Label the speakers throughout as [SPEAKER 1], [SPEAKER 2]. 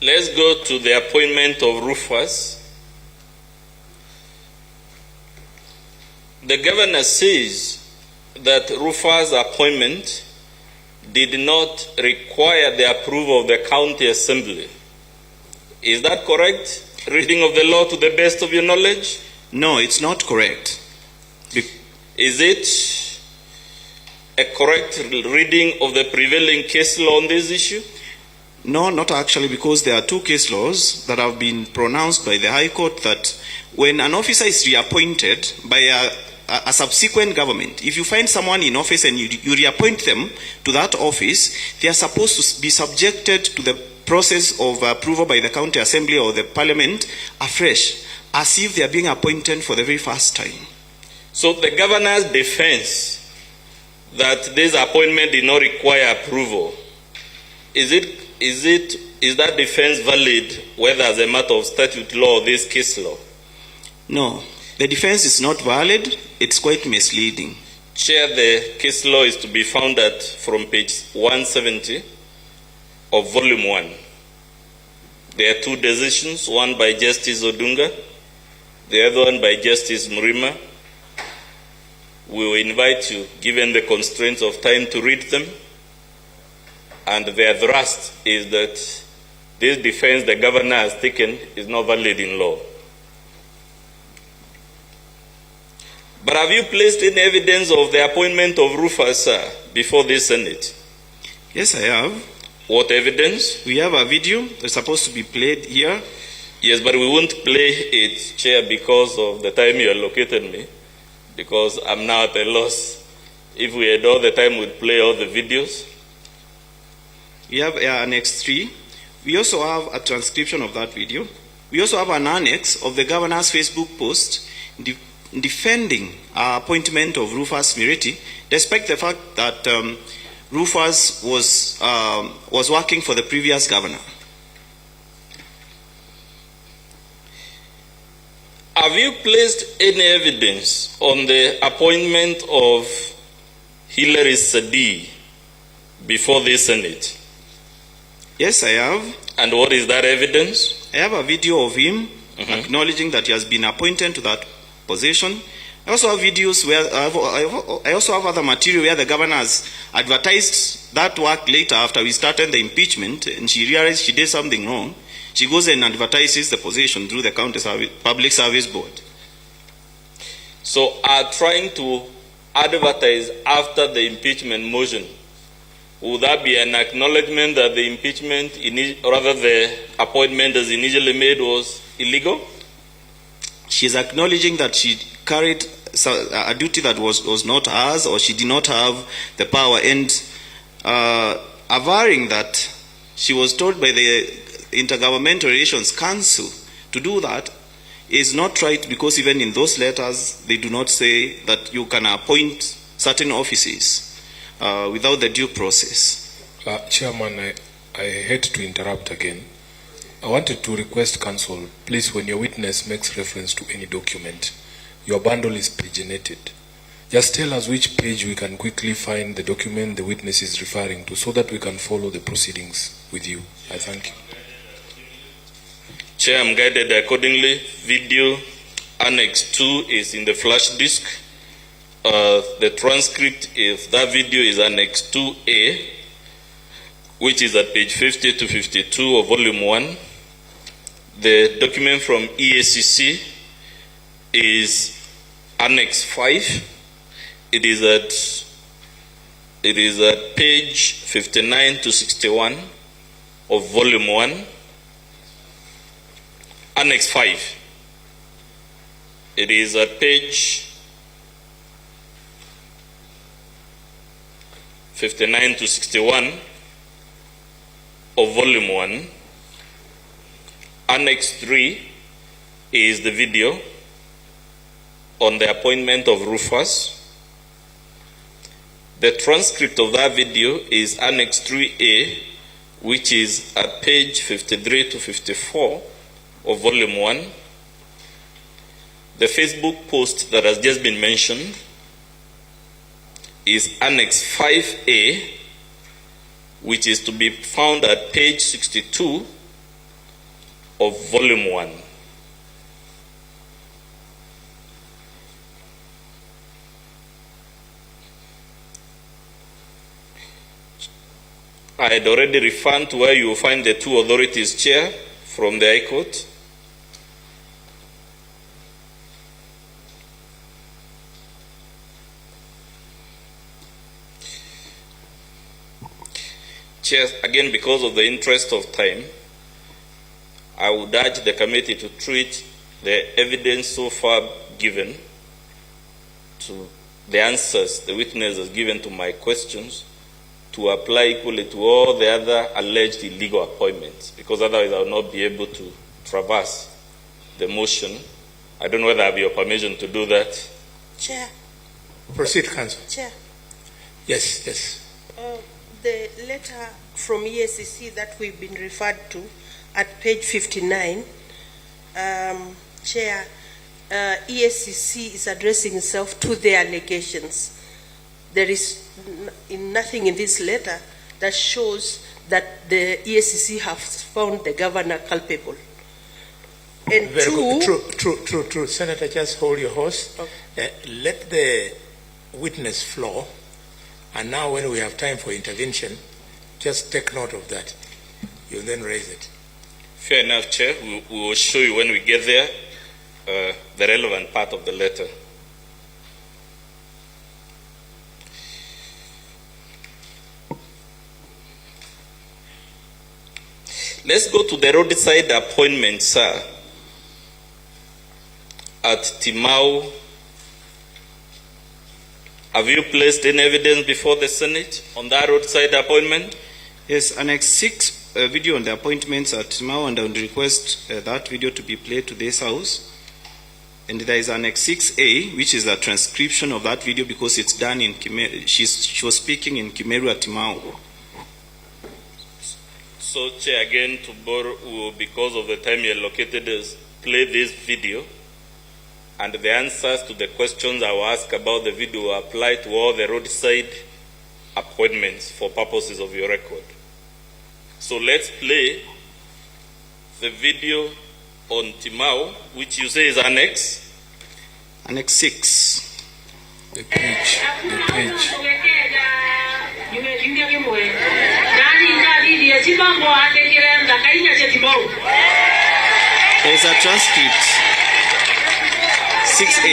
[SPEAKER 1] Let's go to the appointment of Rufus. The governor says that Rufus' appointment did not require the approval of the county assembly. Is that correct? Reading of the law to the best of your knowledge?
[SPEAKER 2] No, it's not correct.
[SPEAKER 1] Is it a correct reading of the prevailing case law on this issue?
[SPEAKER 2] No, not actually, because there are two case laws that have been pronounced by the High Court that when an officer is reappointed by a subsequent government, if you find someone in office and you reappoint them to that office, they are supposed to be subjected to the process of approval by the county assembly or the parliament afresh, as if they are being appointed for the very first time.
[SPEAKER 1] So the governor's defense that this appointment did not require approval, is that defense valid whether as a matter of statute law or this case law?
[SPEAKER 2] No, the defense is not valid. It's quite misleading.
[SPEAKER 1] Chair, the case law is to be found from page 170 of volume 1. There are two decisions, one by Justice Odunga, the other one by Justice Murima. We will invite you, given the constraints of time, to read them. And their thrust is that this defense the governor has taken is not valid in law. But have you placed any evidence of the appointment of Rufus before this Senate?
[SPEAKER 2] Yes, I have.
[SPEAKER 1] What evidence?
[SPEAKER 2] We have a video that's supposed to be played here.
[SPEAKER 1] Yes, but we won't play it, Chair, because of the time you allocated me, because I'm now at a loss. If we had all the time, we'd play all the videos.
[SPEAKER 2] We have Annex 3. We also have a transcription of that video. We also have an annex of the governor's Facebook post defending our appointment of Rufus Miriti, despite the fact that Rufus was working for the previous governor.
[SPEAKER 1] Have you placed any evidence on the appointment of Hilary Sadi before this Senate?
[SPEAKER 2] Yes, I have.
[SPEAKER 1] And what is that evidence?
[SPEAKER 2] I have a video of him acknowledging that he has been appointed to that position. I also have videos where I also have other material where the governor has advertised that work later after we started the impeachment, and she realized she did something wrong. She goes and advertises the position through the county public service board.
[SPEAKER 1] So are trying to advertise after the impeachment motion. Would that be an acknowledgement that the impeachment, rather the appointment as initially made, was illegal?
[SPEAKER 2] She is acknowledging that she carried a duty that was not hers, or she did not have the power, and averring that she was told by the Intergovernmental Relations Council to do that is not right, because even in those letters they do not say that you can appoint certain offices without the due process.
[SPEAKER 3] Chairman, I hate to interrupt again. I wanted to request counsel, please, when your witness makes reference to any document, your bundle is paginated. Just tell us which page we can quickly find the document the witness is referring to, so that we can follow the proceedings with you. I thank you.
[SPEAKER 1] Chair, I'm guided accordingly. Video Annex 2 is in the flash disk. The transcript of that video is Annex 2A, which is at page 50 to 52 of Volume 1. The document from EACC is Annex 5. It is at page 59 to 61 of Volume 1. Annex 5. It is at page 59 to 61 of Volume 1. Annex 3 is the video on the appointment of Rufus. The transcript of that video is Annex 3A, which is at page 53 to 54 of Volume 1. The Facebook post that has just been mentioned is Annex 5A, which is to be found at page 62 of Volume 1. I had already referred to where you will find the two authorities chair from the High Court. Chair, again, because of the interest of time, I would urge the committee to treat the evidence so far given to the answers the witness has given to my questions to apply equally to all the other alleged illegal appointments, because otherwise I will not be able to traverse the motion. I don't know whether I have your permission to do that.
[SPEAKER 4] Chair.
[SPEAKER 5] Proceed, Counsel.
[SPEAKER 4] Chair.
[SPEAKER 5] Yes.
[SPEAKER 4] The letter from EACC that we've been referred to at page 59, Chair, EACC is addressing itself to the allegations. There is nothing in this letter that shows that the EACC has found the governor culpable. And
[SPEAKER 5] very good. True. Senator, just hold your horse. Okay. Let the witness flow. And now when we have time for intervention, just take note of that. You'll then raise it.
[SPEAKER 1] Fair enough, Chair. We will show you when we get there the relevant part of the letter. Let's go to the roadside appointment, sir, at Timau. Have you placed any evidence before the Senate on that roadside appointment?
[SPEAKER 2] Yes, Annex 6 video on the appointments at Timau, and I would request that video to be played to this House. And there is Annex 6A, which is a transcription of that video because it's done in Kimeru. She was speaking in Kimeru at Timau.
[SPEAKER 1] So, Chair, again, to borrow, because of the time you allocated us, play this video, and the answers to the questions I will ask about the video will apply to all the roadside appointments for purposes of your record. So let's play the video on Timau, which you say is Annex?
[SPEAKER 2] Annex 6.
[SPEAKER 3] The page.
[SPEAKER 2] There's a transcript. 6A.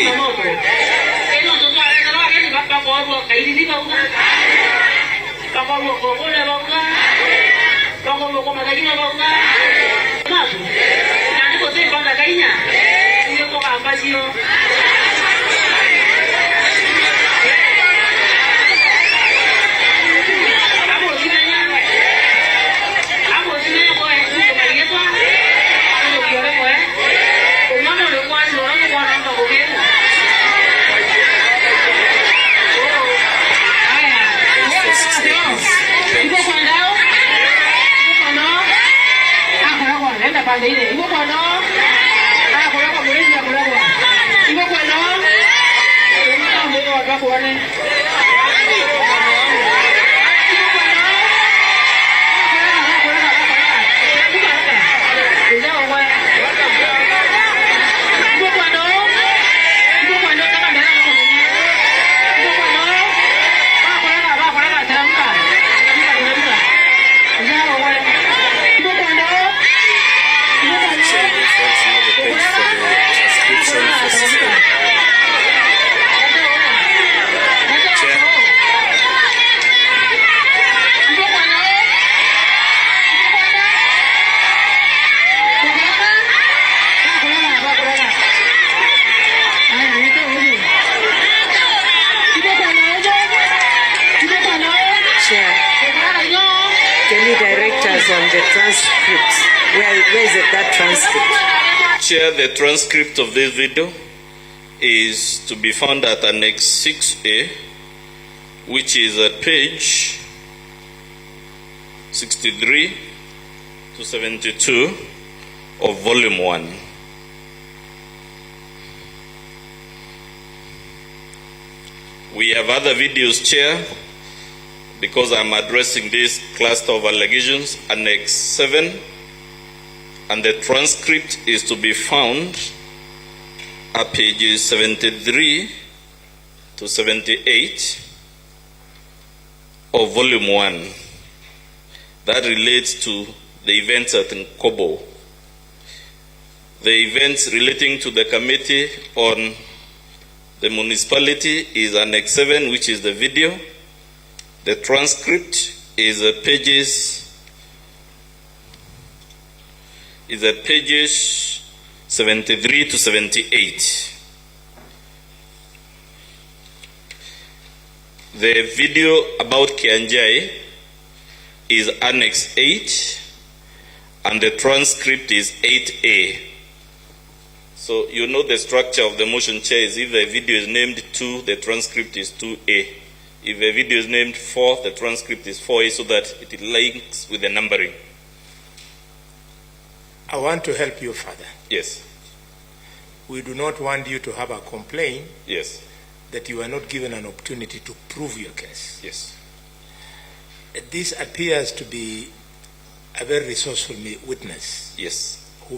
[SPEAKER 4] On the transcript. Where is it, that transcript?
[SPEAKER 1] Chair, the transcript of this video is to be found at Annex 6A, which is at page 63 to 72 of Volume 1. We have other videos, Chair, because I'm addressing this cluster of allegations, Annex 7, and the transcript is to be found at pages 73 to 78 of volume 1. That relates to the events at Nkobo. The events relating to the committee on the municipality is Annex 7, which is the video. The transcript is at pages 73 to 78. The video about Kianjai is Annex 8, and the transcript is 8A. So you know the structure of the motion, Chair, is if the video is named 2, the transcript is 2A. If the video is named 4, the transcript is 4A, so that it links with the numbering.
[SPEAKER 5] I want to help you further.
[SPEAKER 1] Yes.
[SPEAKER 5] We do not want you to have a complaint
[SPEAKER 1] Yes.
[SPEAKER 5] that you are not given an opportunity to prove your case.
[SPEAKER 1] Yes.
[SPEAKER 5] This appears to be a very resourceful witness.
[SPEAKER 1] Yes.
[SPEAKER 5] Who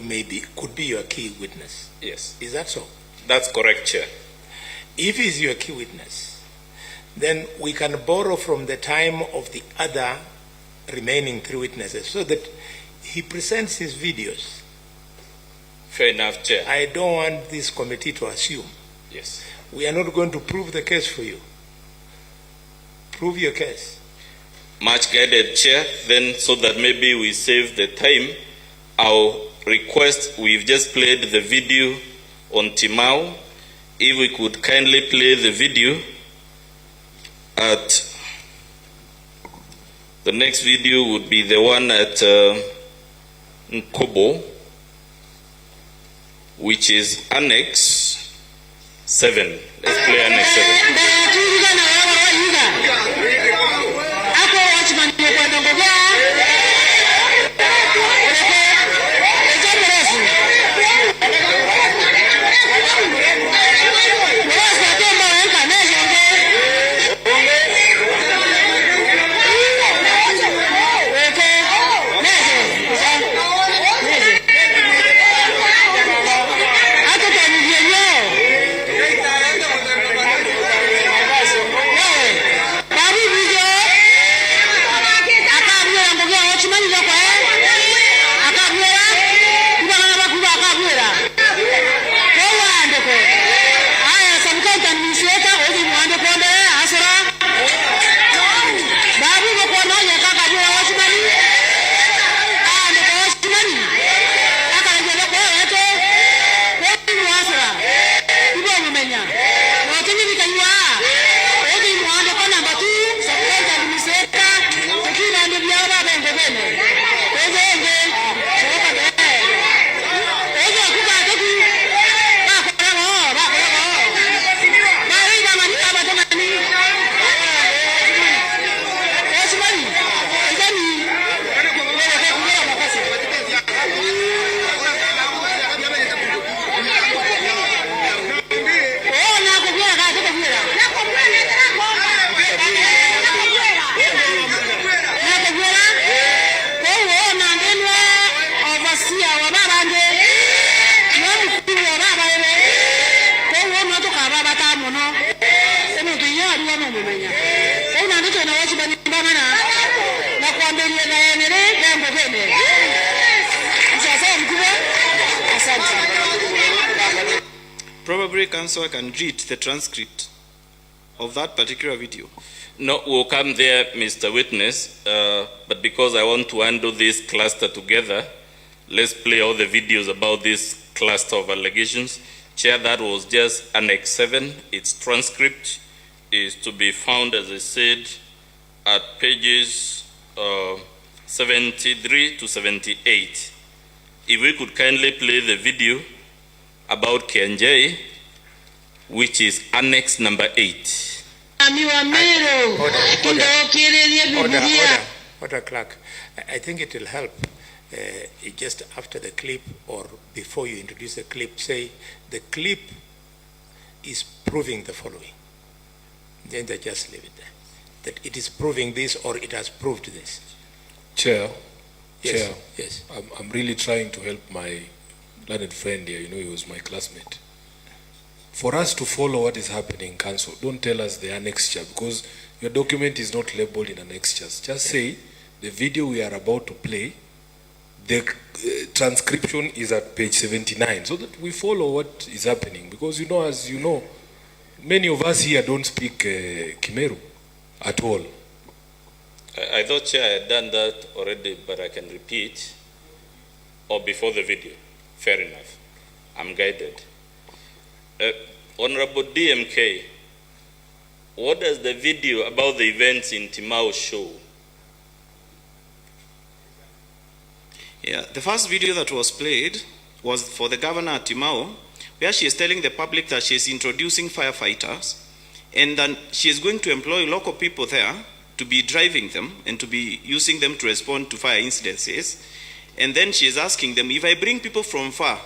[SPEAKER 5] could be your key witness.
[SPEAKER 1] Yes.
[SPEAKER 5] Is that so?
[SPEAKER 1] That's correct, Chair.
[SPEAKER 5] If he's your key witness, then we can borrow from the time of the other remaining 3 witnesses so that he presents his videos.
[SPEAKER 1] Fair enough, Chair.
[SPEAKER 5] I don't want this committee to assume.
[SPEAKER 1] Yes.
[SPEAKER 5] We are not going to prove the case for you. Prove your case.
[SPEAKER 1] Much guided, Chair. Then, so that maybe we save the time, I'll request, we've just played the video on Timau. If we could kindly play the video at, the next video would be the one at Nkobo, which is Annex 7. Let's play Annex 7.
[SPEAKER 2] Probably Councillor can read the transcript of that particular video.
[SPEAKER 1] No, we'll come there, Mr. Witness, but because I want to handle this cluster together, let's play all the videos about this cluster of allegations. Chair, that was just Annex 7. Its transcript is to be found, as I said, at pages 73 to 78. If we could kindly play the video about Kianjai, which is Annex number 8.
[SPEAKER 5] Order, clerk. I think it will help. Just after the clip or before you introduce the clip, say the clip is proving the following. Then they just leave it there. That it is proving this or it has proved this.
[SPEAKER 3] Chair, Chair,
[SPEAKER 5] yes.
[SPEAKER 3] I'm really trying to help my learned friend here. You know, he was my classmate. For us to follow what is happening in council, don't tell us the annexure, because your document is not labeled in annexures. Just say the video we are about to play, the transcription is at page 79, so that we follow what is happening. Because you know, as you know, many of us here don't speak Kimeru at all.
[SPEAKER 1] I thought Chair I had done that already, but I can repeat. Or before the video. Fair enough. I'm guided. Honorable DMK, what does the video about the events in Timau show?
[SPEAKER 2] Yeah, the first video that was played was for the governor at Timau, where she is telling the public that she is introducing firefighters, and then she is going to employ local people there to be driving them and to be using them to respond to fire incidences. And then she is asking them, if I bring people from far,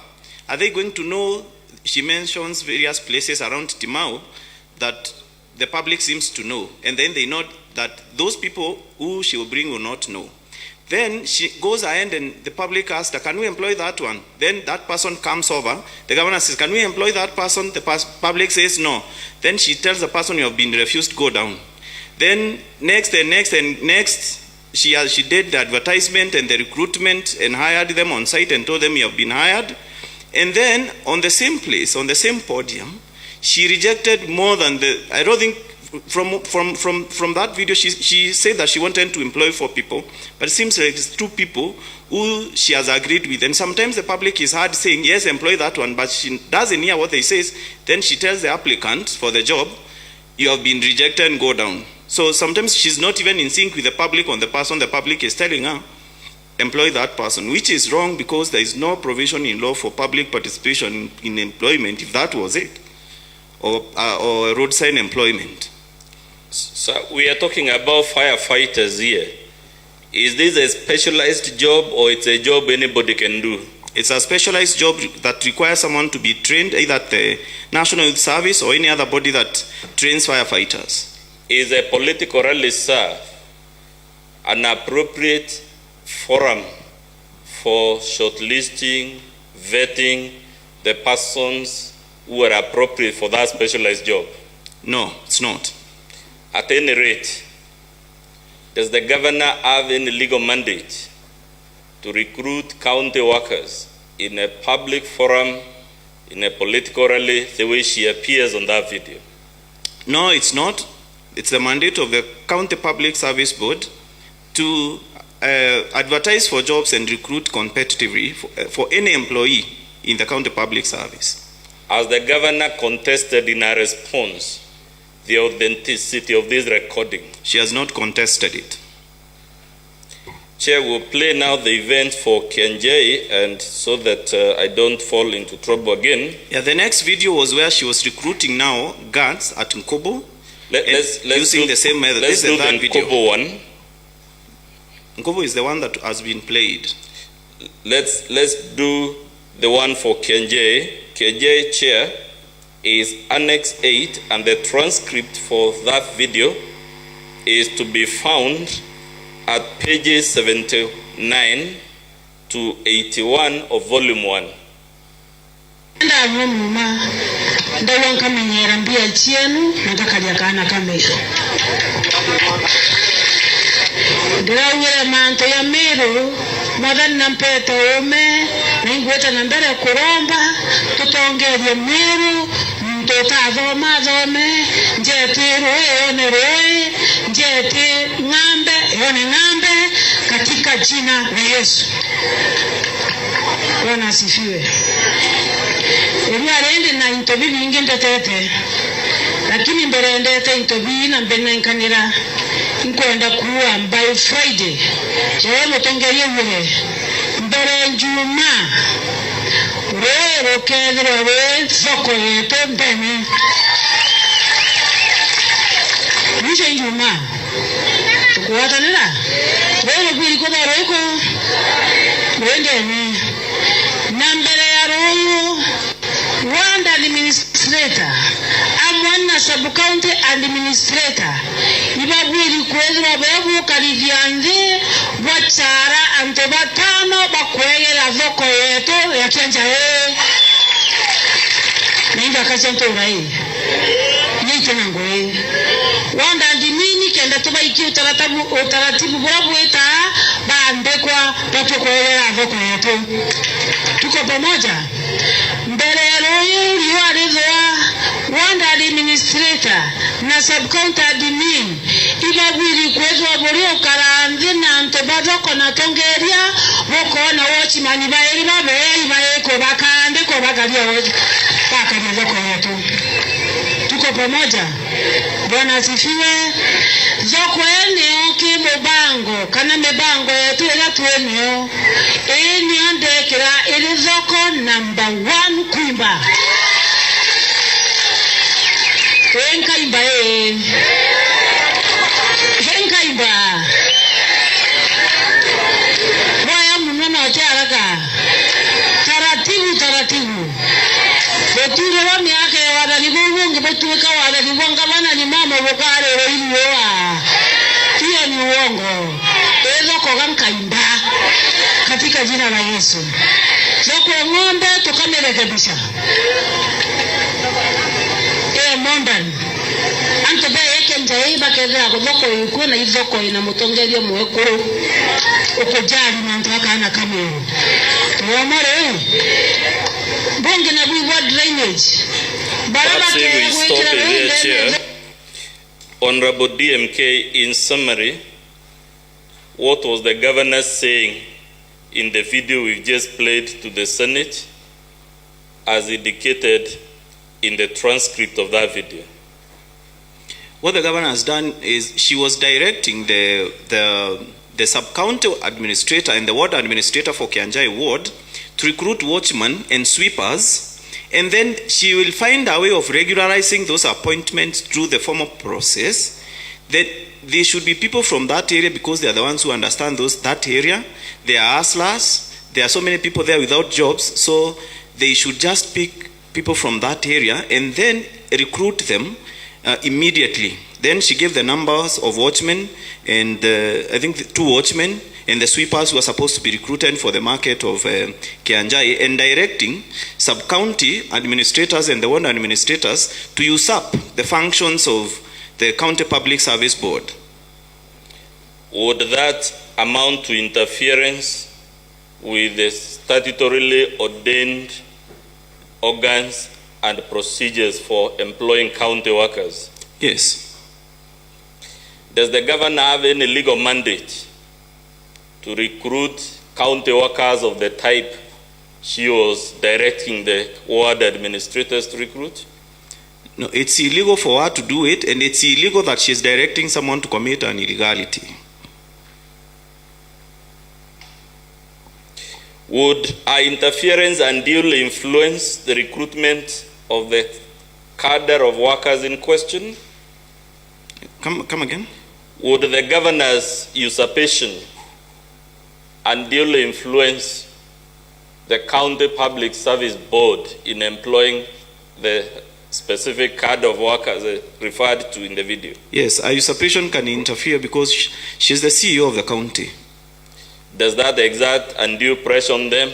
[SPEAKER 2] are they going to know? She mentions various places around Timau that the public seems to know. And then they know that those people who she will bring will not know. Then she goes ahead and the public asks her, can we employ that one? Then that person comes over. The governor says, can we employ that person? The public says no. Then she tells the person, you have been refused, go down. Then next, she did the advertisement and the recruitment and hired them on site and told them you have been hired. And then on the same place, on the same podium, she rejected more than I don't think from that video, she said that she wanted to employ 4 people, but it seems like it's 2 people who she has agreed with. And sometimes the public is hard saying, yes, employ that one, but she doesn't hear what they say. Then she tells the applicant for the job, you have been rejected and go down. So sometimes she's not even in sync with the public on the person the public is telling her, employ that person, which is wrong because there is no provision in law for public participation in employment, if that was it, or roadside employment.
[SPEAKER 1] So we are talking about firefighters here. Is this a specialized job or it's a job anybody can do?
[SPEAKER 2] It's a specialized job that requires someone to be trained either at the National Youth Service or any other body that trains firefighters.
[SPEAKER 1] Is a political rally, sir, an appropriate forum for shortlisting, vetting the persons who are appropriate for that specialized job?
[SPEAKER 2] No, it's not.
[SPEAKER 1] At any rate, does the governor have any legal mandate to recruit county workers in a public forum, in a political rally, the way she appears on that video?
[SPEAKER 2] No, it's not. It's the mandate of the County Public Service Board to advertise for jobs and recruit competitively for any employee in the County Public Service.
[SPEAKER 1] As the governor contested in her response the authenticity of this recording?
[SPEAKER 2] She has not contested it.
[SPEAKER 1] Chair, will play now the event for Kenjay, and so that I don't fall into trouble again.
[SPEAKER 2] Yeah, the next video was where she was recruiting now guards at Nkobo. Let's using the same method.
[SPEAKER 1] Let's do the Nkobo one.
[SPEAKER 2] Nkobo is the one that has been played.
[SPEAKER 1] Let's do the one for Kenjay. Kenjay, Chair, is Annex 8, and the transcript for that video is to be found at pages 79 to 81 of volume 1.
[SPEAKER 6] Ndirawira manto ya mero mwadhani na mpeto ome na ingweta na mbele kuromba tutongeje mero mtota dhoma dhome njeti roe one roe njeti ng'ambe one ng'ambe katika jina la Yesu. Bwana asifiwe. Ebyarende na intobi bingi ndetete lakini mbere ndete intobi na mbena nkanira nkwenda kuwa by Friday jewe mutongerie wure mbere njuma rero kedro we soko yeto mbene nije njuma tukuwatanira rero kwiri ko dareko wende ni nambere ya royo wanda administrator amwana sub county administrator ibabwiri kwezera babu kalivyanze wachara anto batano bakwegera thoko yetu ya Kianjai ninga kasento urai niki nangwe wanda ndimini kenda tubaiki utaratibu burabu eta bandekwa batukwegera thoko yetu tuko pamoja mbele leo alizoa wanda administrator na subcounter admin ibabiri kwezwa buri ukaranze na ntobazoko na tongeria bokona watchman baeri baeko bakande ko bakalia wote bakalia zoko yetu tuko pamoja bwana asifiwe zoko eneo kimebango kana mebango yetu ila tueneo eneo ndekera ile zoko number 1 Kuimba Enkaimba Enkaimba Waya munona otiaraka taratibu Betule wa miaka ya wadaligungu betuweka wadaligunga wana ni mama wakare wa iliyoa Pia ni uongo Ezoko gankaimba katika jina la Yesu Zoko ng'ombe tukamerekebisha Mondan anto ba yake njai bakeza kuzoko yuko na izoko ina mutongeria mwekuru ukujali na ntaka ana kamero tuamore bonge na bwi drainage baraba ke
[SPEAKER 1] Honorable DMK, in summary, what was the governor saying in the video we just played to the Senate as indicated in the transcript of that video?
[SPEAKER 2] What the governor has done is she was directing the sub-county administrator and the ward administrator for Kianjai ward to recruit watchmen and sweepers, and then she will find a way of regularizing those appointments through the formal process. That they should be people from that area because they are the ones who understand that area. They are hustlers. There are so many people there without jobs, so they should just pick people from that area and then recruit them immediately. Then she gave the numbers of watchmen and I think 2 watchmen and the sweepers who were supposed to be recruited for the market of Kianjai, and directing sub-county administrators and the ward administrators to usurp the functions of the County Public Service Board.
[SPEAKER 1] Would that amount to interference with the statutorily ordained organs and procedures for employing county workers?
[SPEAKER 2] Yes.
[SPEAKER 1] Does the governor have any legal mandate to recruit county workers of the type she was directing the ward administrators to recruit?
[SPEAKER 2] No, it's illegal for her to do it, and it's illegal that she's directing someone to commit an illegality.
[SPEAKER 1] Would our interference unduly influence the recruitment of the cadre of workers in question?
[SPEAKER 2] Come again?
[SPEAKER 1] Would the governor's usurpation unduly influence the County Public Service Board in employing the specific cadre of workers referred to in the video?
[SPEAKER 2] Yes, a usurpation can interfere because she's the CEO of the county.
[SPEAKER 1] Does that exert undue pressure on them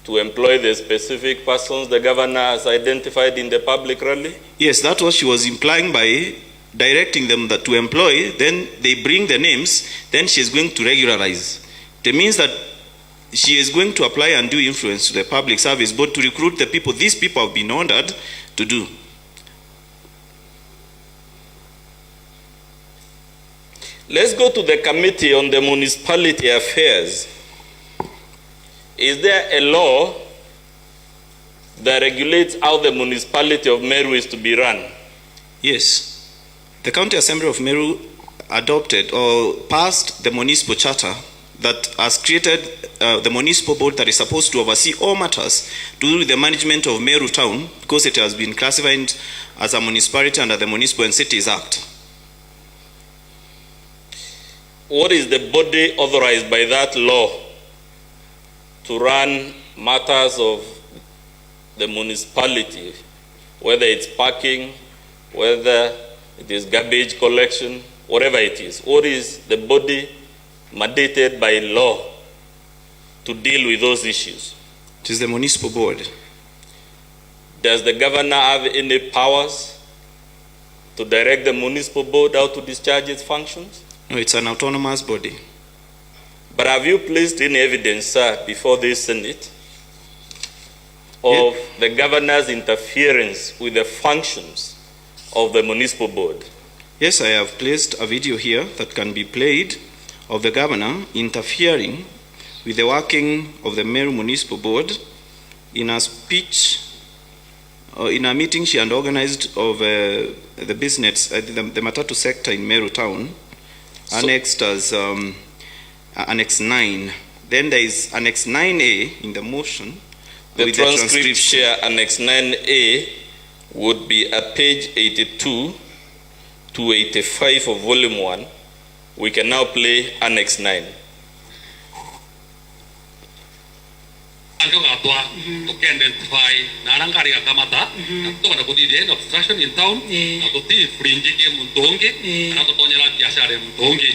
[SPEAKER 1] to employ the specific persons the governor has identified in the public rally?
[SPEAKER 2] Yes, that's what she was implying by directing them to employ. Then they bring the names, then she's going to regularize. It means that she is going to apply undue influence to the public service board to recruit the people these people have been ordered to do.
[SPEAKER 1] Let's go to the Committee on the Municipality Affairs. Is there a law that regulates how the municipality of Meru is to be run?
[SPEAKER 2] Yes. The County Assembly of Meru adopted or passed the Municipal Charter that has created the Municipal Board that is supposed to oversee all matters to do with the management of Meru Town, because it has been classified as a municipality under the Municipal and Cities Act.
[SPEAKER 1] What is the body authorized by that law to run matters of the municipality, whether it's parking, whether it is garbage collection, whatever it is? What is the body mandated by law to deal with those issues?
[SPEAKER 2] It is the municipal board.
[SPEAKER 1] Does the governor have any powers to direct the municipal board how to discharge its functions?
[SPEAKER 2] No, it's an autonomous body.
[SPEAKER 1] But have you placed any evidence, sir, before this Senate of the governor's interference with the functions of the municipal board?
[SPEAKER 2] Yes, I have placed a video here that can be played of the governor interfering with the working of the Meru Municipal Board in a speech, in a meeting she had organized of the business, the Matatu sector in Meru town, annexed as Annex 9. Then there is Annex 9A in the motion.
[SPEAKER 1] The transcript share Annex 9A would be at page 82 to 85 of Volume 1. We can now play Annex 9.
[SPEAKER 7] To identify narangkari akamata to kada kodi de obstruction in town to ti fringe ke muntonge na to tonya la biashara muntonge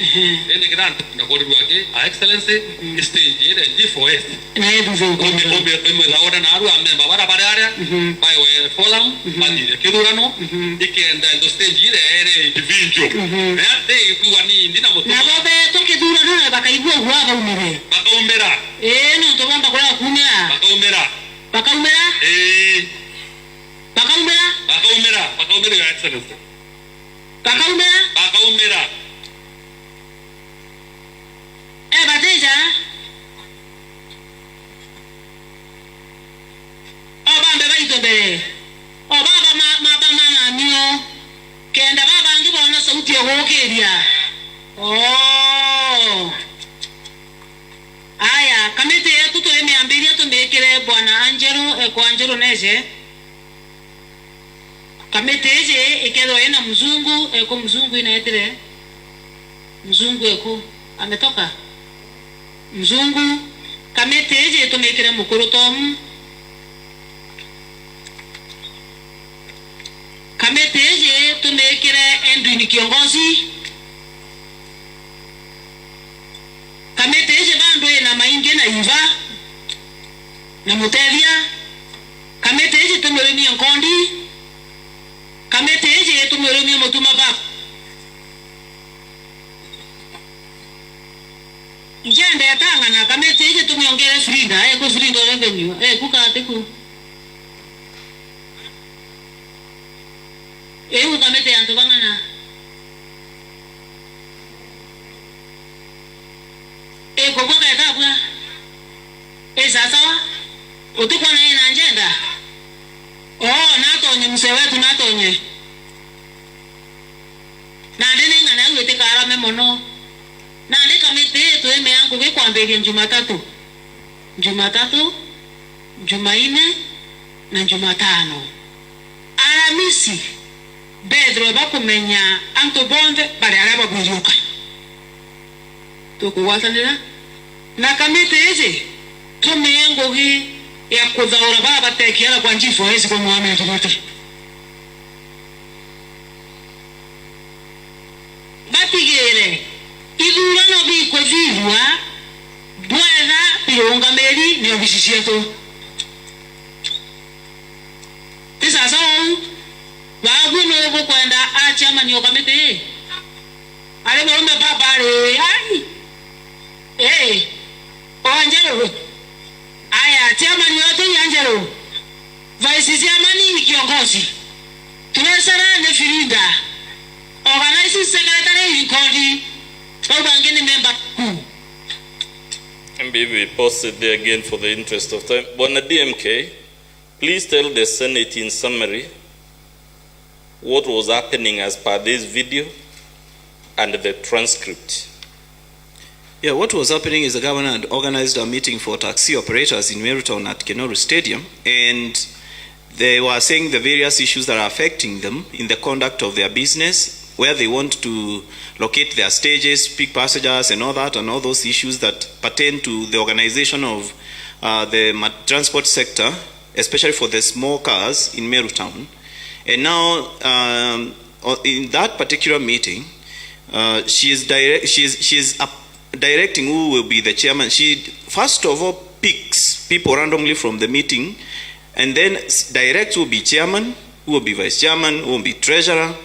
[SPEAKER 7] ene gran na kodi duake excellency stage de G4S me la ora na ru amme babara badara pai we folam padi de kidurano ikenda ndo stage de ere individual te ku ani ndina moto na bobe to kidurano na bakaigwa huwa bakaumera no to bamba kwa kumera Bakaumera. Bakaumera? Bakaumera? Bakaumera. Bakaumera, Your Excellency. Bakaumera? Bakaumera. Bateja? Bambe baitobe. Baba mabama na mio. Kenda baba ngibona sauti yokeria. Aya, kamete yetu tumeambiria tumekele bwana Angelo kwa Angelo Neze. Kamete je ikelo ena mzungu eko mzungu inaitire. Mzungu eko ametoka. Mzungu kamete je tumekele mukuru tom. Kamete je tumekele Endwini kiongozi. Kameteje bando na mainge na iva na mutevia. Kameteje tumeremia nkondi. Kameteje tumeremia mutuma baba. Njende yatanga na kameteje tumeongere Frida ko Frida revenue kukateku. Kamete yanto bangana. Koko kaya bwa sasa utukwa na ina agenda natonye msewetu natonye na ndene ngana ngwete kara memono na ndeka kamete to eme yangu ke kwambelie Jumatatu Jumaine na Jumatano Alhamisi bedro bakumenya anto bonde bali araba bujuka tukuwatanira na kamete hizi tumeyengo hii ya kudhaura baba tekiala kwa njifo hizi kwa mwame tukote batigere idurano bikwe vivwa bwena pionga meri ni obisisi yetu tisasa wagwino uko kwenda achama ni okamete ale mwombe baba ale Angelo. Aya, chairman yote Angelo. Vice chairman ni kiongozi. Tunasara ne Firinda. Organizing secretary Nkodi. Obangeni member who?
[SPEAKER 1] Maybe we pause it there again for the interest of time. Bwana DMK, please tell the Senate in summary what was happening as per this video and the transcript.
[SPEAKER 2] Yeah, what was happening is the governor had organized a meeting for taxi operators in Meru Town at Kenoru Stadium, and they were saying the various issues that are affecting them in the conduct of their business, where they want to locate their stages, pick passengers and all that, and all those issues that pertain to the organization of the transport sector, especially for the small cars in Meru Town. And now, in that particular meeting, she is directing who will be the chairman. She first of all picks people randomly from the meeting and then directs who will be chairman, who will be vice chairman, who will be treasurer.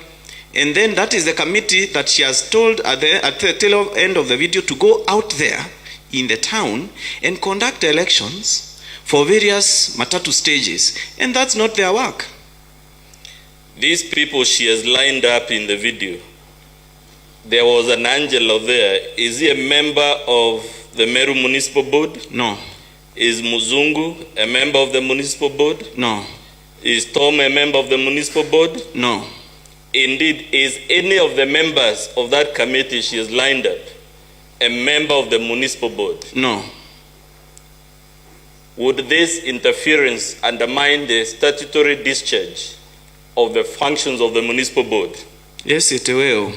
[SPEAKER 2] And then that is the committee that she has told at the tail end of the video to go out there in the town and conduct elections for various matatu stages. And that's not their work.
[SPEAKER 1] These people she has lined up in the video, there was an Angelo there. Is he a member of the Meru Municipal Board?
[SPEAKER 2] No.
[SPEAKER 1] Is Muzungu a member of the Municipal Board?
[SPEAKER 2] No.
[SPEAKER 1] Is Tom a member of the Municipal Board?
[SPEAKER 2] No.
[SPEAKER 1] Indeed, is any of the members of that committee she has lined up a member of the Municipal Board?
[SPEAKER 2] No.
[SPEAKER 1] Would this interference undermine the statutory discharge of the functions of the Municipal Board?
[SPEAKER 2] Yes, it will.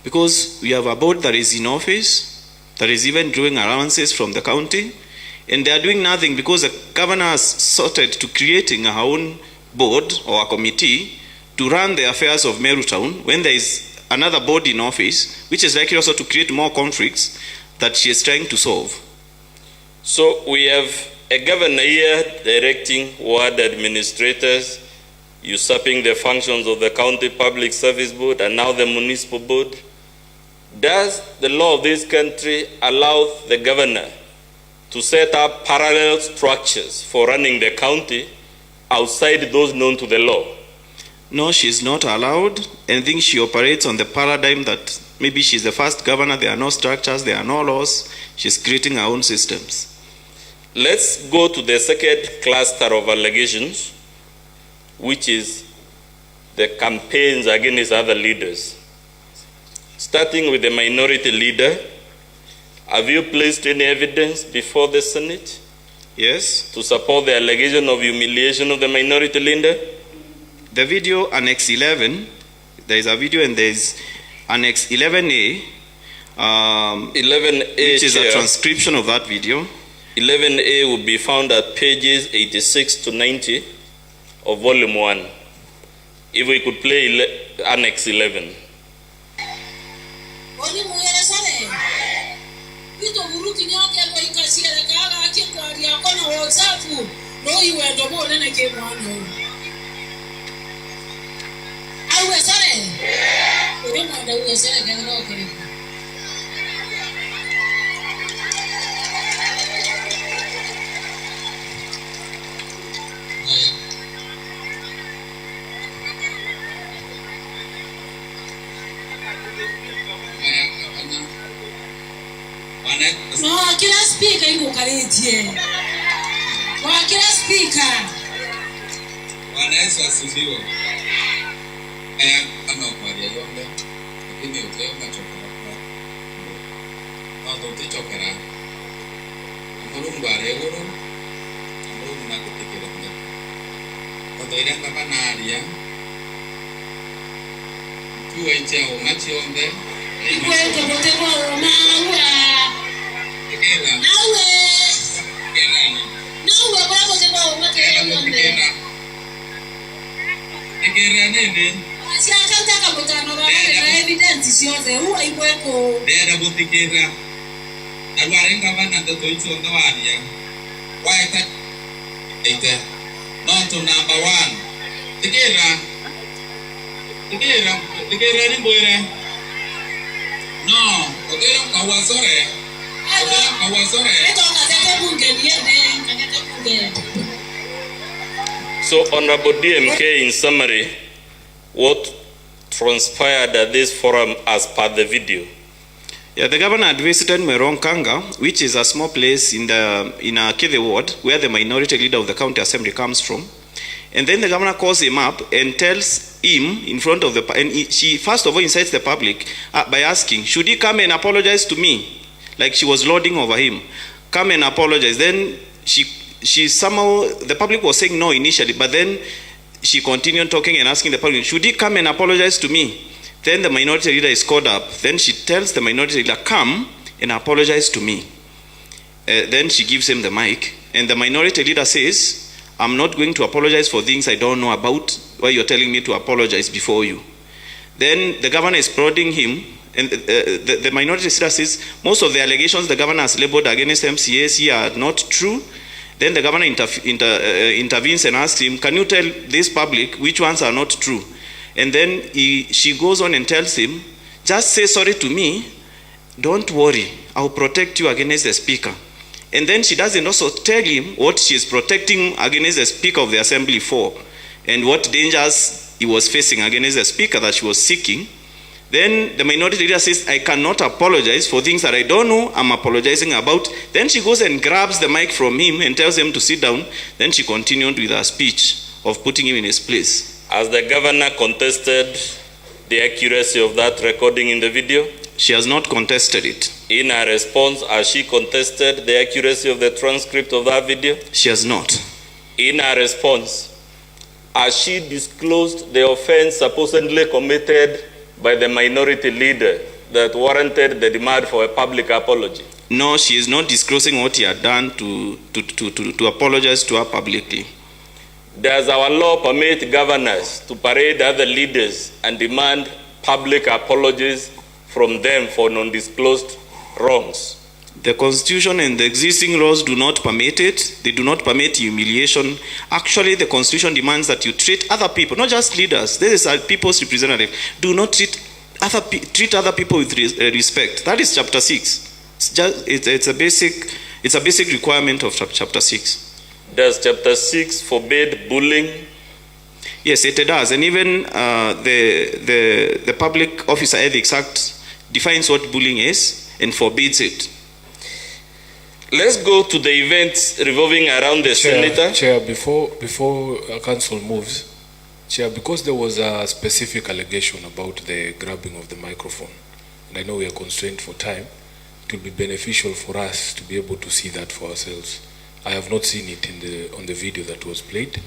[SPEAKER 2] Because we have a board that is in office, that is even drawing allowances from the county, and they are doing nothing because the governor has sorted to creating her own board or a committee to run the affairs of Meru Town when there is another board in office, which is likely also to create more conflicts that she is trying to solve.
[SPEAKER 1] So we have a governor here directing ward administrators, usurping the functions of the County Public Service Board and now the Municipal Board. Does the law of this country allow the governor to set up parallel structures for running the county outside those known to the law?
[SPEAKER 2] No, she's not allowed. I think she operates on the paradigm that maybe she's the first governor, there are no structures, there are no laws. She's creating her own systems.
[SPEAKER 1] Let's go to the second cluster of allegations, which is the campaigns against other leaders. Starting with the minority leader, have you placed any evidence before the Senate?
[SPEAKER 2] Yes.
[SPEAKER 1] To support the allegation of humiliation of the minority leader?
[SPEAKER 2] The video Annex 11, there is a video and there is Annex 11A,
[SPEAKER 1] 11A,
[SPEAKER 2] which is
[SPEAKER 1] Chair.
[SPEAKER 2] a transcription of that video.
[SPEAKER 1] 11A will be found at pages 86 to 90 of Volume 1. If we could play Annex 11.
[SPEAKER 6] No, kila speaker iko kaletie. Kwa kila speaker.
[SPEAKER 8] Bwana Yesu asifiwe. Kama kwa yombe, lakini utema chokora kwa. Ndio utichokera. Mulungu aregoro. Mulungu nakutekera kwa. Ndio ile kama naria. Tuwe nje au machiombe.
[SPEAKER 6] Iko kote kwa maua.
[SPEAKER 1] So, Honorable DMK, in summary, what transpired at this forum as per the video?
[SPEAKER 2] Yeah, the governor had visited Meronkanga, which is a small place in a Kithe ward where the minority leader of the county assembly comes from. And then the governor calls him up and tells him in front of she first of all incites the public by asking, should he come and apologize to me? Like she was lording over him. Come and apologize. Then she somehow, the public was saying no initially, but then she continued talking and asking the public, should he come and apologize to me? Then the minority leader is called up. Then she tells the minority leader, come and apologize to me. Then she gives him the mic. And the minority leader says, I'm not going to apologize for things I don't know about. Why you're telling me to apologize before you? Then the governor is prodding him and the minority leader says most of the allegations the governor has labeled against MCAs here are not true. Then the governor intervenes and asks him, can you tell this public which ones are not true? And then she goes on and tells him, just say sorry to me, don't worry, I'll protect you against the speaker. And then she doesn't also tell him what she is protecting against the speaker of the assembly for, and what dangers he was facing against the speaker that she was seeking. Then the minority leader says, I cannot apologize for things that I don't know I'm apologizing about. Then she goes and grabs the mic from him and tells him to sit down. Then she continued with her speech of putting him in his place.
[SPEAKER 1] Has the governor contested the accuracy of that recording in the video?
[SPEAKER 2] She has not contested it.
[SPEAKER 1] In her response, has she contested the accuracy of the transcript of that video?
[SPEAKER 2] She has not.
[SPEAKER 1] In her response, has she disclosed the offense supposedly committed by the minority leader that warranted the demand for a public apology?
[SPEAKER 2] No, she is not disclosing what he had done to apologize to her publicly.
[SPEAKER 1] Does our law permit governors to parade other leaders and demand public apologies from them for non-disclosed wrongs?
[SPEAKER 2] The Constitution and the existing laws do not permit it. They do not permit humiliation. Actually, the Constitution demands that you treat other people, not just leaders. This is people's representative. Do not treat other people with respect. That is Chapter 6. It's a basic requirement of Chapter 6.
[SPEAKER 1] Does Chapter 6 forbid bullying?
[SPEAKER 2] Yes, it does. And even the Public Officer Ethics Act defines what bullying is and forbids it.
[SPEAKER 1] Let's go to the events revolving around the senator.
[SPEAKER 3] Chair, before council moves, Chair, because there was a specific allegation about the grabbing of the microphone, and I know we are constrained for time, it will be beneficial for us to be able to see that for ourselves. I have not seen it on the video that was played,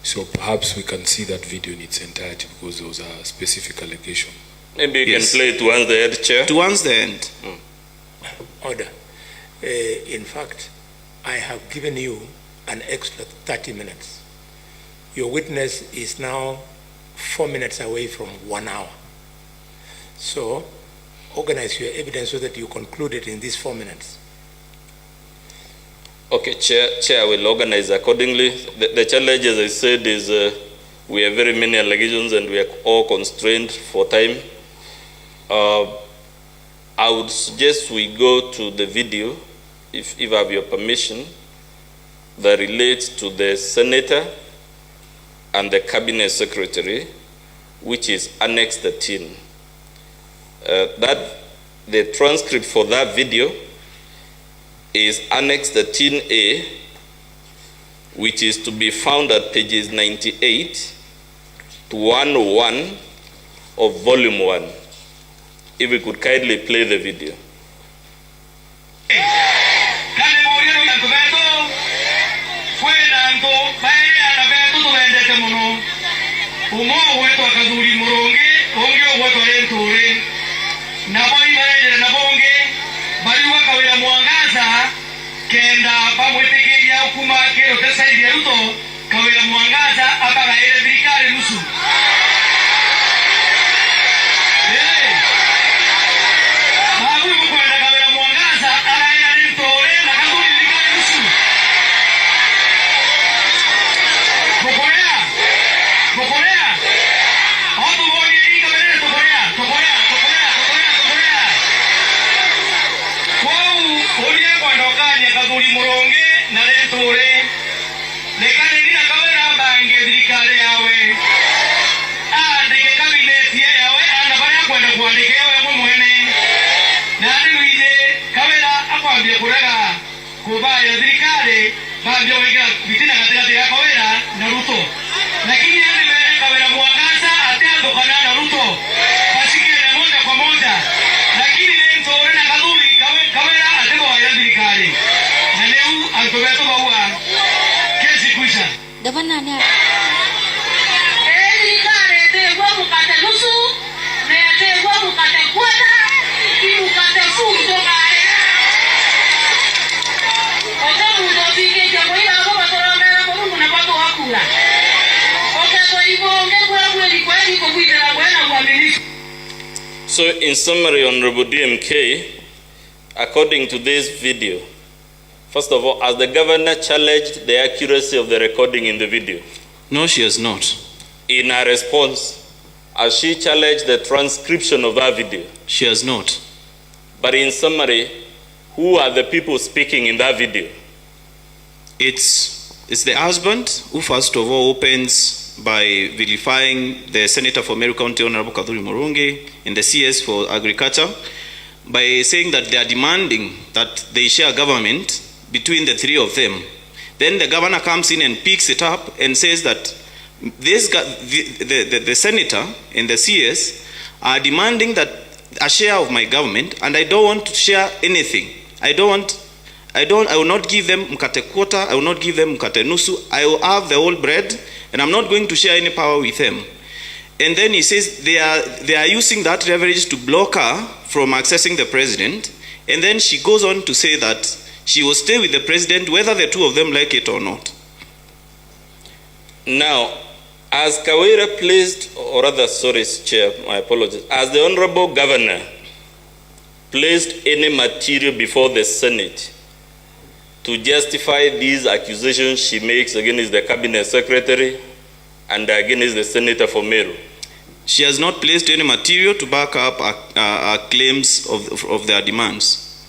[SPEAKER 3] so perhaps we can see that video in its entirety because there was a specific allegation.
[SPEAKER 1] Maybe you can play it towards the end, Chair.
[SPEAKER 2] Towards the end.
[SPEAKER 5] Order. In fact, I have given you an extra 30 minutes. Your witness is now 4 minutes away from 1 hour. So, organize your evidence so that you conclude it in these 4 minutes.
[SPEAKER 1] Okay, Chair will organize accordingly. The challenge, as I said, is we have very many allegations and we are all constrained for time. I would suggest we go to the video, if I have your permission, that relates to the senator and the cabinet secretary, which is Annex 13. The transcript for that video is Annex 13A, which is to be found at pages 98 to 101 of Volume 1. If we could kindly play the video.
[SPEAKER 9] Kawira Mwangaza kenda bamwetegeria okumake otesaidia Ruto Kawira Mwangaza abagaire thirikari nusu. Babu mukwenda Kawira Mwangaza araira ntore na kanduri thirikari nusu. Kokorea Otu bonge inga bere Kokorea Olie kwandokanya kaguri muronge na letore lekane nina Kawira bange thirikari yawe andike kabineti yawe anabaya kwenda kuandike yawe mwene na ndiwije Kawira akwambia kurega kubaya thirikari bambia wega bitina katikati ya Kawira na Ruto, lakini yale mbele Kawira Mwangaza atendo kana na Ruto basikene moja kwa moja, lakini letore na kaduri Kawira atendo wa thirikari na leo alitobeto baua kesi kuisha
[SPEAKER 10] Gavana ni
[SPEAKER 6] thirikari tegwa mukate nusu na tegwa mukate kwata kimukate fundo kaya otamu ndo bige jambo ila hapo batoromera kwa Mungu na pato hakula
[SPEAKER 1] So in summary, Honorable DMK, according to this video, first of all, has the governor challenged the accuracy of the recording in the video?
[SPEAKER 2] No, she has not.
[SPEAKER 1] In her response, has she challenged the transcription of that video?
[SPEAKER 2] She has not.
[SPEAKER 1] But in summary, who are the people speaking in that video?
[SPEAKER 2] It's the husband who first of all opens by vilifying the Senator for Meru County, Honorable Kawira Mwangaza, and the CS for Agriculture, by saying that they are demanding that they share government between the three of them. Then the governor comes in and picks it up and says that the senator and the CS are demanding that a share of my government, and I don't want to share anything. I will not give them mkate quarter, I will not give them mkate nusu, I will have the whole bread, and I'm not going to share any power with them. And then he says they are using that leverage to block her from accessing the president. And then she goes on to say that she will stay with the president whether the two of them like it or not.
[SPEAKER 1] Now, as Kawira placed, or rather, sorry, Chair, my apologies, as the Honorable Governor placed any material before the Senate to justify these accusations she makes against the Cabinet Secretary and against the Senator for Meru?
[SPEAKER 2] She has not placed any material to back up her claims of their demands.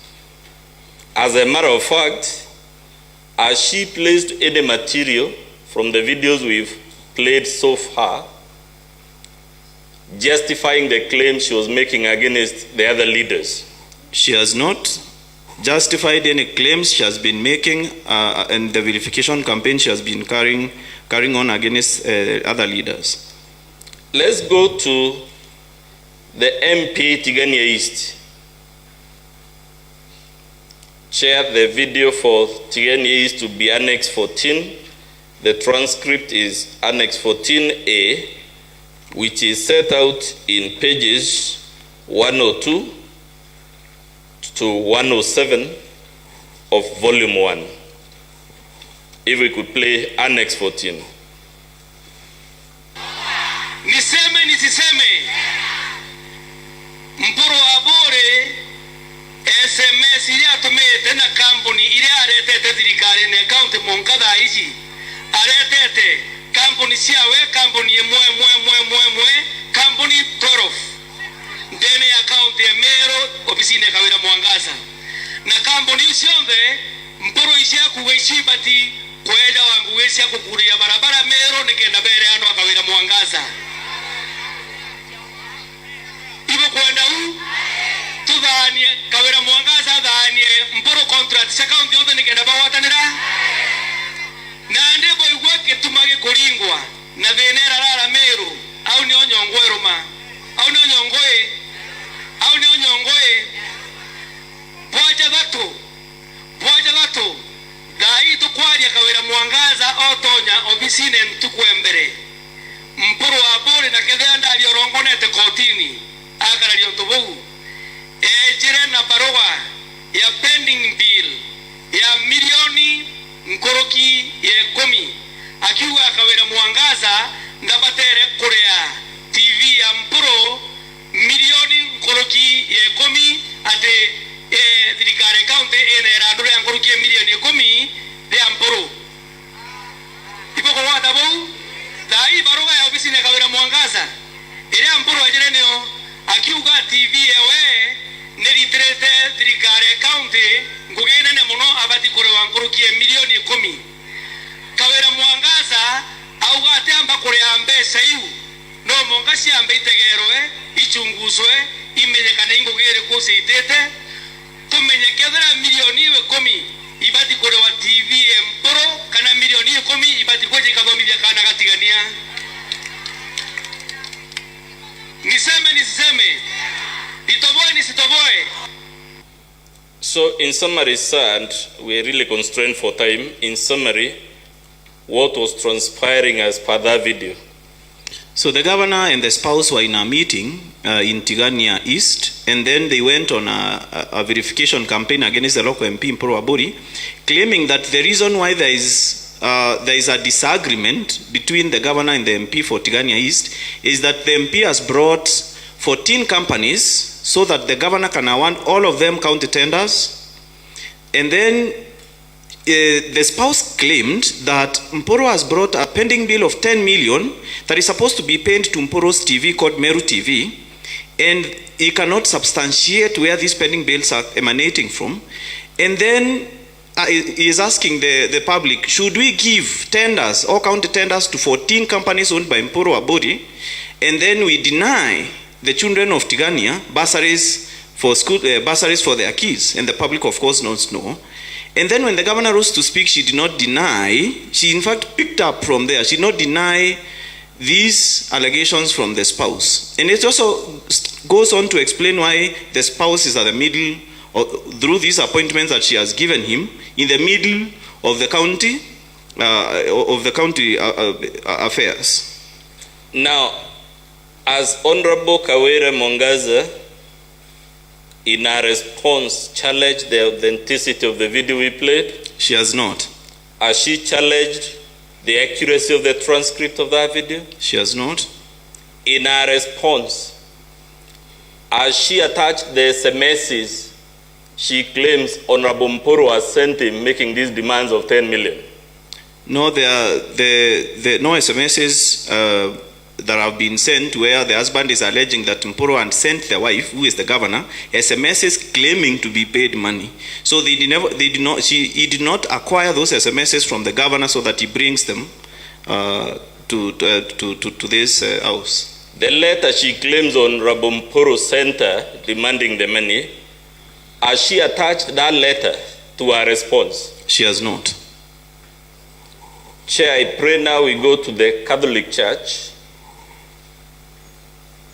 [SPEAKER 1] As a matter of fact, has she placed any material from the videos we've played so far justifying the claims she was making against the other leaders?
[SPEAKER 2] She has not justified any claims she has been making, and the verification campaign she has been carrying on against other leaders.
[SPEAKER 1] Let's go to the MP Tigania East. Chair, the video for Tigania East to be Annex 14. The transcript is Annex 14A, which is set out in pages 102 to 107 of Volume 1. If we could play Annex 14.
[SPEAKER 9] Niseme nisiseme, mpuro abore SMS ya tumete na kampuni ile aretete thirikari ne account Mwangaza iji aretete kampuni siawe kampuni mwe kampuni 12 ndene account ya Meru ofisine Kawira Mwangaza na kampuni usiombe mpuro ishia kuweshi bati kwenda wangu weshi kukuria barabara Meru nikenda bere ano Kawira Mwangaza ibo kwenda tudhanie Kawira Mwangaza dhanie mpuro contract account yote nikenda bawatanira na ndebo igweke tumage kuringwa na venera rara Meru au ni onyongoe roma au ni onyongoe boja gato dai tukwaria Kawira Mwangaza otonya obisine ntukwembere mpuro abore na kedenda aliorongonete kotini akara liontobu ejire na barua ya pending bill ya milioni nkoroki ya 10 akiwa Kawira Mwangaza ndabatere kurea TV ya mpuro milioni nkoroki ya 10 ate thirikari county ene ndore nkoroki ya milioni 10 ya mpuro ipo kwa wadabu dai barua ya ofisi ya Kawira Mwangaza ile mpuro ajire neo akiuga TV ewe neritrete thirikari county ngugene ne muno abati kurewa nkoroki ya milioni 10 Kawira Mwangaza auga atamba kurea mbesa iu no mongasi ambe itegerwe ichunguzwe imenyekane ingugere kose itete tumenyekethera milioni 10 ibati kurewa TV mporo kana milioni 10 ibati koje kathomithia kana gatigania niseme itoboe nisitoboe.
[SPEAKER 1] So in summary, sir, and we're really constrained for time, in summary, what was transpiring as per that video?
[SPEAKER 2] So the governor and the spouse were in a meeting in Tigania East, and then they went on a verification campaign against the local MP Mpuro Aburi, claiming that the reason why there is a disagreement between the governor and the MP for Tigania East is that the MP has brought 14 companies so that the governor can award all of them county tenders. And then the spouse claimed that Mporo has brought a pending bill of 10 million that is supposed to be paid to Mporo's TV called Meru TV, and he cannot substantiate where these pending bills are emanating from. And then he is asking the public, should we give tenders, all county tenders, to 14 companies owned by Mporo Abodi, and then we deny the children of Tigania bursaries for school, bursaries for their kids? And the public, of course, knows no. And then when the governor rose to speak, she did not deny, she in fact picked up from there, she did not deny these allegations from the spouse. And it also goes on to explain why the spouse is at the middle, through these appointments that she has given him, in the middle of the county affairs.
[SPEAKER 1] Now, as Honorable Kawira Mwangaza, in her response, challenged the authenticity of the video we played?
[SPEAKER 2] She has not.
[SPEAKER 1] Has she challenged the accuracy of the transcript of that video?
[SPEAKER 2] She has not.
[SPEAKER 1] In her response, has she attached the SMSs she claims Honorable Mporo has sent him making these demands of 10 million?
[SPEAKER 2] No, there are no SMSs that have been sent where the husband is alleging that Mporo had sent the wife, who is the governor, SMSs claiming to be paid money. So he did not acquire those SMSs from the governor so that he brings them to this house.
[SPEAKER 1] The letter she claims Honorable Mporo sent her demanding the money, has she attached that letter to her response?
[SPEAKER 2] She has not.
[SPEAKER 1] Chair, I pray now we go to the Catholic Church.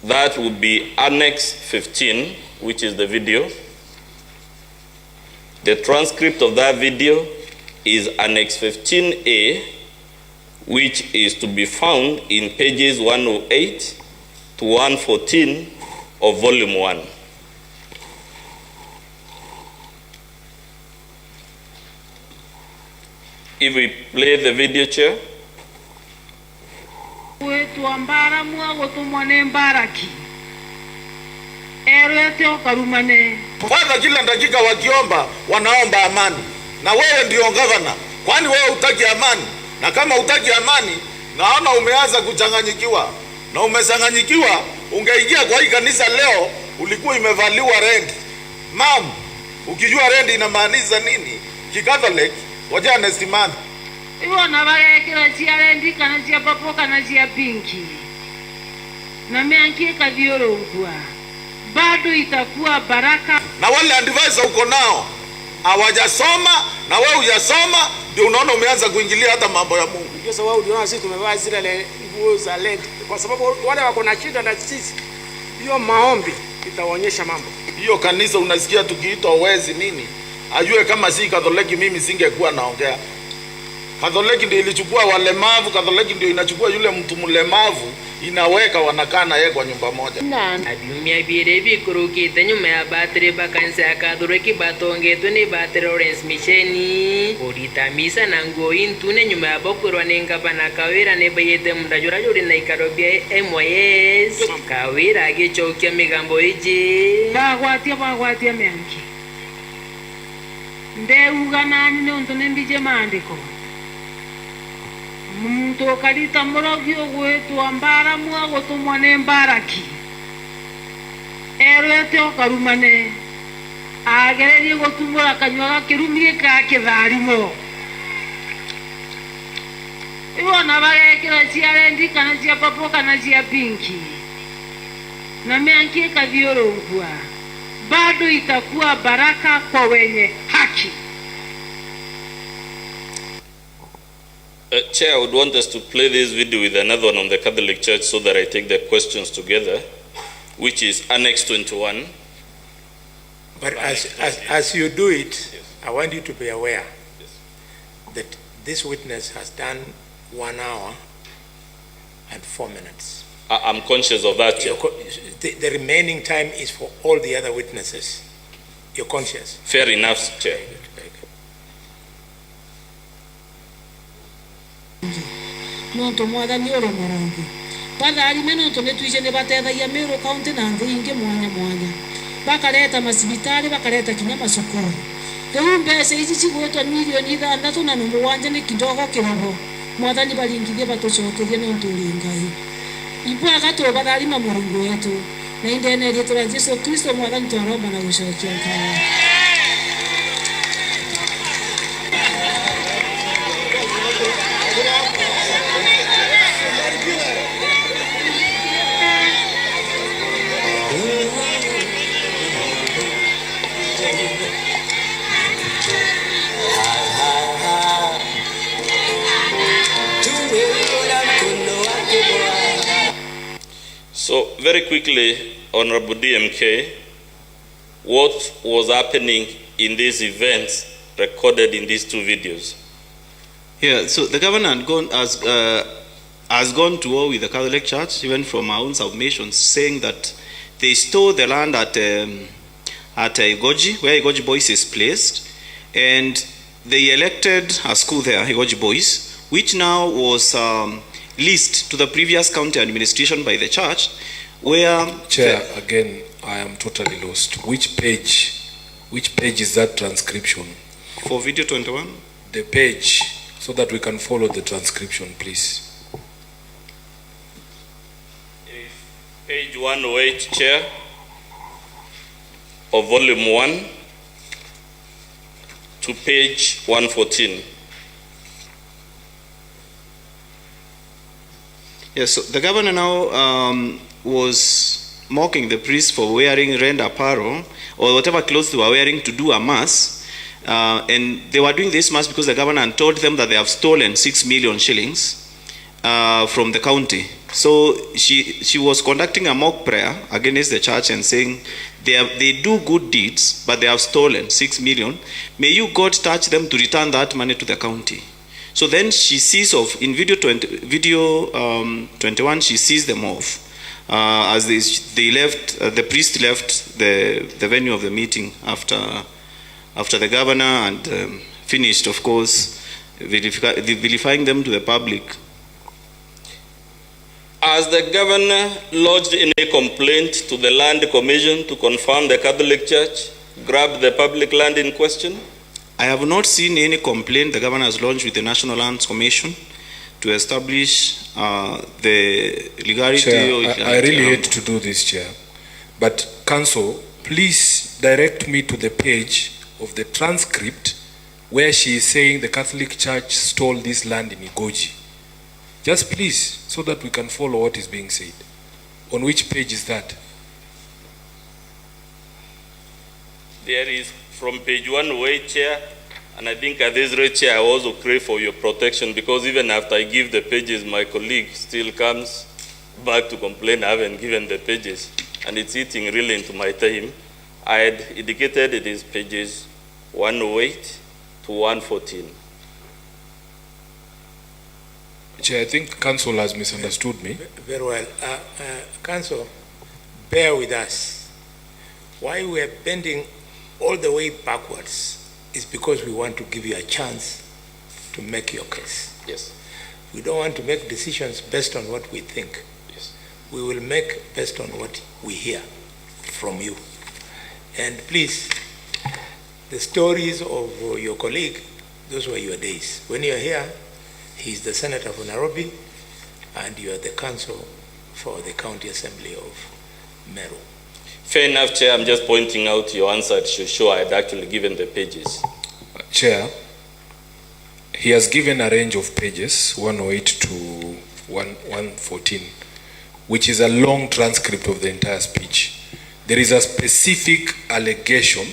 [SPEAKER 1] That would be Annex 15, which is the video. The transcript of that video is Annex 15A, which is to be found in pages 108 to 114 of Volume 1. If we play the video, Chair.
[SPEAKER 10] Kwanza kila dakika wakiomba wanaomba amani, na wewe ndio gavana, kwani wewe hutaki amani? Na kama hutaki amani, naona umeanza kuchanganyikiwa, na umechanganyikiwa. Ungeingia kwa hii kanisa leo, ulikuwa imevaliwa rendi. Mam, ukijua rendi inamaanisha nini kikatholik, wacha nestimani
[SPEAKER 6] iwo na baya kila chia rendi kana chia papo kana chia pinki na meankie kaviorogwa bado itakuwa baraka.
[SPEAKER 10] Na wale advisor uko nao hawajasoma, na wewe hujasoma, ndio unaona umeanza kuingilia hata mambo ya Mungu.
[SPEAKER 11] Ndio sababu unaona sisi tumevaa zile nguo za red, kwa sababu wale wako na shida na sisi. Hiyo maombi itaonyesha mambo.
[SPEAKER 10] Hiyo kanisa unasikia tukiitwa wezi nini, ajue kama si Katoliki mimi singekuwa naongea. Katoliki ndio ilichukua walemavu, Katoliki ndio inachukua yule mtu mlemavu, inaweka wanakaa na yeye kwa nyumba moja.
[SPEAKER 12] Adumia birebi kurukite nyuma ya battery bakansa ya Katoliki batongetu ni battery orange micheni orita misa na nguo intune nyuma ya bokurwa nengaba na Kawira ne bayete mundajura juri na ikarobia MYS Kawira agichokia migambo iji
[SPEAKER 6] bagwatia mengi ndeuga nani ne untone mbije maandiko muntu kalita murogio gwetu ambara mwa gotumwa ne mbaraki erete okarumane agererie gotumura kanywa kirumie ka kitharimo iwo na bagekira cia rendi kana cia papo kana cia pinki na meankie kathiorogwa bado itakuwa baraka kwa wenye haki.
[SPEAKER 1] Chair, I would want us to play this video with another one on the Catholic Church so that I take the questions together, which is Annex 21.
[SPEAKER 5] But as you do it, yes, I want you to be aware, yes, that this witness has done 1 hour and 4 minutes.
[SPEAKER 1] I'm conscious of that, Chair.
[SPEAKER 5] The remaining time is for all the other witnesses. You're conscious?
[SPEAKER 1] Fair enough, Chair.
[SPEAKER 6] Nonto mwathani uri murangi Patharime no tumetuije ne batethagia Meru County na nthi ingi mwanya mwanya. Bakareta masibitari, bakareta kinya masukuru. Riu mbeca ici cigwitwo milioni 6 na 7 ni kidogo kirogo. Mwathani baringithie batucokerie no turi Ngai. Ibwaga tu batharima Murungu wetu. Na indene rĩtwa rĩa Jesu Kristo Mwathani twaromba na gucokia Ngai.
[SPEAKER 1] So very quickly, Honorable DMK, what was happening in these events recorded in these 2 videos?
[SPEAKER 2] Yeah, so the governor has gone to war with the Catholic Church, even from our own submissions, saying that they stole the land at Igoji, where Igoji Boys is placed, and they elected a school there, Igoji Boys, which now was leased to the previous county administration by the church, where...
[SPEAKER 3] Chair, again, I am totally lost. Which page is that transcription?
[SPEAKER 2] For video 21?
[SPEAKER 3] The page, so that we can follow the transcription, please.
[SPEAKER 1] Page 108, Chair, of volume 1 to page 114.
[SPEAKER 2] Yes, so the governor now was mocking the priests for wearing red apparel or whatever clothes they were wearing to do a mass. And they were doing this mass because the governor had told them that they have stolen 6 million shillings from the county. So she was conducting a mock prayer against the church and saying they do good deeds, but they have stolen 6 million. May you, God, touch them to return that money to the county. So then she sees off, in video 21, she sees them off. As they left, the priest left the venue of the meeting after the governor and finished, of course, vilifying them to the public.
[SPEAKER 1] Has the governor lodged any complaint to the Land Commission to confirm the Catholic Church grabbed the public land in question?
[SPEAKER 2] I have not seen any complaint the governor has launched with the National Lands Commission to establish the legality.
[SPEAKER 3] Chair, I really hate to do this, Chair, but Council, please direct me to the page of the transcript where she is saying the Catholic Church stole this land in Igoji. Just please, so that we can follow what is being said. On which page is that?
[SPEAKER 1] There is from page 108, Chair, and I think at this rate, Chair, I also pray for your protection, because even after I give the pages, my colleague still comes back to complain I haven't given the pages, and it's eating really into my time. I had indicated it is pages 108 to 114.
[SPEAKER 3] Chair, I think Council has misunderstood me.
[SPEAKER 5] Very well. Council, bear with us. Why we are bending all the way backwards is because we want to give you a chance to make your case.
[SPEAKER 1] Yes.
[SPEAKER 5] We don't want to make decisions based on what we think.
[SPEAKER 1] Yes.
[SPEAKER 5] We will make based on what we hear from you. And please, the stories of your colleague, those were your days. When you're here, he's the Senator of Nairobi, and you are the council for the County Assembly of Meru.
[SPEAKER 1] Fair enough, Chair. I'm just pointing out your answer to show I had actually given the pages.
[SPEAKER 3] Chair, he has given a range of pages, 108 to 114, which is a long transcript of the entire speech. There is a specific allegation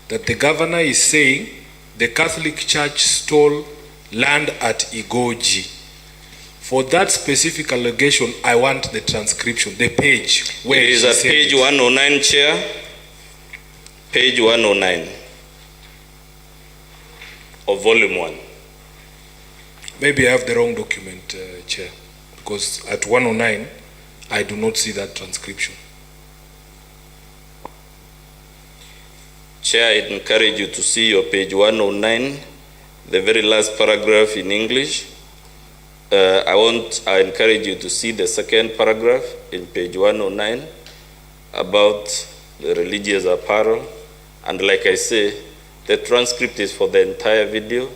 [SPEAKER 3] that the governor is saying the Catholic Church stole land at Igoji. For that specific allegation, I want the transcription, the page where
[SPEAKER 1] it is at page 109, Chair. Page 109 of volume 1.
[SPEAKER 3] Maybe I have the wrong document, Chair, because at 109, I do not see that transcription.
[SPEAKER 1] Chair, I encourage you to see your page 109, the very last paragraph in English.
[SPEAKER 3] Chair, I really hate to do this, Chair, but Council, please direct me to the page of the transcript where she is saying the Catholic Church stole land in Igoji. Just please, so that we can follow what is being said. On which page is that?
[SPEAKER 1] The very last paragraph in English. I encourage you to see the second paragraph in page 109 about the religious apparel. And like I say, the transcript is for the entire video.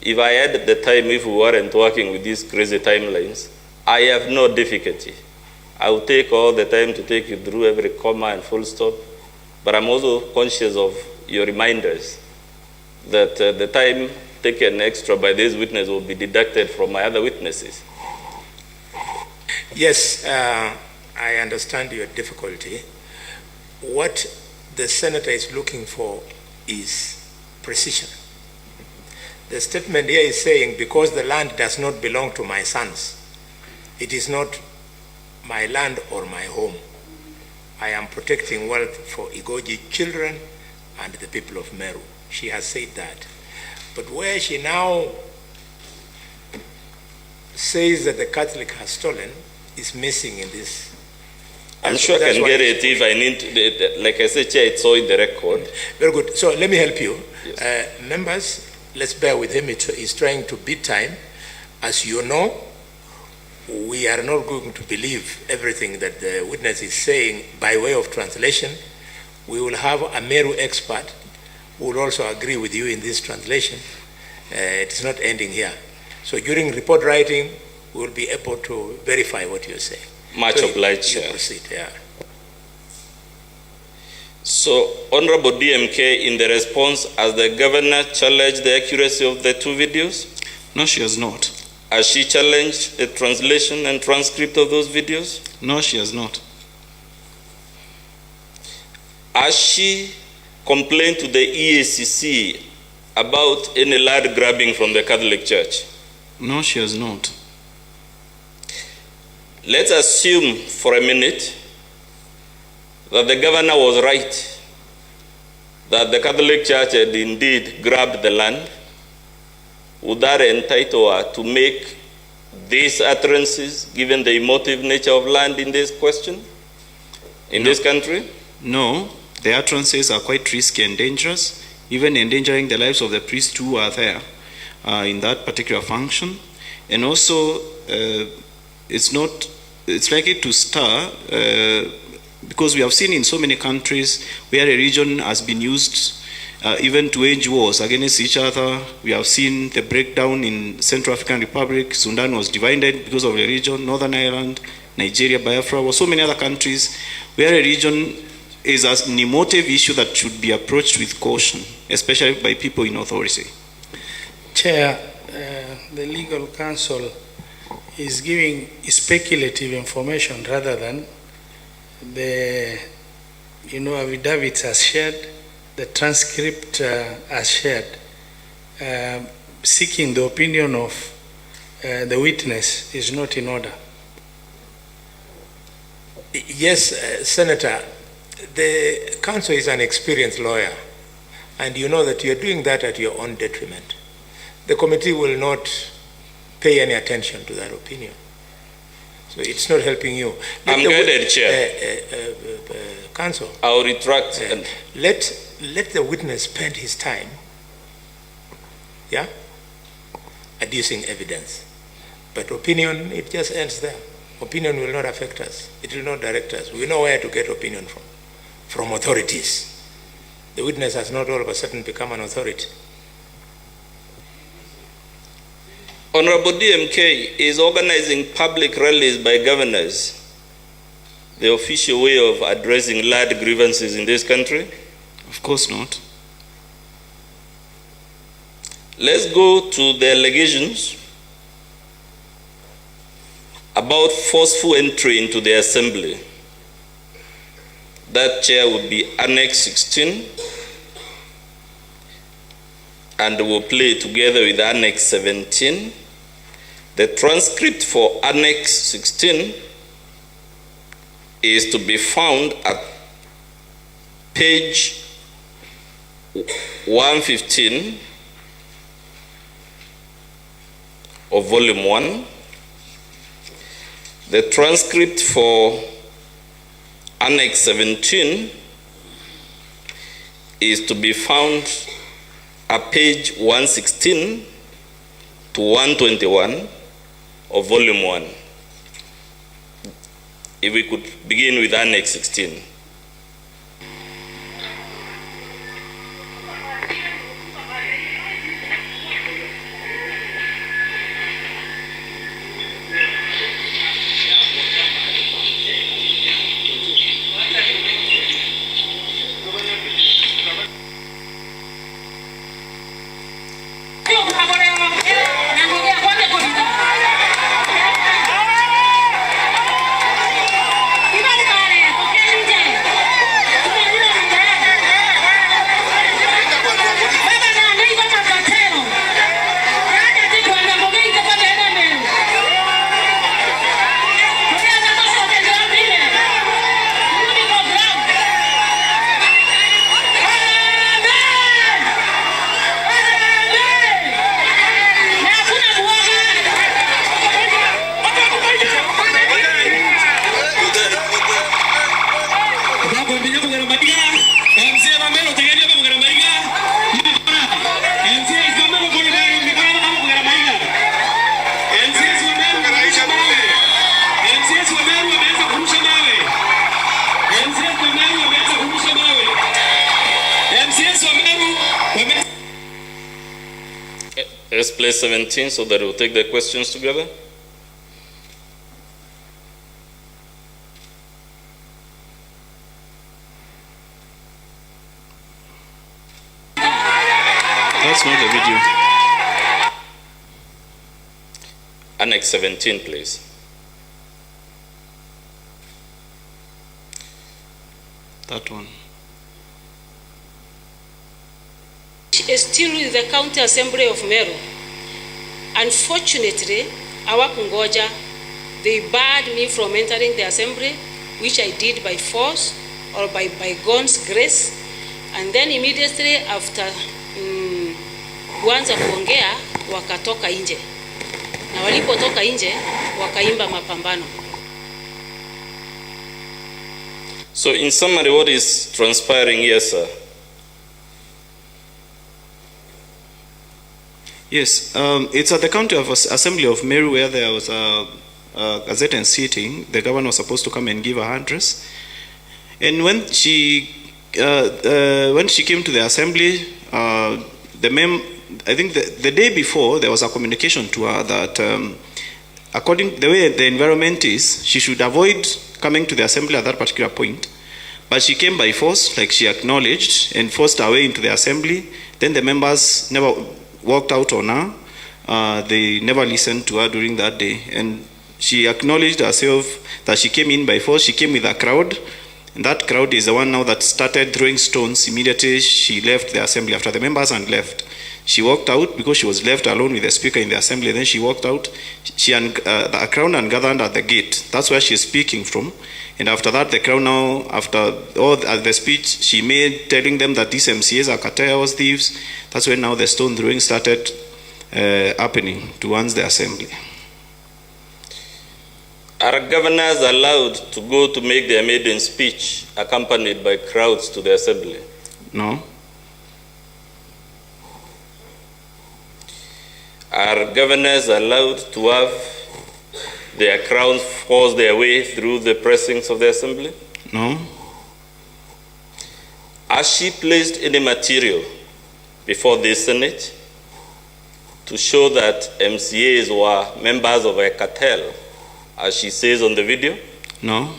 [SPEAKER 1] If I had the time, if we weren't working with these crazy timelines, I have no difficulty. I will take all the time to take you through every comma and full stop, but I'm also conscious of your reminders that the time taken extra by this witness will be deducted from my other witnesses.
[SPEAKER 5] Yes, I understand your difficulty. What the senator is looking for is precision. The statement here is saying, because the land does not belong to my sons, it is not my land or my home. I am protecting wealth for Igoji children and the people of Meru. She has said that. But where she now says that the Catholic has stolen is missing in this.
[SPEAKER 1] I'm sure I can get it if I need to, like I said, Chair, it's all in the record.
[SPEAKER 5] Very good. So let me help you.
[SPEAKER 1] Yes.
[SPEAKER 5] Members, let's bear with him. He's trying to beat time. As you know, we are not going to believe everything that the witness is saying by way of translation. We will have a Meru expert who will also agree with you in this translation. It is not ending here. So during report writing, we will be able to verify what you're saying.
[SPEAKER 1] Much
[SPEAKER 5] So
[SPEAKER 1] obliged,
[SPEAKER 5] you
[SPEAKER 1] Chair.
[SPEAKER 5] proceed, yeah.
[SPEAKER 1] So, Honorable DMK, in the response, has the governor challenged the accuracy of the two videos?
[SPEAKER 2] No, she has not.
[SPEAKER 1] Has she challenged the translation and transcript of those videos?
[SPEAKER 2] No, she has not.
[SPEAKER 1] Has she complained to the EACC about any land grabbing from the Catholic Church?
[SPEAKER 2] No, she has not.
[SPEAKER 1] Let's assume for a minute that the governor was right, that the Catholic Church had indeed grabbed the land. Would that entitle her to make these utterances, given the emotive nature of land in this question, in this country?
[SPEAKER 2] No, the utterances are quite risky and dangerous, even endangering the lives of the priests who are there in that particular function. And also, it's likely to stir, because we have seen in so many countries where a region has been used even to wage wars against each other. We have seen the breakdown in Central African Republic. Sudan was divided because of a region. Northern Ireland, Nigeria, Biafra, or so many other countries where a region is an emotive issue that should be approached with caution, especially by people in authority.
[SPEAKER 11] Chair, the legal counsel is giving speculative information rather than the affidavits as shared, the transcript as shared, seeking the opinion of the witness is not in order.
[SPEAKER 5] Yes, Senator, the counsel is an experienced lawyer, and you know that you're doing that at your own detriment. The committee will not pay any attention to that opinion. So it's not helping you.
[SPEAKER 1] I'm guided, Chair.
[SPEAKER 5] Counsel.
[SPEAKER 1] I'll retract.
[SPEAKER 5] Let the witness spend his time, adducing evidence. But opinion, it just ends there. Opinion will not affect us. It will not direct us. We know where to get opinion from authorities. The witness has not all of a sudden become an authority.
[SPEAKER 1] Honorable DMK is organizing public rallies by governors, the official way of addressing land grievances in this country?
[SPEAKER 2] Of course not.
[SPEAKER 1] Let's go to the allegations about forceful entry into the assembly. That, Chair, would be Annex 16, and will play together with Annex 17. The transcript for Annex 16 is to be found at page 115 of Volume 1. The transcript for Annex 17 is to be found at page 116 to 121. of Volume 1. If we could begin with Annex 16. Let's play 17 so that we'll take the questions together.
[SPEAKER 2] That's not the video.
[SPEAKER 1] Annex 17, please.
[SPEAKER 2] That one.
[SPEAKER 13] Is still with the County Assembly of Meru. Unfortunately, our Kungoja, they barred me from entering the assembly, which I did by force or by God's grace. And then immediately after kuanza kuongea wakatoka nje. Na walipotoka nje wakaimba mapambano.
[SPEAKER 1] So in summary, what is transpiring here, sir?
[SPEAKER 2] Yes, it's at the County Assembly of Meru where there was a Gazette sitting. The governor was supposed to come and give her address. And when she came to the assembly, I think the day before, there was a communication to her that according to the way the environment is, she should avoid coming to the assembly at that particular point. But she came by force, like she acknowledged, and forced her way into the assembly. Then the members never walked out on her. They never listened to her during that day. And she acknowledged herself that she came in by force. She came with a crowd. And that crowd is the one now that started throwing stones immediately she left the assembly. After the members had left, she walked out because she was left alone with the speaker in the assembly. Then she walked out. The crowd and gathered at the gate. That's where she's speaking from. And after that, the crowd now, after all the speech she made, telling them that these MCAs are cartels, thieves, that's when now the stone throwing started happening towards the assembly.
[SPEAKER 1] Are governors allowed to go to make their maiden speech accompanied by crowds to the assembly?
[SPEAKER 2] No.
[SPEAKER 1] Are governors allowed to have their crowns force their way through the precincts of the assembly?
[SPEAKER 2] No.
[SPEAKER 1] Has she placed any material before the Senate to show that MCAs were members of a cartel, as she says on the video?
[SPEAKER 2] No.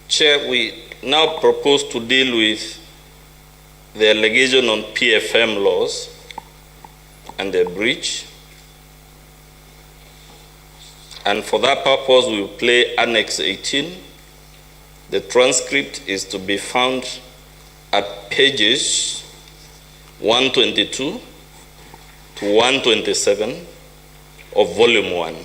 [SPEAKER 1] Chair, we now propose to deal with the allegation on PFM laws and their breach. And for that purpose, we will play Annex 18. The transcript is to be found at pages 122 to 127 of Volume 1.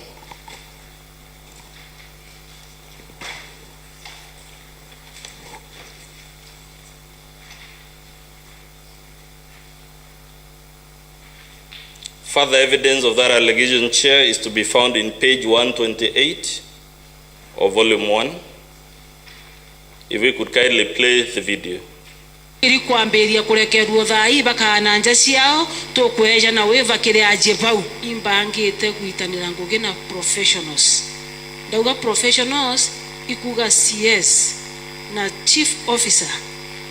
[SPEAKER 1] Further evidence of that allegation, Chair, is to be found in page 128 of Volume 1. If we could kindly play the video.
[SPEAKER 6] iri kwambiria kurekerwo thai bakana nja ciao tukweja na wiva kiri aje bau imbangite gwitanira ngugi na professionals. Ndauga professionals ikuga CS na chief officer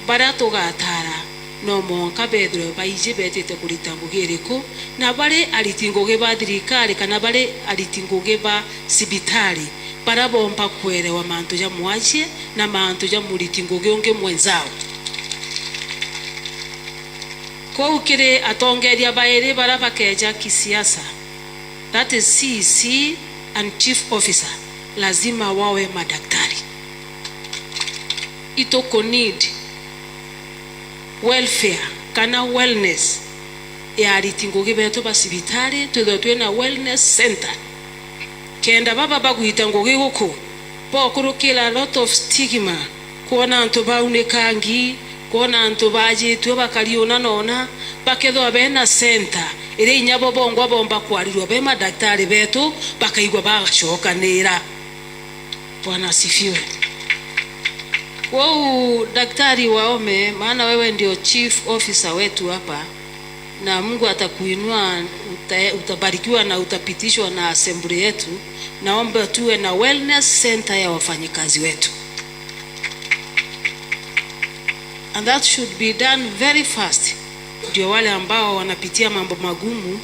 [SPEAKER 6] bara tugatara no monka bethre baije betete kurita ngugi iriku na bare ariti ngugi ba thirikari kana bare ariti ngugi ba sibitari bara bomba kwerewa mantu ja mwache na mantu ja muriti ngugi unge mwenzao. Kwa ukire atongeria baere bara bakeja kisiasa, that is CEC and chief officer, lazima wawe madaktari. Itoko need welfare kana wellness ya aritingoge beto basibitari tudotwe na wellness center kenda baba baguita ngoge goko bokurukira a lot of stigma kuona antu baunekangi kuona antu baje tu bakariona nona bakethwa bena center ire inyabo bongwa bomba kwarirwa be madaktari beto bakaigwa bagashokanira. Bwana sifiwe. Wao daktari waome, maana wewe ndio chief officer wetu hapa na Mungu atakuinua, utabarikiwa na utapitishwa na assembly yetu. Naomba tuwe na wellness center ya wafanyikazi wetu, and that should be done very fast. Ndio wale ambao wanapitia mambo magumu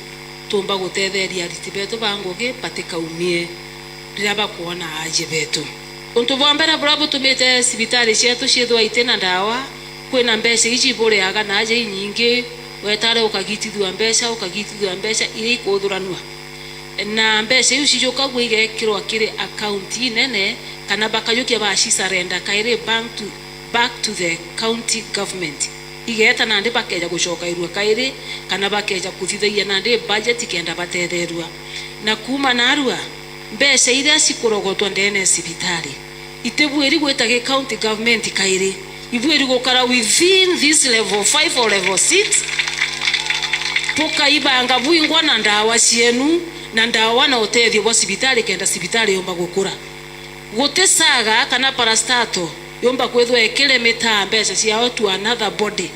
[SPEAKER 6] tuomba gutetheria ritibeto bangoge patika umie riraba kuona aje betu. Untuvambera brabo tumete sibitari cietu ciethwa itena ndawa kwina mbeca ici bure aga na aje nyingi wetare ukagitithwa mbeca iri kuthuranwa na mbeca ici ciuka gwige kirwa kire account nene kana bakayukia baci surrender kaire back to the county government igeta na ndi bakeja gucoka irwa kaire kana bakeja kuthithaia na ndi budget kenda batetherwa na kuma narua mbeca iria cikurogotwa ndene sibitari itebweri gwetage county government kaire ibweri gukara within this level 5 or level 6 poka ibanga buingwa na ndawa cienu na ndawa na utethio wa sibitari kenda sibitari yomba gukura gutesaga kana parastato yomba kwethwa ekele meta mbeca ciao to another body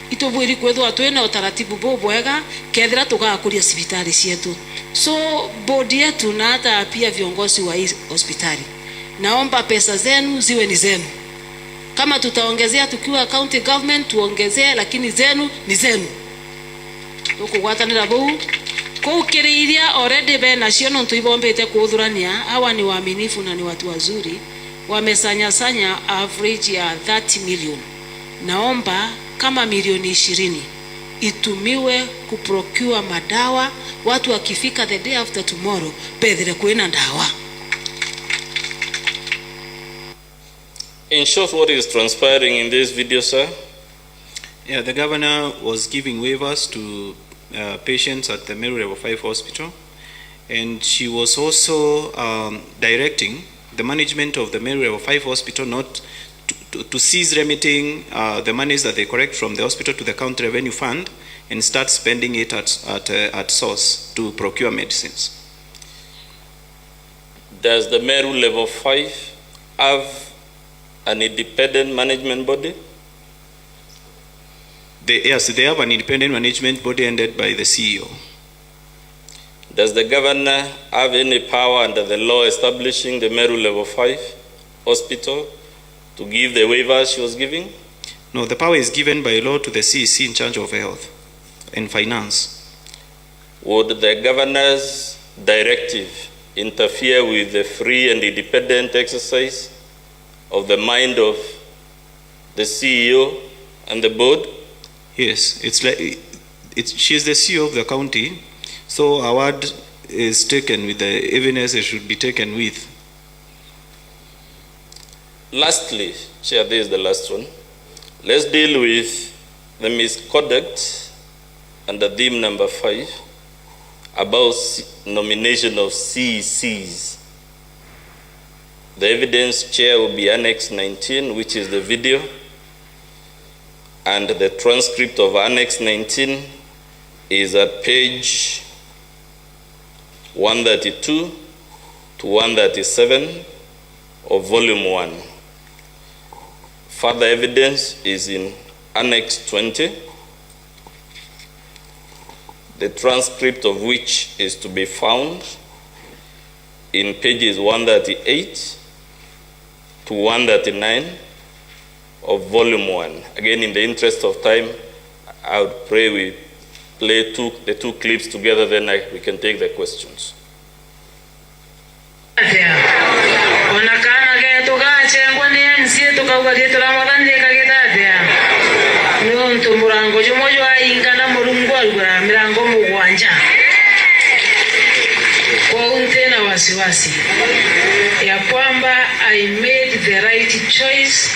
[SPEAKER 6] itobweri kwethwa twena utaratibu bobwega kethira tugakuria sibitari cietu. So bodi yetu na hata pia viongozi wa hospitali, naomba pesa zenu ziwe ni zenu. Kama tutaongezea tukiwa county government tuongezee, lakini zenu ni zenu. Tukugwatanira buu kwa ukiriria already bena ciono tuibombete kuthurania. Hawa ni waaminifu na ni watu wazuri, wamesanya average ya 30 million. Naomba kama milioni 20 itumiwe kuprocure madawa, watu wakifika the day after tomorrow pedre kuena ndawa.
[SPEAKER 1] In short, what is transpiring in this video, sir?
[SPEAKER 2] Yeah, the governor was giving waivers to patients at the Meru Level 5 hospital, and she was also directing the management of the Meru Level 5 hospital not to cease remitting the monies that they collect from the hospital to the county revenue fund and start spending it at source to procure medicines.
[SPEAKER 1] Does the Meru Level 5 have an independent management body?
[SPEAKER 2] Yes, they have an independent management body headed by the CEO.
[SPEAKER 1] Does the governor have any power under the law establishing the Meru Level 5 hospital to give the waivers she was giving?
[SPEAKER 2] No, the power is given by law to the CEC in charge of health and finance.
[SPEAKER 1] Would the governor's directive interfere with the free and independent exercise of the mind of the CEO and the board?
[SPEAKER 2] Yes, she's the CEO of the county, so our word is taken with the evidence it should be taken with.
[SPEAKER 1] Lastly, Chair, this is the last one. Let's deal with the misconduct under theme number 5 about nomination of CECs. The evidence, Chair, will be Annex 19, which is the video, and the transcript of Annex 19 is at page 132 to 137 of Volume 1. Further evidence is in Annex 20, the transcript of which is to be found in pages 138 to 139 of volume 1. Again, in the interest of time, I would pray we play the two clips together, then we can take the questions.
[SPEAKER 6] Kwa wasiwasi ya kwamba I made the right choice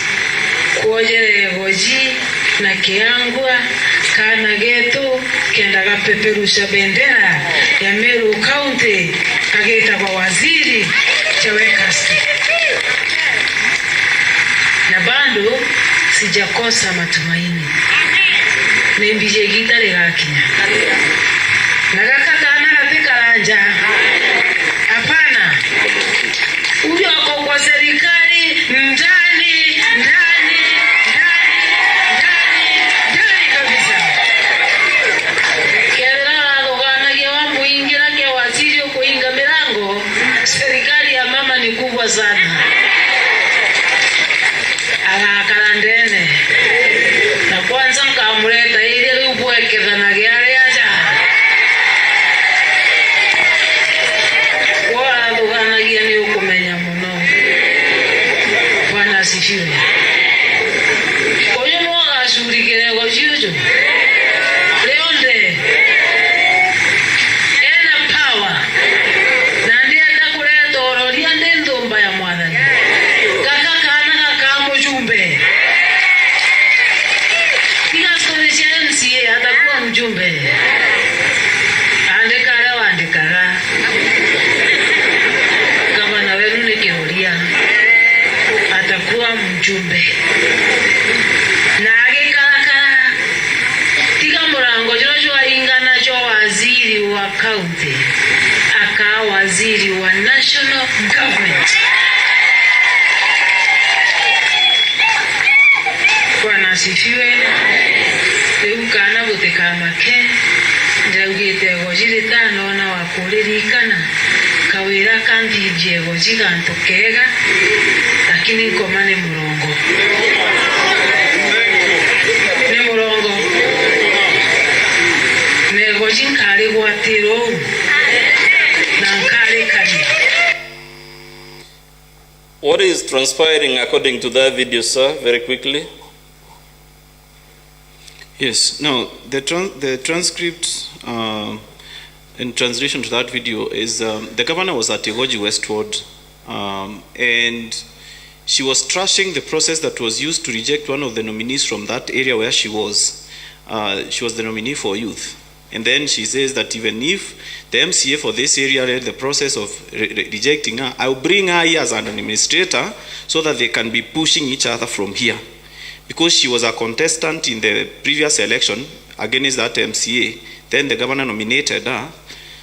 [SPEAKER 6] kuojere hoji na kiangwa kana getu kenda gapeperusha bendera ya Meru County kageta kwa waziri chawekasi na bado sijakosa matumaini nembije gita legakinya nagaka kana gapikaranja hapana huyo ako kwa serikali ndani kabisa kera lugana gewa muingira ke waziri kuinga milango serikali ya mama ni kubwa sana akakarandene na kwanza nkamuleta ile ubwekeza na gari aja wala luganagia ni ukumenya muno Bwana asifiwe oyo mwaga shurikire go juju leonde ena power na ndiye ndakuleta ororia ndendumba ya mwathani kaka kana kama mjumbe MCA atakuwa mjumbe andikara kama na wewe ni kihoria atakuwa mjumbe na agikara tiga murango jojo ingana jo waziri wa county aka waziri wa national government. Bwana asifiwe. Leukana buteka make ndaugite gojiri tano na wakuririkana Kawira kandi Diego jiganto kega lakini komane murongo ne murongo ne gojin kali gwatiro na kali kali.
[SPEAKER 1] What is transpiring according to that video, sir, very quickly?
[SPEAKER 2] Yes. Now, the transcript and translation to that video is the governor was at Igoji Westward and she was trashing the process that was used to reject one of the nominees from that area where she was. She was the nominee for youth. And then she says that even if the MCA for this area led the process of rejecting her, I'll bring her here as an administrator so that they can be pushing each other from here. Because she was a contestant in the previous election against that MCA, then the governor nominated her.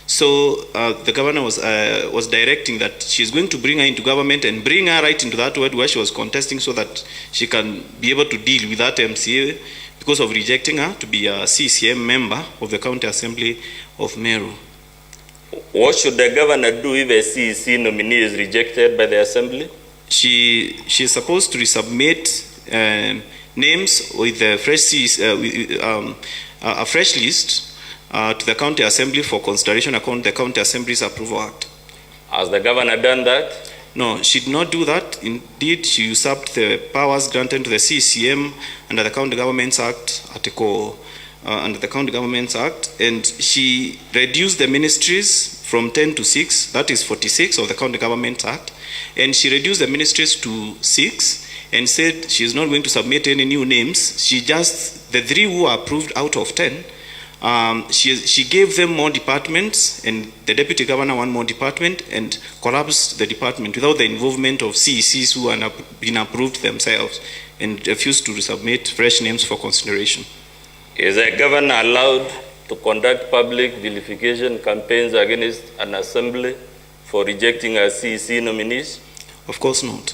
[SPEAKER 2] So the governor was directing that she's going to bring her into government and bring her right into that ward where she was contesting so that she can be able to deal with that MCA because of rejecting her to be a CCM member of the County Assembly of Meru.
[SPEAKER 1] What should the governor do if a CEC nominee is rejected by the Assembly?
[SPEAKER 2] She's supposed to resubmit names with a fresh list to the County Assembly for consideration according to the County Assembly's Approval Act. Has the governor done that? No, she did not do that. Indeed, she usurped the powers granted to the CCM under the County Governments Act, under the County Governments Act, and she reduced the ministries from 10 to 6, that is 46 of the County Government Act, and she reduced the ministries to 6 and said she is not going to submit any new names. She just, the 3 who are approved out of 10, she gave them more departments and the deputy governor one more department and collapsed the department without the involvement of CECs who have been approved themselves and refused to resubmit fresh names for consideration.
[SPEAKER 1] Is a governor allowed to conduct public vilification campaigns against an assembly for rejecting a CEC nominees?
[SPEAKER 2] Of course not.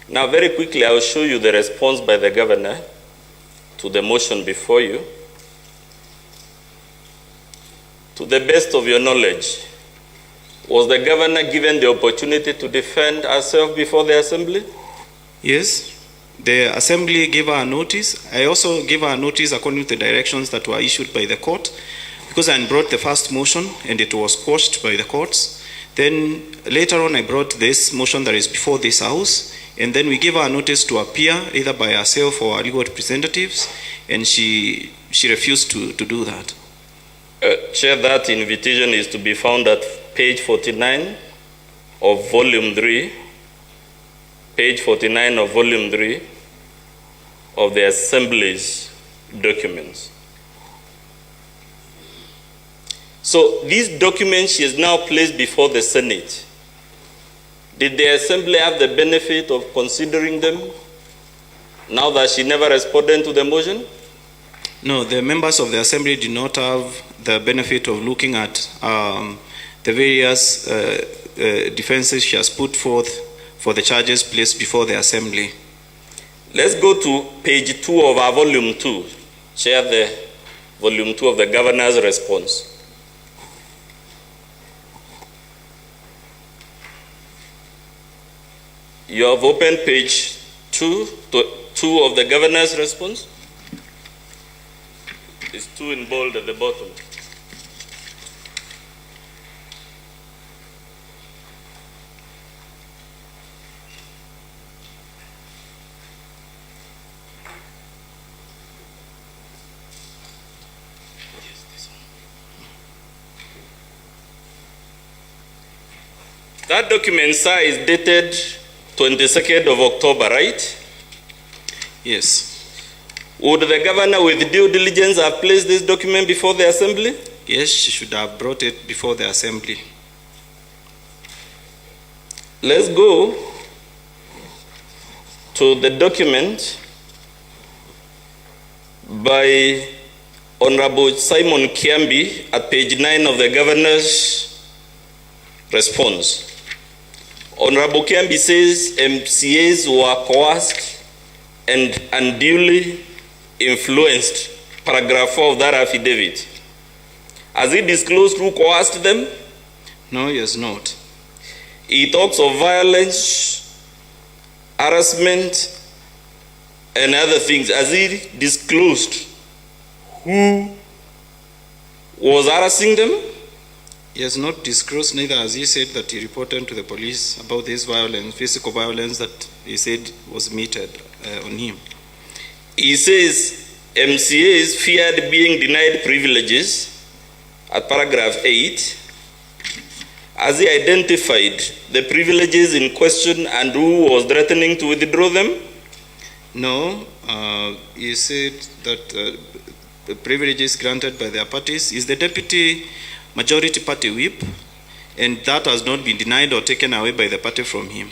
[SPEAKER 1] Now very quickly I will show you the response by the governor to the motion before you. To the best of your knowledge, was the governor given the opportunity to defend herself before the assembly?
[SPEAKER 2] Yes, the assembly gave her a notice. I also gave her a notice according to the directions that were issued by the court, because I brought the first motion and it was quashed by the courts. Then later on I brought this motion that is before this house, and then we gave her a notice to appear either by herself or her legal representatives, and she refused to do that.
[SPEAKER 1] Chair, that invitation is to be found at page 49 of volume 3, page 49 of volume 3 of the Assembly's documents. So these documents she is now placed before the Senate. Did the Assembly have the benefit of considering them now that she never responded to the motion?
[SPEAKER 2] No, the members of the Assembly did not have the benefit of looking at the various defenses she has put forth for the charges placed before the Assembly.
[SPEAKER 1] Let's go to page 2 of our volume 2. Share the volume 2 of the governor's response. You have opened page 2 of the governor's response. It's 2 in bold at the bottom. That document, sir, is dated 22nd of October, right?
[SPEAKER 2] Yes.
[SPEAKER 1] Would the governor with due diligence have placed this document before the Assembly?
[SPEAKER 2] Yes, she should have brought it before the Assembly.
[SPEAKER 1] Let's go to the document by Honorable Simon Kiambi at page 9 of the governor's response. Honorable Kiambi says MCAs were coerced and unduly influenced, paragraph 4 of that affidavit. Has he disclosed who coerced them?
[SPEAKER 2] No, he has not.
[SPEAKER 1] He talks of violence, harassment, and other things. Has he disclosed who was harassing them?
[SPEAKER 2] He has not disclosed, neither has he said that he reported to the police about this violence, physical violence that he said was meted on him.
[SPEAKER 1] He says MCAs feared being denied privileges at paragraph 8. Has he identified the privileges in question and who was threatening to withdraw them?
[SPEAKER 2] No, he said that the privileges granted by their parties is the deputy majority party whip, and that has not been denied or taken away by the party from him.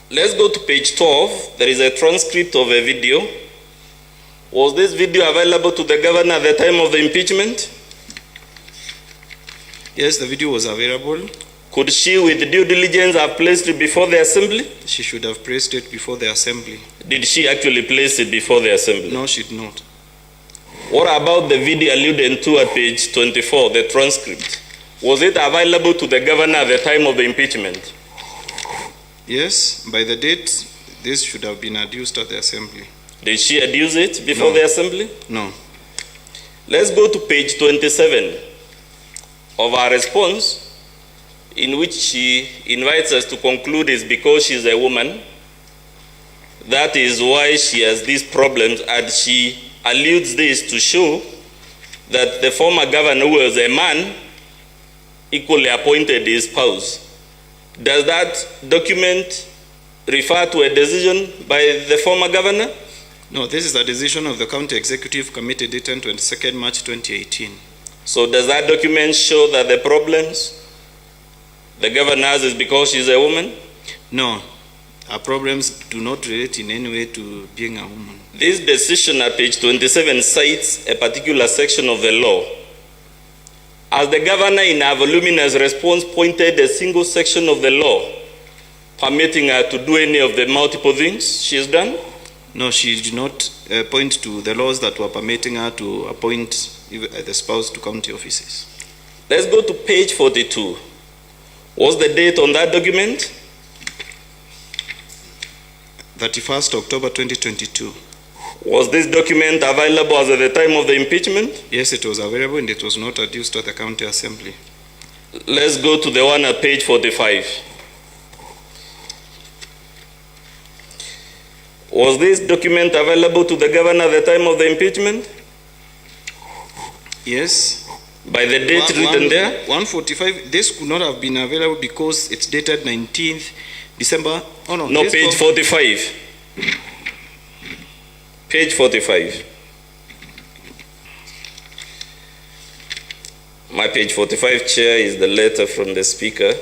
[SPEAKER 1] Let's go to page 12. There is a transcript of a video. Was this video available to the governor at the time of the impeachment?
[SPEAKER 2] Yes, the video was available.
[SPEAKER 1] Could she, with due diligence, have placed it before the Assembly?
[SPEAKER 2] She should have placed it before the Assembly.
[SPEAKER 1] Did she actually place it before the Assembly?
[SPEAKER 2] No, she did not.
[SPEAKER 1] What about the video alluded to at page 24, the transcript? Was it available to the governor at the time of the impeachment?
[SPEAKER 2] Yes, by the date, this should have been adduced at the Assembly.
[SPEAKER 1] Did she adduce it before the Assembly?
[SPEAKER 2] No.
[SPEAKER 1] Let's go to page 27 of our response, in which she invites us to conclude is because she's a woman. That is why she has these problems, and she alludes this to show that the former governor, who was a man, equally appointed his spouse. Does that document refer to a decision by the former governor?
[SPEAKER 2] No, this is a decision of the County Executive Committee dated 22nd March 2018.
[SPEAKER 1] So does that document show that the problems the governor has is because she's a woman?
[SPEAKER 2] No, our problems do not relate in any way to being a woman.
[SPEAKER 1] This decision at page 27 cites a particular section of the law. As the governor in her voluminous response pointed a single section of the law permitting her to do any of the multiple things she's done?
[SPEAKER 2] No, she did not point to the laws that were permitting her to appoint the spouse to county offices.
[SPEAKER 1] Let's go to page 42. What's the date on that document?
[SPEAKER 2] 31st October 2022.
[SPEAKER 1] Was this document available as at the time of the impeachment?
[SPEAKER 2] Yes, it was available and it was not adduced at the county assembly.
[SPEAKER 1] Let's go to the one at page 45. Was this document available to the governor at the time of the impeachment?
[SPEAKER 2] Yes.
[SPEAKER 1] By the date written there?
[SPEAKER 2] 145, this could not have been available because it's dated 19th December. Oh no.
[SPEAKER 1] No, page 45. Page 45. My page 45, Chair, is the letter from the Speaker.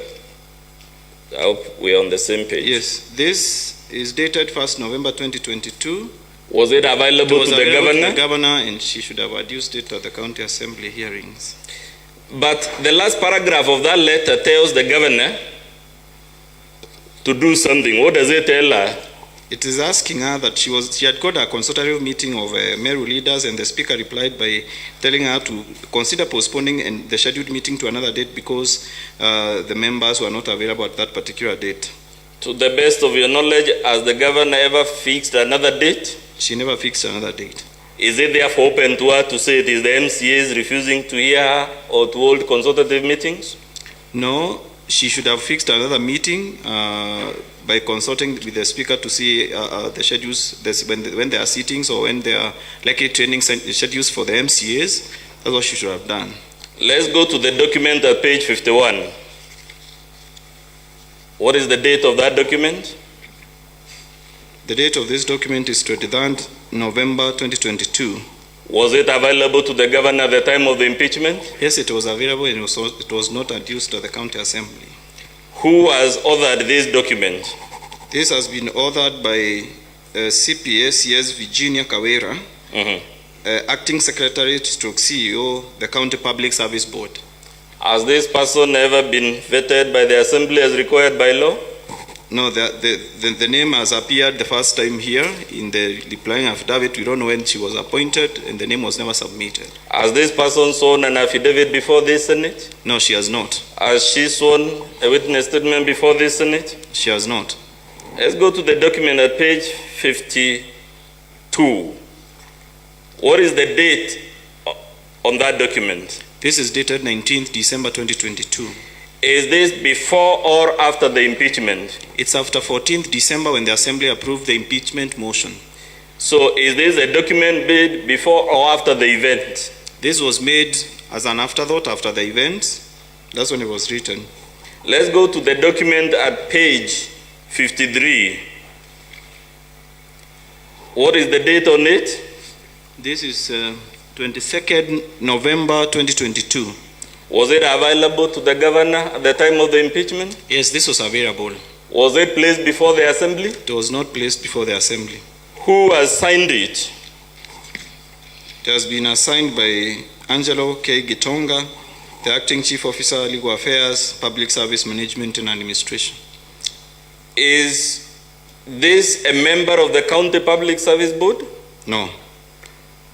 [SPEAKER 1] I hope we're on the same page.
[SPEAKER 2] Yes, this is dated 1st November 2022.
[SPEAKER 1] Was it available to the governor?
[SPEAKER 2] To the governor, and she should have adduced it at the county assembly hearings.
[SPEAKER 1] But the last paragraph of that letter tells the governor to do something. What does it tell her?
[SPEAKER 2] It is asking her that she had called a consultative meeting of Meru leaders, and the Speaker replied by telling her to consider postponing the scheduled meeting to another date because the members were not available at that particular date.
[SPEAKER 1] To the best of your knowledge, has the governor ever fixed another date?
[SPEAKER 2] She never fixed another date.
[SPEAKER 1] Is it therefore open to her to say it is the MCAs refusing to hear her or to hold consultative meetings?
[SPEAKER 2] No, she should have fixed another meeting by consulting with the Speaker to see the schedules when there are sittings or when there are likely training schedules for the MCAs. That's what she should have done.
[SPEAKER 1] Let's go to the document at page 51. What is the date of that document?
[SPEAKER 2] The date of this document is 23rd November 2022.
[SPEAKER 1] Was it available to the governor at the time of the impeachment?
[SPEAKER 2] Yes, it was available and it was not adduced to the county assembly.
[SPEAKER 1] Who has authored this document?
[SPEAKER 2] This has been authored by CPS Virginia Kawira, Acting Secretary stroke CEO, the County Public Service Board.
[SPEAKER 1] Has this person ever been vetted by the assembly as required by law?
[SPEAKER 2] No, the name has appeared the first time here in the replying affidavit. We don't know when she was appointed, and the name was never submitted.
[SPEAKER 1] Has this person sworn an affidavit before this Senate?
[SPEAKER 2] No, she has not.
[SPEAKER 1] Has she sworn a witness statement before this Senate?
[SPEAKER 2] She has not.
[SPEAKER 1] Let's go to the document at page 52. What is the date on that document?
[SPEAKER 2] This is dated 19th December 2022.
[SPEAKER 1] Is this before or after the impeachment?
[SPEAKER 2] It's after 14th December when the Assembly approved the impeachment motion.
[SPEAKER 1] So is this a document made before or after the event?
[SPEAKER 2] This was made as an afterthought after the event. That's when it was written.
[SPEAKER 1] Let's go to the document at page 53. What is the date on it?
[SPEAKER 2] This is 22nd November 2022.
[SPEAKER 1] Was it available to the governor at the time of the impeachment?
[SPEAKER 2] Yes, this was available.
[SPEAKER 1] Was it placed before the assembly?
[SPEAKER 2] It was not placed before the assembly.
[SPEAKER 1] Who has signed it?
[SPEAKER 2] It has been assigned by Angelo K. Gitonga, the Acting Chief Officer, Legal Affairs, Public Service Management and Administration.
[SPEAKER 1] Is this a member of the County Public Service Board?
[SPEAKER 2] No.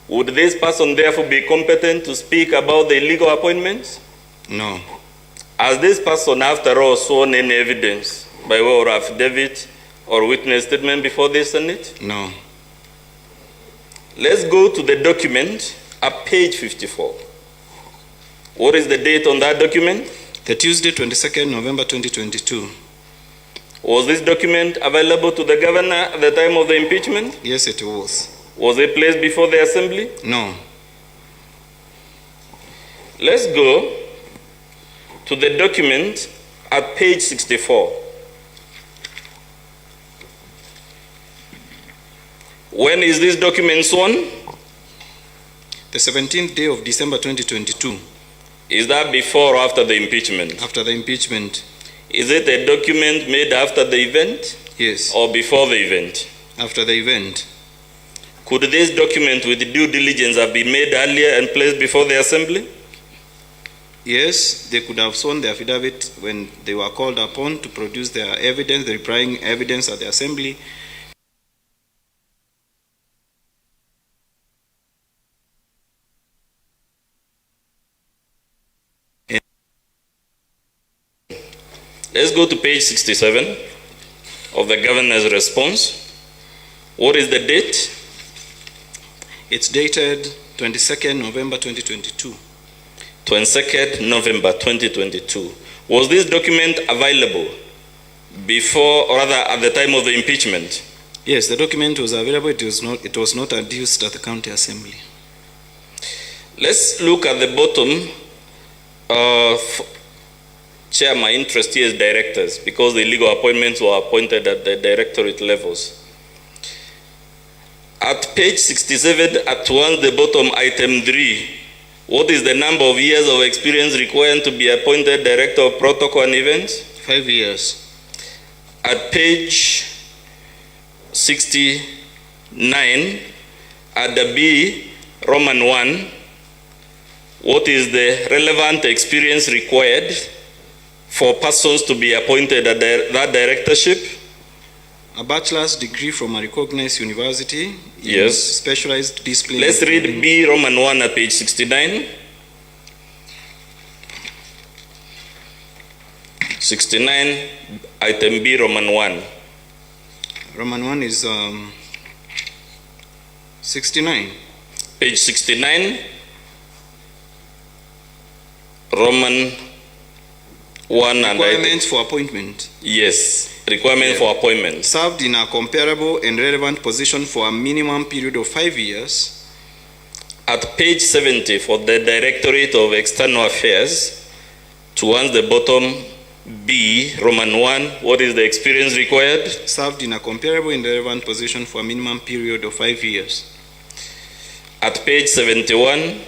[SPEAKER 1] Would this person therefore be competent to speak about the illegal appointments?
[SPEAKER 2] No.
[SPEAKER 1] Has this person, after all, sworn any evidence by way of affidavit or witness statement before the Senate?
[SPEAKER 2] No.
[SPEAKER 1] Let's go to the document at page 54. What is the date on that document?
[SPEAKER 2] The Tuesday, 22nd November 2022.
[SPEAKER 1] Was this document available to the governor at the time of the impeachment?
[SPEAKER 2] Yes, it was.
[SPEAKER 1] Was it placed before the assembly?
[SPEAKER 2] No.
[SPEAKER 1] Let's go to the document at page 64. When is this document sworn?
[SPEAKER 2] The 17th day of December 2022.
[SPEAKER 1] Is that before or after the impeachment?
[SPEAKER 2] After the impeachment.
[SPEAKER 1] Is it a document made after the event?
[SPEAKER 2] Yes.
[SPEAKER 1] Or before the event?
[SPEAKER 2] After the event.
[SPEAKER 1] Could this document with due diligence have been made earlier and placed before the assembly?
[SPEAKER 2] Yes, they could have sworn the affidavit when they were called upon to produce their evidence, the replying evidence at the assembly.
[SPEAKER 1] Let's go to page 67 of the governor's response. What is the date?
[SPEAKER 2] It's dated 22nd November 2022.
[SPEAKER 1] 22nd November 2022. Was this document available before, or rather at the time of the impeachment?
[SPEAKER 2] Yes, the document was available. It was not adduced at the county assembly.
[SPEAKER 1] Let's look at the bottom of Chair, my interest here is directors, because the illegal appointments were appointed at the directorate levels. At page 67, at one, the bottom, item 3, what is the number of years of experience required to be appointed director of protocol and events?
[SPEAKER 2] 5 years.
[SPEAKER 1] At page 69, at the B, Roman 1, what is the relevant experience required for persons to be appointed at that directorship?
[SPEAKER 2] A bachelor's degree from a recognized university.
[SPEAKER 1] Yes.
[SPEAKER 2] Specialized discipline.
[SPEAKER 1] Let's read B, Roman 1 at page 69. 69, item B, Roman 1.
[SPEAKER 2] Roman 1 is 69.
[SPEAKER 1] Page 69, Roman 1 and
[SPEAKER 2] requirements for appointment.
[SPEAKER 1] Yes, requirement for appointment.
[SPEAKER 2] Served in a comparable and relevant position for a minimum period of 5 years.
[SPEAKER 1] At page 70 for the Directorate of External Affairs, towards the bottom, B, Roman 1, what is the experience required?
[SPEAKER 2] Served in a comparable and relevant position for a minimum period of 5 years.
[SPEAKER 1] At page 71,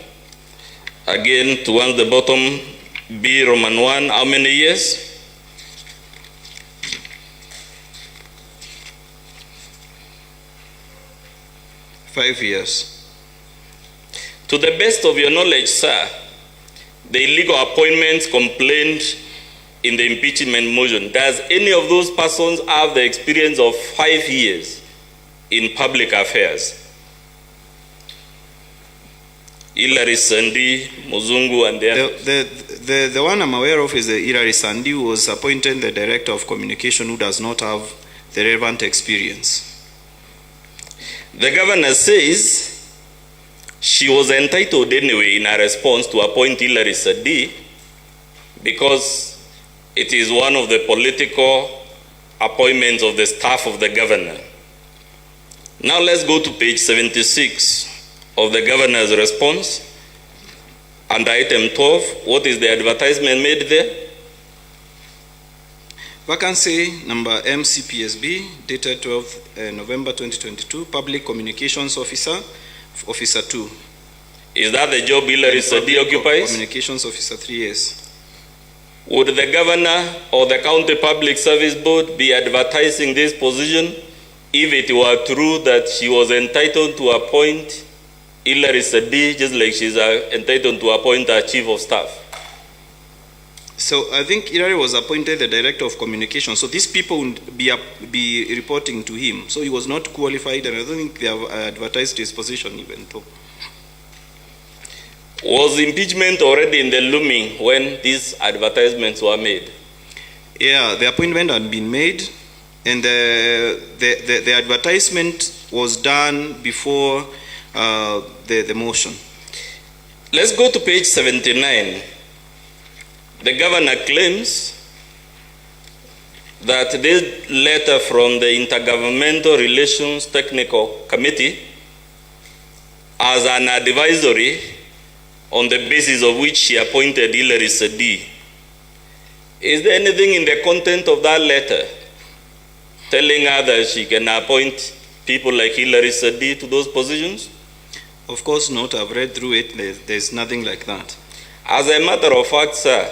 [SPEAKER 1] again towards the bottom, B, Roman 1, how many years?
[SPEAKER 2] Five years.
[SPEAKER 1] To the best of your knowledge, sir, the illegal appointments complained in the impeachment motion, does any of those persons have the experience of 5 years in public affairs? Hilary Sandi, Muzungu, and the other.
[SPEAKER 2] The one I'm aware of is the Hilary Sandi, who was appointed the Director of Communication, who does not have the relevant experience.
[SPEAKER 1] The governor says she was entitled anyway in her response to appoint Hilary Sandi because it is one of the political appointments of the staff of the governor. Now let's go to page 76 of the governor's response. And item 12, what is the advertisement made there?
[SPEAKER 2] Vacancy number MCPSB, dated 12 November 2022, Public Communications Officer, Officer 2.
[SPEAKER 1] Is that the job Hilary Sadi occupies?
[SPEAKER 2] Communications Officer 3, yes.
[SPEAKER 1] Would the governor or the county public service board be advertising this position if it were true that she was entitled to appoint Hilary Sadi just like she's entitled to appoint her chief of staff?
[SPEAKER 2] So I think Hilary was appointed the Director of Communications. So these people would be reporting to him. So he was not qualified, and I don't think they have advertised his position even though.
[SPEAKER 1] Was impeachment already in the looming when these advertisements were made?
[SPEAKER 2] Yeah, the appointment had been made, and the advertisement was done before the motion.
[SPEAKER 1] Let's go to page 79. The governor claims that this letter from the Intergovernmental Relations Technical Committee as an advisory on the basis of which she appointed Hilary Sadi. Is there anything in the content of that letter telling her that she can appoint people like Hilary Sadi to those positions?
[SPEAKER 2] Of course not. I've read through it. There's nothing like that.
[SPEAKER 1] As a matter of fact, sir,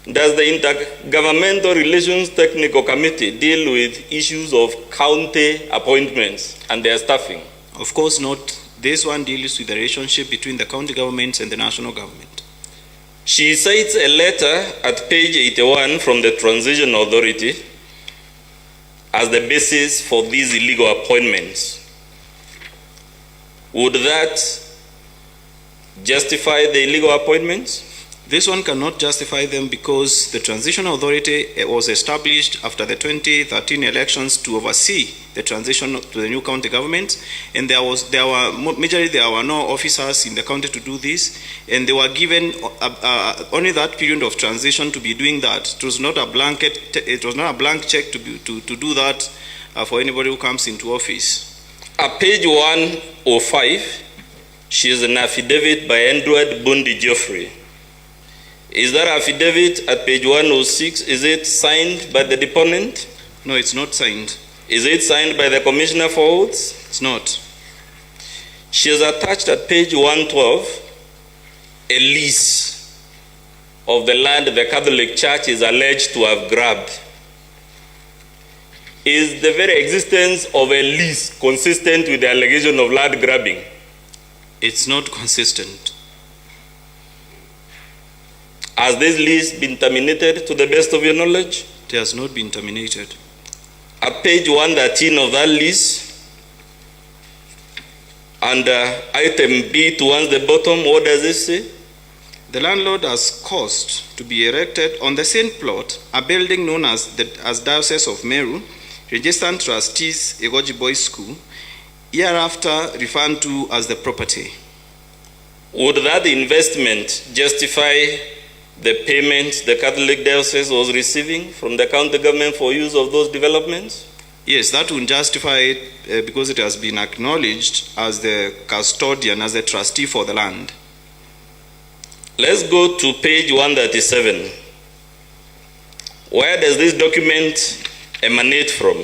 [SPEAKER 1] does the Intergovernmental Relations Technical Committee deal with issues of county appointments and their staffing?
[SPEAKER 2] Of course not. This one deals with the relationship between the county governments and the national government.
[SPEAKER 1] She cites a letter at page 81 from the Transition Authority as the basis for these illegal appointments. Would that justify the illegal appointments?
[SPEAKER 2] This one cannot justify them because the transitional authority was established after the 2013 elections to oversee the transition to the new county government, and there were no officers in the county to do this, and they were given only that period of transition to be doing that. It was not a blank check to do that for anybody who comes into office.
[SPEAKER 1] At page 105, she is an affidavit by Edward Bundi Geoffrey. Is that affidavit at page 106, is it signed by the deponent?
[SPEAKER 2] No, it's not signed.
[SPEAKER 1] Is it signed by the Commissioner for Oaths?
[SPEAKER 2] It's not.
[SPEAKER 1] She has attached at page 112 a lease of the land the Catholic Church is alleged to have grabbed. Is the very existence of a lease consistent with the allegation of land grabbing?
[SPEAKER 2] It's not consistent.
[SPEAKER 1] Has this lease been terminated to the best of your knowledge?
[SPEAKER 2] It has not been terminated.
[SPEAKER 1] At page 113 of that lease, under item B towards the bottom, what does it say?
[SPEAKER 2] The landlord has caused to be erected on the same plot a building known as Diocese of Meru, Registered Trustees Egoji Boys School, hereafter referred to as the property.
[SPEAKER 1] Would that investment justify the payment the Catholic Diocese was receiving from the county government for use of those developments?
[SPEAKER 2] Yes, that would justify it because it has been acknowledged as the custodian, as the trustee for the land.
[SPEAKER 1] Let's go to page 137. Where does this document emanate from?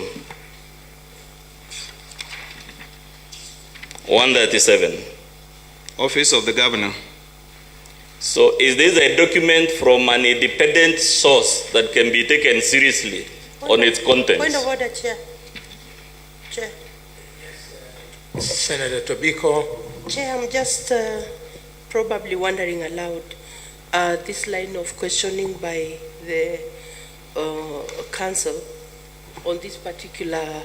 [SPEAKER 1] 137.
[SPEAKER 2] Office of the Governor.
[SPEAKER 1] So is this a document from an independent source that can be taken seriously on its contents?
[SPEAKER 4] Point of order, Chair. Chair.
[SPEAKER 5] Senator Tobiko.
[SPEAKER 4] Chair, I'm just probably wondering aloud this line of questioning by the council on this particular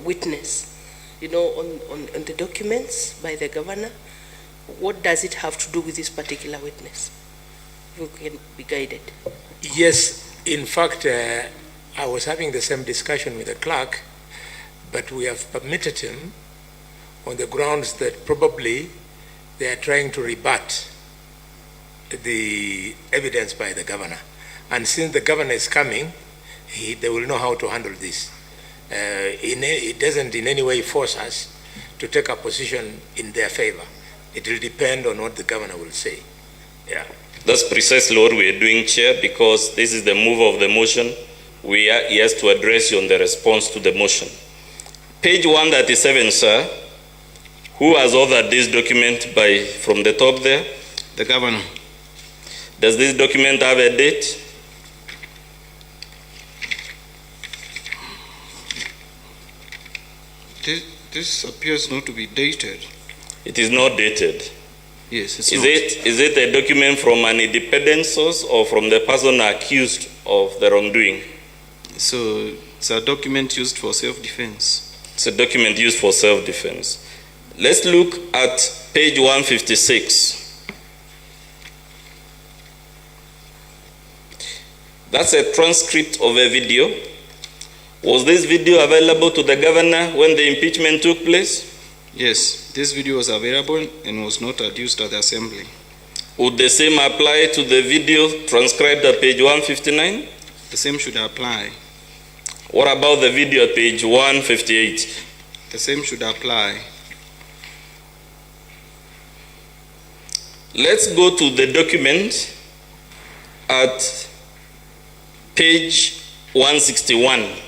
[SPEAKER 4] witness, on the documents by the governor. What does it have to do with this particular witness? You can be guided.
[SPEAKER 5] Yes, in fact, I was having the same discussion with the clerk, but we have permitted him on the grounds that probably they are trying to rebut the evidence by the governor. And since the governor is coming, they will know how to handle this. It doesn't in any way force us to take a position in their favor. It will depend on what the governor will say. Yeah.
[SPEAKER 1] That's precisely what we are doing, Chair, because this is the move of the motion. He has to address you on the response to the motion. Page 137, sir. Who has authored this document from the top there?
[SPEAKER 2] The governor.
[SPEAKER 1] Does this document have a date?
[SPEAKER 2] This appears not to be dated.
[SPEAKER 1] It is not dated.
[SPEAKER 2] Yes, it's
[SPEAKER 1] is
[SPEAKER 2] not.
[SPEAKER 1] Is it a document from an independent source or from the person accused of the wrongdoing?
[SPEAKER 2] So it's a document used for self-defense.
[SPEAKER 1] It's a document used for self-defense. Let's look at page 156. That's a transcript of a video. Was this video available to the governor when the impeachment took place?
[SPEAKER 2] Yes, this video was available and was not adduced at the assembly.
[SPEAKER 1] Would the same apply to the video transcribed at page 159?
[SPEAKER 2] The same should apply.
[SPEAKER 1] What about the video at page 158?
[SPEAKER 2] The same should apply.
[SPEAKER 1] Let's go to the document at page 161.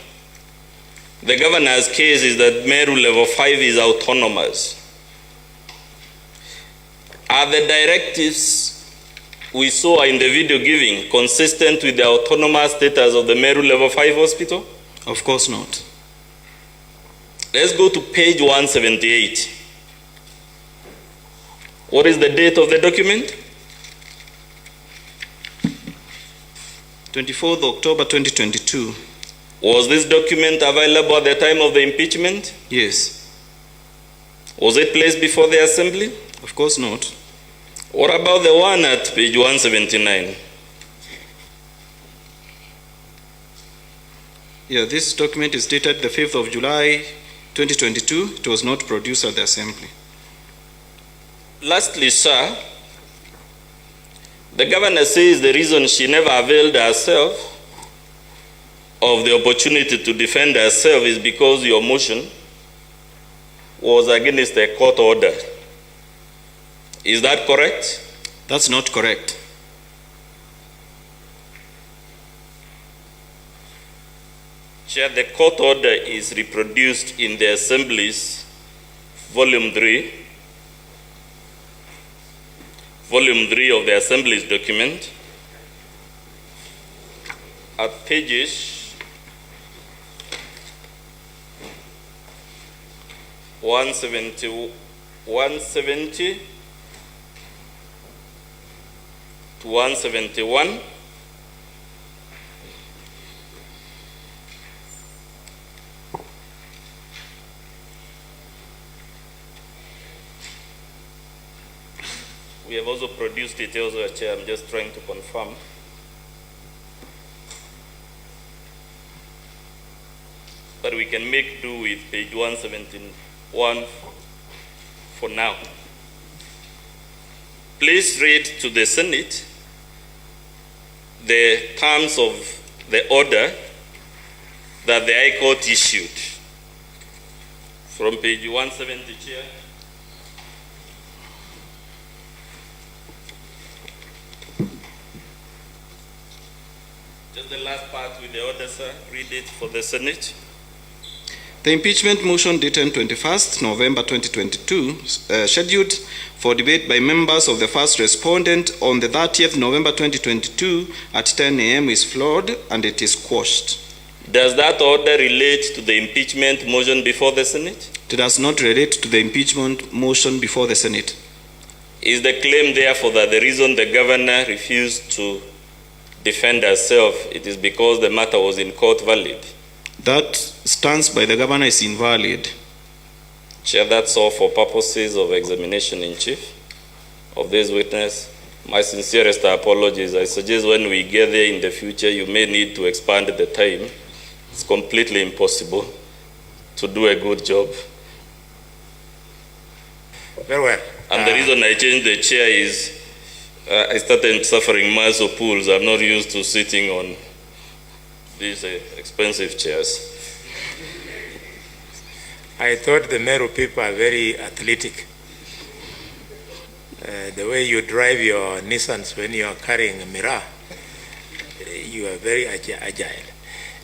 [SPEAKER 1] The governor's case is that Meru level 5 is autonomous. Are the directives we saw in the video giving consistent with the autonomous status of the Meru level 5 hospital?
[SPEAKER 2] Of course not.
[SPEAKER 1] Let's go to page 178. What is the date of the document?
[SPEAKER 2] 24th October 2022.
[SPEAKER 1] Was this document available at the time of the impeachment?
[SPEAKER 2] Yes.
[SPEAKER 1] Was it placed before the assembly?
[SPEAKER 2] Of course not.
[SPEAKER 1] What about the one at page 179?
[SPEAKER 2] Yeah, this document is dated the 5th of July 2022. It was not produced at the Assembly.
[SPEAKER 1] Lastly, sir, the governor says the reason she never availed herself of the opportunity to defend herself is because your motion was against a court order. Is that correct?
[SPEAKER 2] That's not correct.
[SPEAKER 1] Chair, the court order is reproduced in the Assembly's Volume 3 of the Assembly's document at pages 170 to 171. We have also produced it also, Chair. I'm just trying to confirm. But we can make do with page 171 for now. Please read to the Senate the terms of the order that the High Court issued. From page 170, Chair. Just the last part with the order, sir. Read it for the Senate.
[SPEAKER 2] The impeachment motion dated 21st November 2022, scheduled for debate by members of the first respondent on the 30th November 2022 at 10 a.m. is flawed and it is quashed.
[SPEAKER 1] Does that order relate to the impeachment motion before the Senate?
[SPEAKER 2] It does not relate to the impeachment motion before the Senate.
[SPEAKER 1] Is the claim therefore that the reason the governor refused to defend herself, it is because the matter was in court valid?
[SPEAKER 2] That stance by the governor is invalid.
[SPEAKER 1] Chair, that's all for purposes of examination in chief of this witness. My sincerest apologies. I suggest when we get there in the future, you may need to expand the time. It's completely impossible to do a good job.
[SPEAKER 5] Very well.
[SPEAKER 1] And the reason I changed the chair is I started suffering muscle pulls. I'm not used to sitting on these expensive chairs.
[SPEAKER 5] I thought the Meru people are very athletic. The way you drive your Nissans when you are carrying a mirror, you are very agile.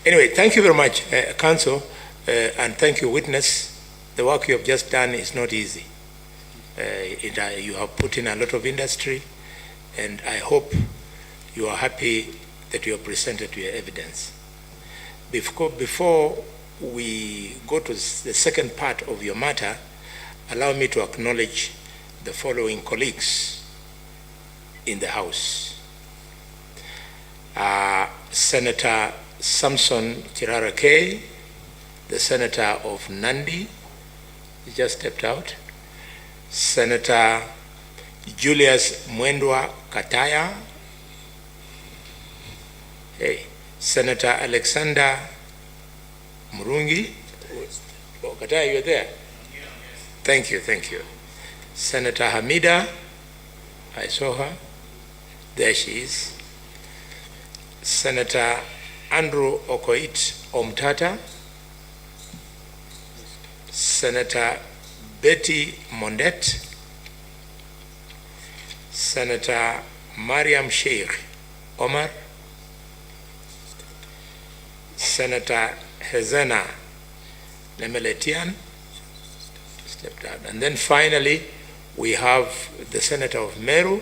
[SPEAKER 5] Anyway, thank you very much, Council, and thank you, witness. The work you have just done is not easy. You have put in a lot of industry, and I hope you are happy that you have presented your evidence. Before we go to the second part of your matter, allow me to acknowledge the following colleagues in the House. Senator Samson Chirara K, the Senator of Nandi, he just stepped out. Senator Julius Mwendwa Kataya. Hey. Senator Alexander Murungi. Oh, Kataya, you're there? Thank you, thank you. Senator Hamida, I saw her. There she is. Senator Andrew Okoit Omtata. Senator Betty Mondet. Senator Mariam Sheikh Omar. Senator Hezena Nemeletian stepped out. And then finally, we have the Senator of Meru,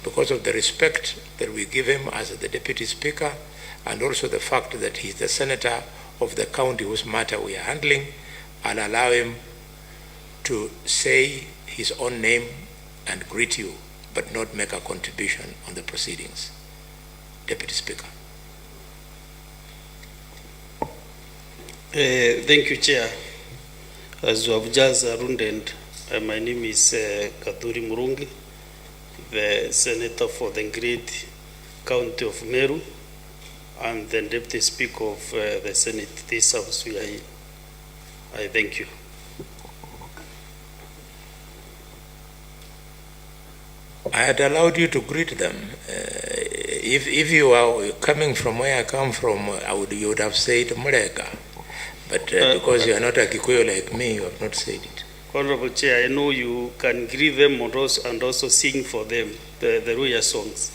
[SPEAKER 5] because of the respect that we give him as the Deputy Speaker, and also the fact that he's the Senator of the county whose matter we are handling. I'll allow him to say his own name and greet you, but not make a contribution on the proceedings. Deputy Speaker.
[SPEAKER 14] Thank you, Chair. As you have just runded, my name is Kawira Murungi. the Senator for the great county of Meru, and the Deputy Speaker of the Senate, this house we are in. I thank you.
[SPEAKER 5] I had allowed you to greet them. If you are coming from where I come from, you would have said Mureka. But because you are not a Kikuyu like me, you have not said it.
[SPEAKER 14] Honorable Chair, I know you can greet them and also sing for them the royal songs.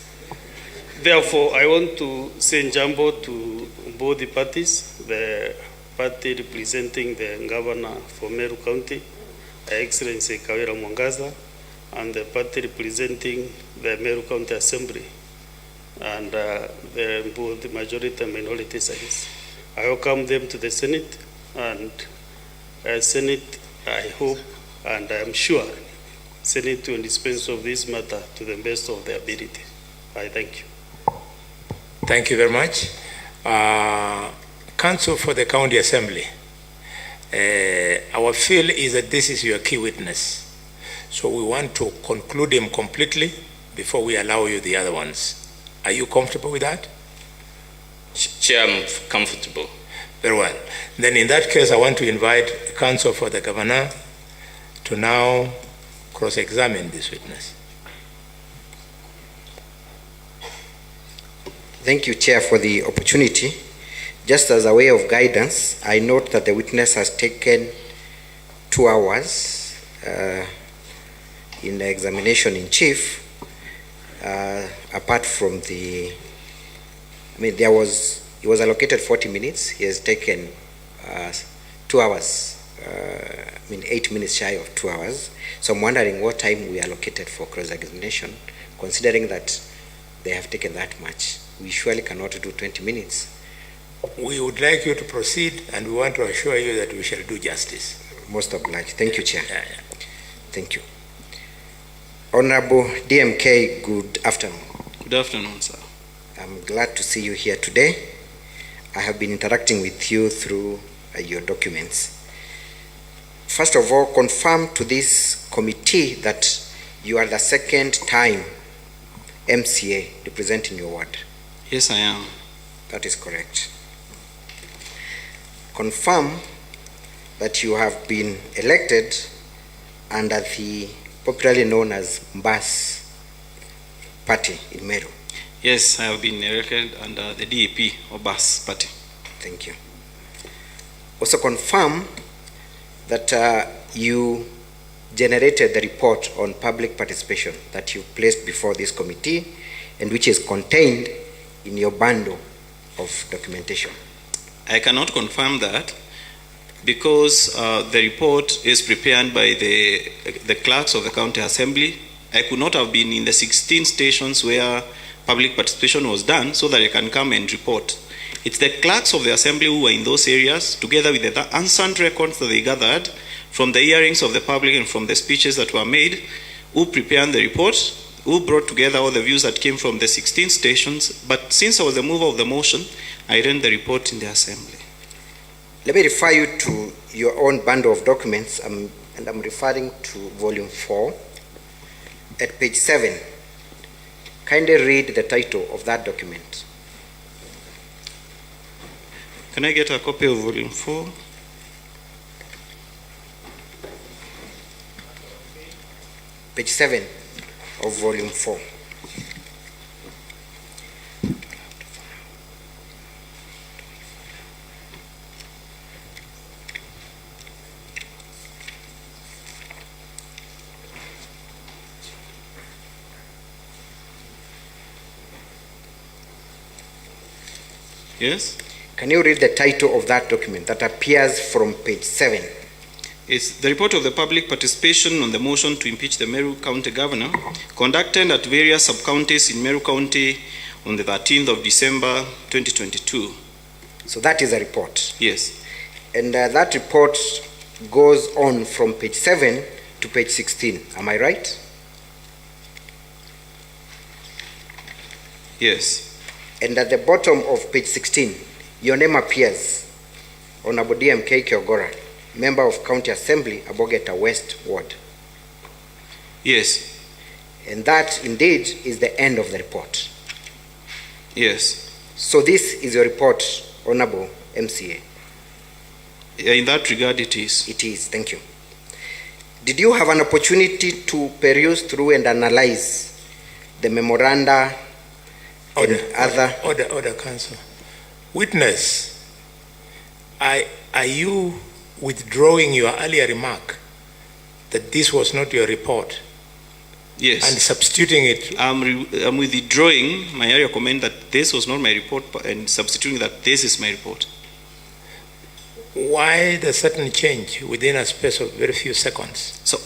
[SPEAKER 14] Therefore, I want to send Jambo to both the parties, the party representing the governor for Meru County, Her Excellency Kawira Mwangaza, and the party representing the Meru County Assembly, and both the majority and minority sides. I welcome them to the Senate, and Senate, I hope and I am sure Senate will dispense of this matter to the best of their ability. I thank you.
[SPEAKER 5] Thank you very much. Council for the County Assembly. Our feel is that this is your key witness. So we want to conclude him completely before we allow you the other ones. Are you comfortable with that?
[SPEAKER 1] Chair, I'm comfortable.
[SPEAKER 5] Very well. Then in that case, I want to invite Counsel for the Governor to now cross-examine this witness.
[SPEAKER 15] Thank you, Chair, for the opportunity. Just as a way of guidance, I note that the witness has taken 2 hours in the examination in chief, apart from the, he was allocated 40 minutes. He has taken 2 hours, 8 minutes shy of 2 hours. So I'm wondering what time we allocated for cross-examination, considering that they have taken that much. We surely cannot do 20 minutes.
[SPEAKER 5] We would like you to proceed, and we want to assure you that we shall do justice.
[SPEAKER 15] Most obliged. Thank you, Chair. Thank you. Honorable DMK, good afternoon.
[SPEAKER 2] Good afternoon, sir.
[SPEAKER 15] I'm glad to see you here today. I have been interacting with you through your documents. First of all, confirm to this committee that you are the second time MCA representing your ward.
[SPEAKER 2] Yes, I am.
[SPEAKER 15] That is correct. Confirm that you have been elected under the popularly known as Mbas party in Meru.
[SPEAKER 2] Yes, I have been elected under the DAP or BAS party.
[SPEAKER 15] Thank you. Also confirm that you generated the report on public participation that you placed before this committee and which is contained in your bundle of documentation.
[SPEAKER 2] I cannot confirm that because the report is prepared by the clerks of the county assembly. I could not have been in the 16 stations where public participation was done so that I can come and report. It's the clerks of the assembly who were in those areas, together with the unsigned records that they gathered from the hearings of the public and from the speeches that were made, who prepared the report, who brought together all the views that came from the 16 stations. But since I was the mover of the motion, I ran the report in the assembly.
[SPEAKER 15] Let me refer you to your own bundle of documents, and I'm referring to volume 4 at page 7. Kindly read the title of that document.
[SPEAKER 2] Can I get a copy of volume 4?
[SPEAKER 15] Page 7 of volume 4.
[SPEAKER 2] Yes?
[SPEAKER 15] Can you read the title of that document that appears from page 7?
[SPEAKER 2] It's the report of the public participation on the motion to impeach the Meru County Governor, conducted at various sub-counties in Meru County on the 13th of December 2022.
[SPEAKER 15] So that is a report?
[SPEAKER 2] Yes.
[SPEAKER 15] And that report goes on from page 7 to page 16. Am I right?
[SPEAKER 2] Yes.
[SPEAKER 15] And at the bottom of page 16, your name appears, Honorable DMK Kiogora, Member of County Assembly, Abogeta West Ward.
[SPEAKER 2] Yes.
[SPEAKER 15] And that indeed is the end of the report.
[SPEAKER 2] Yes.
[SPEAKER 15] So this is your report, Honorable MCA.
[SPEAKER 2] In that regard, it is.
[SPEAKER 15] It is, thank you. Did you have an opportunity to peruse through and analyze the memoranda and other...
[SPEAKER 5] Order, Counsel. Witness, are you withdrawing your earlier remark that this was not your report?
[SPEAKER 2] Yes.
[SPEAKER 5] And substituting it?
[SPEAKER 2] I'm withdrawing my earlier comment that this was not my report and substituting that this is my report.
[SPEAKER 5] Why the sudden change within a space of very few seconds?
[SPEAKER 2] So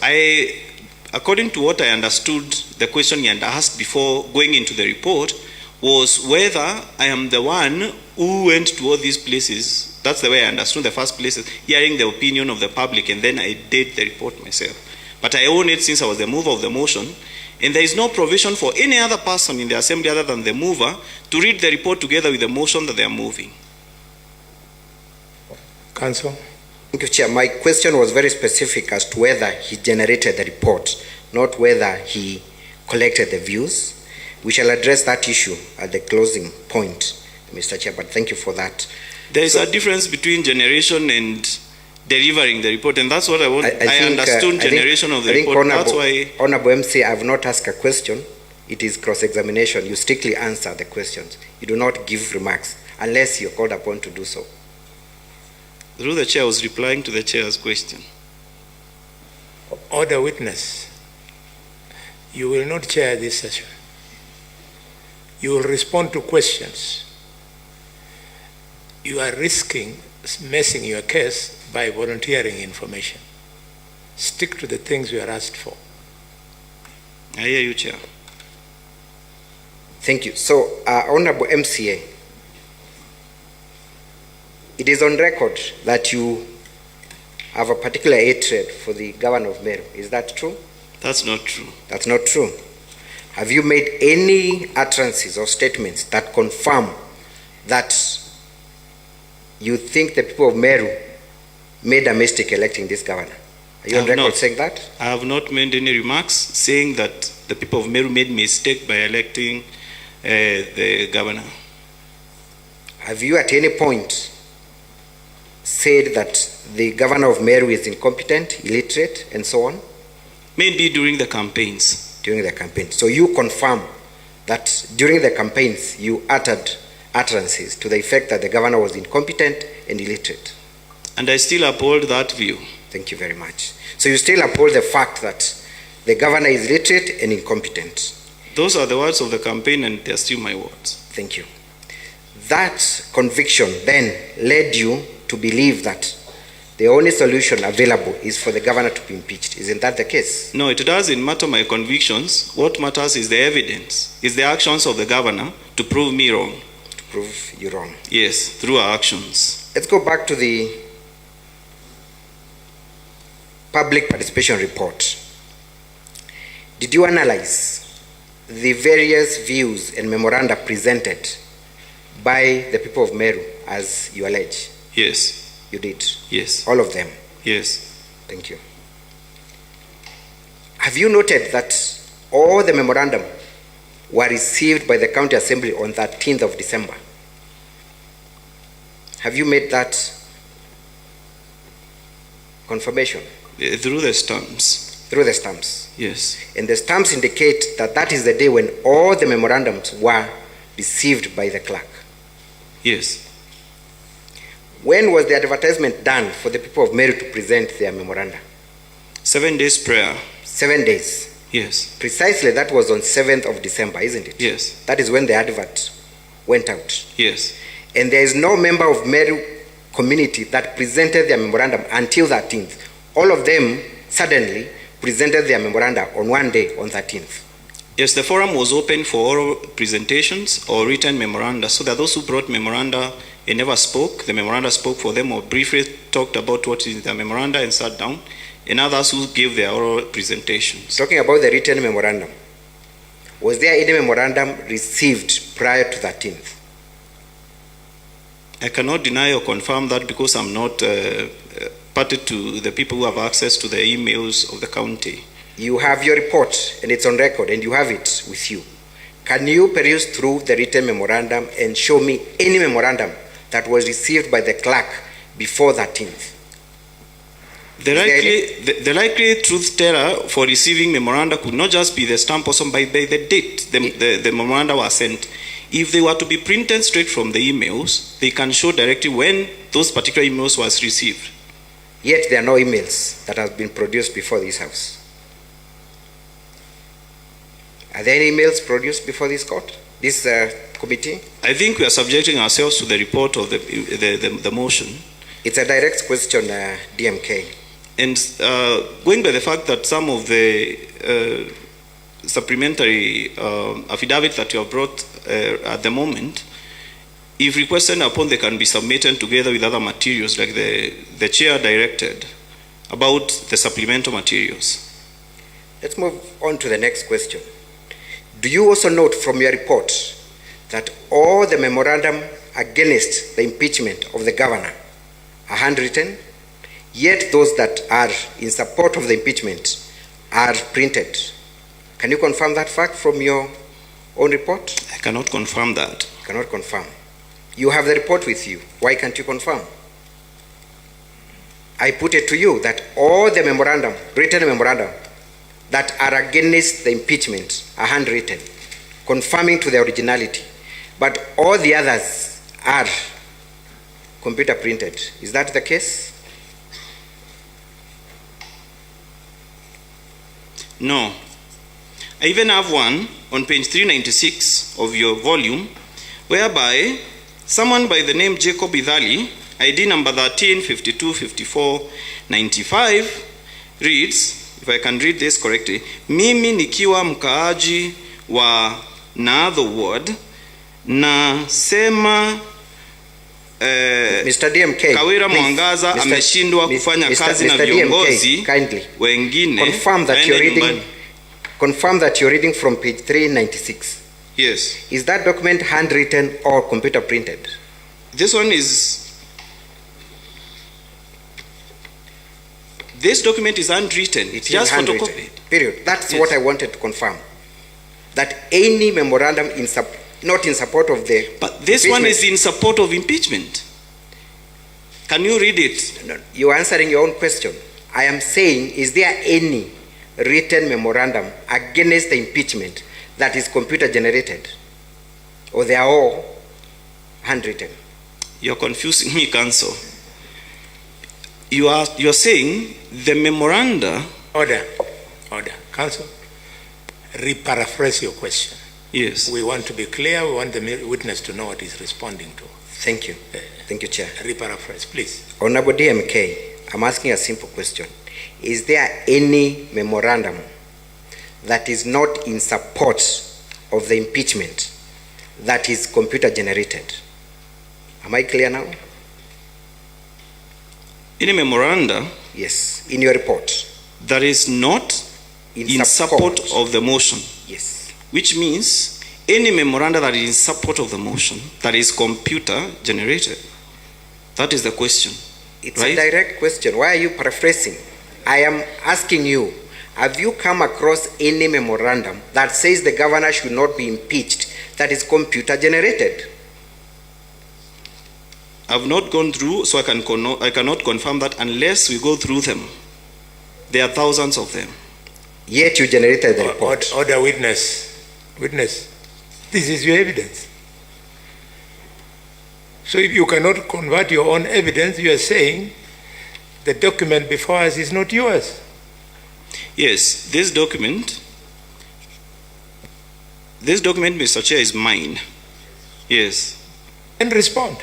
[SPEAKER 2] according to what I understood, the question you had asked before going into the report was whether I am the one who went to all these places. That's the way I understood the first places, hearing the opinion of the public, and then I did the report myself. But I own it since I was the mover of the motion, and there is no provision for any other person in the assembly other than the mover to read the report together with the motion that they are moving.
[SPEAKER 5] Counsel?
[SPEAKER 15] Thank you, Chair. My question was very specific as to whether he generated the report, not whether he collected the views. We shall address that issue at the closing point, Mr. Chair, but thank you for that.
[SPEAKER 2] There is a difference between generation and delivering the report, and that's what I want. I understood generation of the report. That's why.
[SPEAKER 15] Honorable MC, I have not asked a question. It is cross-examination. You strictly answer the questions. You do not give remarks unless you're called upon to do so.
[SPEAKER 2] Through the chair, I was replying to the chair's question.
[SPEAKER 5] Order, witness. You will not chair this session. You will respond to questions. You are risking messing your case by volunteering information. Stick to the things you are asked for.
[SPEAKER 2] I hear you, Chair.
[SPEAKER 15] Thank you. So, Honorable MCA, it is on record that you have a particular hatred for the governor of Meru. Is that true?
[SPEAKER 2] That's not true.
[SPEAKER 15] That's not true. Have you made any utterances or statements that confirm that you think the people of Meru made a mistake electing this governor? Are you on record saying that?
[SPEAKER 2] I have not made any remarks saying that the people of Meru made a mistake by electing the governor.
[SPEAKER 15] Have you at any point said that the governor of Meru is incompetent, illiterate, and so on?
[SPEAKER 2] Maybe during the campaigns.
[SPEAKER 15] During the campaign. So you confirm that during the campaigns you uttered utterances to the effect that the governor was incompetent and illiterate.
[SPEAKER 2] And I still uphold that view.
[SPEAKER 15] Thank you very much. So you still uphold the fact that the governor is illiterate and incompetent.
[SPEAKER 2] Those are the words of the campaign, and they're still my words.
[SPEAKER 15] Thank you. That conviction then led you to believe that the only solution available is for the governor to be impeached. Isn't that the case?
[SPEAKER 2] No, it doesn't matter my convictions. What matters is the evidence, is the actions of the governor to prove me wrong.
[SPEAKER 15] To prove you wrong.
[SPEAKER 2] Yes, through our actions.
[SPEAKER 15] Let's go back to the public participation report. Did you analyze the various views and memoranda presented by the people of Meru as you allege?
[SPEAKER 2] Yes.
[SPEAKER 15] You did?
[SPEAKER 2] Yes.
[SPEAKER 15] All of them?
[SPEAKER 2] Yes.
[SPEAKER 15] Thank you. Have you noted that all the memorandum were received by the County Assembly on 13th of December? Have you made that confirmation?
[SPEAKER 2] Through the stamps.
[SPEAKER 15] Through the stamps?
[SPEAKER 2] Yes.
[SPEAKER 15] And the stamps indicate that that is the day when all the memorandums were received by the clerk?
[SPEAKER 2] Yes.
[SPEAKER 15] When was the advertisement done for the people of Meru to present their memoranda?
[SPEAKER 2] 7 days prior.
[SPEAKER 15] 7 days?
[SPEAKER 2] Yes.
[SPEAKER 15] Precisely, that was on 7th of December, isn't it?
[SPEAKER 2] Yes.
[SPEAKER 15] That is when the advert went out.
[SPEAKER 2] Yes.
[SPEAKER 15] And there is no member of Meru community that presented their memorandum until 13th. All of them suddenly presented their memoranda on one day, on 13th.
[SPEAKER 2] Yes, the forum was open for oral presentations or written memoranda, so that those who brought memoranda and never spoke, the memoranda spoke for them or briefly talked about what is in the memoranda and sat down, and others who gave their oral presentations.
[SPEAKER 15] Talking about the written memorandum, was there any memorandum received prior to 13th?
[SPEAKER 2] I cannot deny or confirm that because I'm not party to the people who have access to the emails of the county.
[SPEAKER 15] You have your report and it's on record and you have it with you. Can you peruse through the written memorandum and show me any memorandum that was received by the clerk before 13th?
[SPEAKER 2] The likely truth teller for receiving memoranda could not just be the stamp also by the date the memoranda was sent. If they were to be printed straight from the emails, they can show directly when those particular emails was received.
[SPEAKER 15] Yet there are no emails that have been produced before this house. Are there any emails produced before this court, this committee?
[SPEAKER 2] I think we are subjecting ourselves to the report of the motion.
[SPEAKER 15] It's a direct question, DMK.
[SPEAKER 2] And going by the fact that some of the supplementary affidavits that you have brought at the moment, if requested upon, they can be submitted together with other materials like the chair directed about the supplemental materials.
[SPEAKER 15] Let's move on to the next question. Do you also note from your report that all the memorandum against the impeachment of the governor are handwritten, yet those that are in support of the impeachment are printed? Can you confirm that fact from your own report?
[SPEAKER 2] I cannot confirm that.
[SPEAKER 15] You cannot confirm. You have the report with you. Why can't you confirm? I put it to you that all the memorandum, written memorandum, that are against the impeachment are handwritten, confirming to the originality. But all the others are computer printed. Is that the case?
[SPEAKER 2] No. I even have one on page 396 of your volume, whereby someone by the name Jacob Idhali, ID number 13525495, reads, if I can read this correctly, mimi nikiwa mkaaji wa Naadho Ward, nasema
[SPEAKER 15] Mr. DMK,
[SPEAKER 2] Kawira Mwangaza ameshindwa kufanya kazi na viongozi wengine.
[SPEAKER 15] Confirm that you're reading from page 396.
[SPEAKER 2] Yes.
[SPEAKER 15] Is that document handwritten or computer printed?
[SPEAKER 2] This one is... This document is handwritten.
[SPEAKER 15] It
[SPEAKER 2] just
[SPEAKER 15] is handwritten.
[SPEAKER 2] photocopied.
[SPEAKER 15] Period. That's what I wanted to confirm. That any memorandum not in support of the...
[SPEAKER 2] But this one is in support of impeachment. Can you read it?
[SPEAKER 15] No, you're answering your own question. I am saying, is there any written memorandum against the impeachment that is computer generated? Or they are all handwritten?
[SPEAKER 2] You're confusing me, Counsel. You're saying the memoranda...
[SPEAKER 5] Order. Counsel, re-paraphrase your question.
[SPEAKER 2] Yes.
[SPEAKER 5] We want to be clear. We want the witness to know what he's responding to.
[SPEAKER 15] Thank you. Thank you, Chair.
[SPEAKER 5] Re-paraphrase, please.
[SPEAKER 15] Honorable DMK, I'm asking a simple question. Is there any memorandum that is not in support of the impeachment that is computer generated? Am I clear now?
[SPEAKER 2] Any memoranda?
[SPEAKER 15] Yes, in your report.
[SPEAKER 2] That is not in support of the motion.
[SPEAKER 15] Yes.
[SPEAKER 2] Which means any memoranda that is in support of the motion that is computer generated. That is the question.
[SPEAKER 15] It's right? A direct question. Why are you paraphrasing? I am asking you, have you come across any memorandum that says the governor should not be impeached that is computer generated?
[SPEAKER 2] I've not gone through, so I cannot confirm that unless we go through them. There are thousands of them.
[SPEAKER 15] Yet you generated the report.
[SPEAKER 5] Order witness. Witness, this is your evidence. So if you cannot convert your own evidence, you are saying the document before us is not yours.
[SPEAKER 2] Yes, this document, Mr. Chair, is mine. Yes.
[SPEAKER 5] And respond.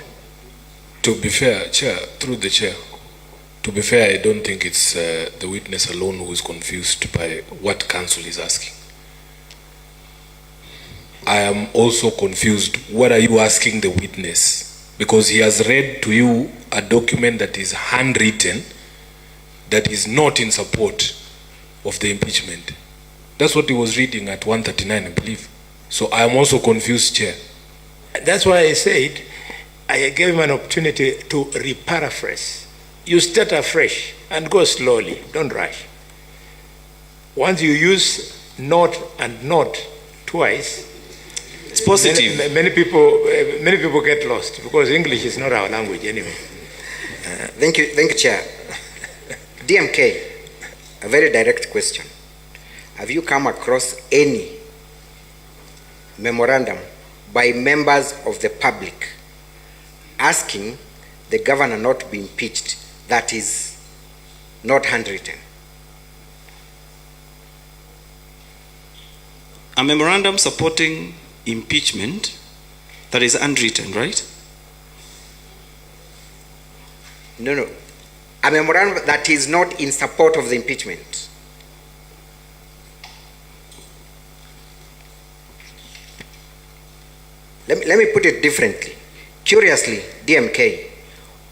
[SPEAKER 3] To be fair, Chair, through the Chair, to be fair, I don't think it's the witness alone who is confused by what counsel is asking. I am also confused. What are you asking the witness? Because he has read to you a document that is handwritten that is not in support of the impeachment. That's what he was reading at 139, I believe. So I am also confused, Chair.
[SPEAKER 5] That's why I said I gave him an opportunity to re-paraphrase. You start afresh and go slowly. Don't rush. once you use not and not twice,
[SPEAKER 2] it's positive.
[SPEAKER 5] Many people get lost because English is not our language anyway.
[SPEAKER 15] Thank you, Chair. DMK, a very direct question. Have you come across any memorandum by members of the public asking the governor not to be impeached that is not handwritten?
[SPEAKER 2] A memorandum supporting impeachment that is unwritten, right?
[SPEAKER 15] No. A memorandum that is not in support of the impeachment. Let me put it differently. Curiously, DMK,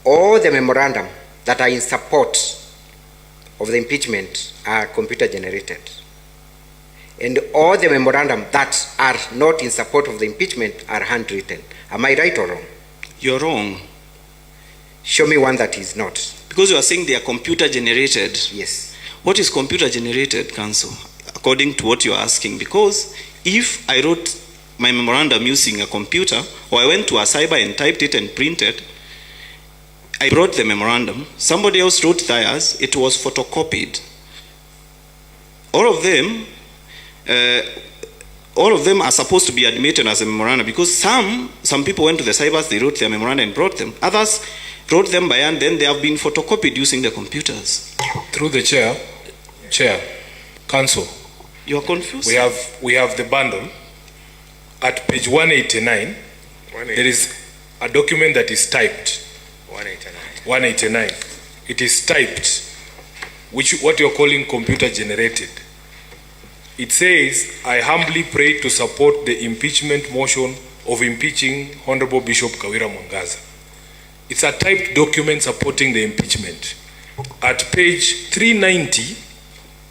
[SPEAKER 15] all the memorandum that are in support of the impeachment are computer generated. And all the memorandum that are not in support of the impeachment are handwritten. Am I right or wrong?
[SPEAKER 2] You're wrong.
[SPEAKER 15] Show me one that is not.
[SPEAKER 2] Because you are saying they are computer generated.
[SPEAKER 15] Yes.
[SPEAKER 2] What is computer generated, Council, according to what you are asking? Because if I wrote my memorandum using a computer, or I went to a cyber and typed it and printed, I wrote the memorandum, somebody else wrote theirs, it was photocopied. All of them are supposed to be admitted as a memorandum because some people went to the cybers, they wrote their memorandum and brought them. Others wrote them by hand, then they have been photocopied using the computers.
[SPEAKER 3] Through the Chair, Council.
[SPEAKER 2] You are confused?
[SPEAKER 3] We have the bundle. At page 189, there is a document that is typed. 189. It is typed, what you're calling computer generated. It says, I humbly pray to support the impeachment motion of impeaching Honorable Bishop Kawira Mwangaza. It's a typed document supporting the impeachment. At page 390,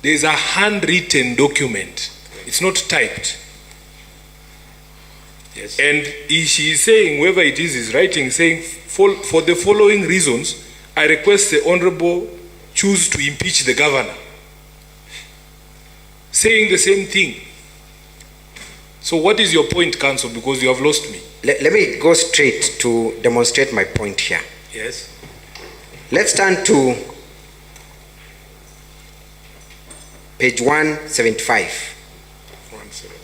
[SPEAKER 3] there is a handwritten document. It's not typed.
[SPEAKER 5] Yes.
[SPEAKER 3] And she is saying, whoever it is writing, saying, for the following reasons, I request the Honorable choose to impeach the governor. Saying the same thing. So what is your point, Council? Because you have lost me.
[SPEAKER 15] Let me go straight to demonstrate my point here.
[SPEAKER 5] Yes.
[SPEAKER 15] Let's turn to page 175.
[SPEAKER 5] 175.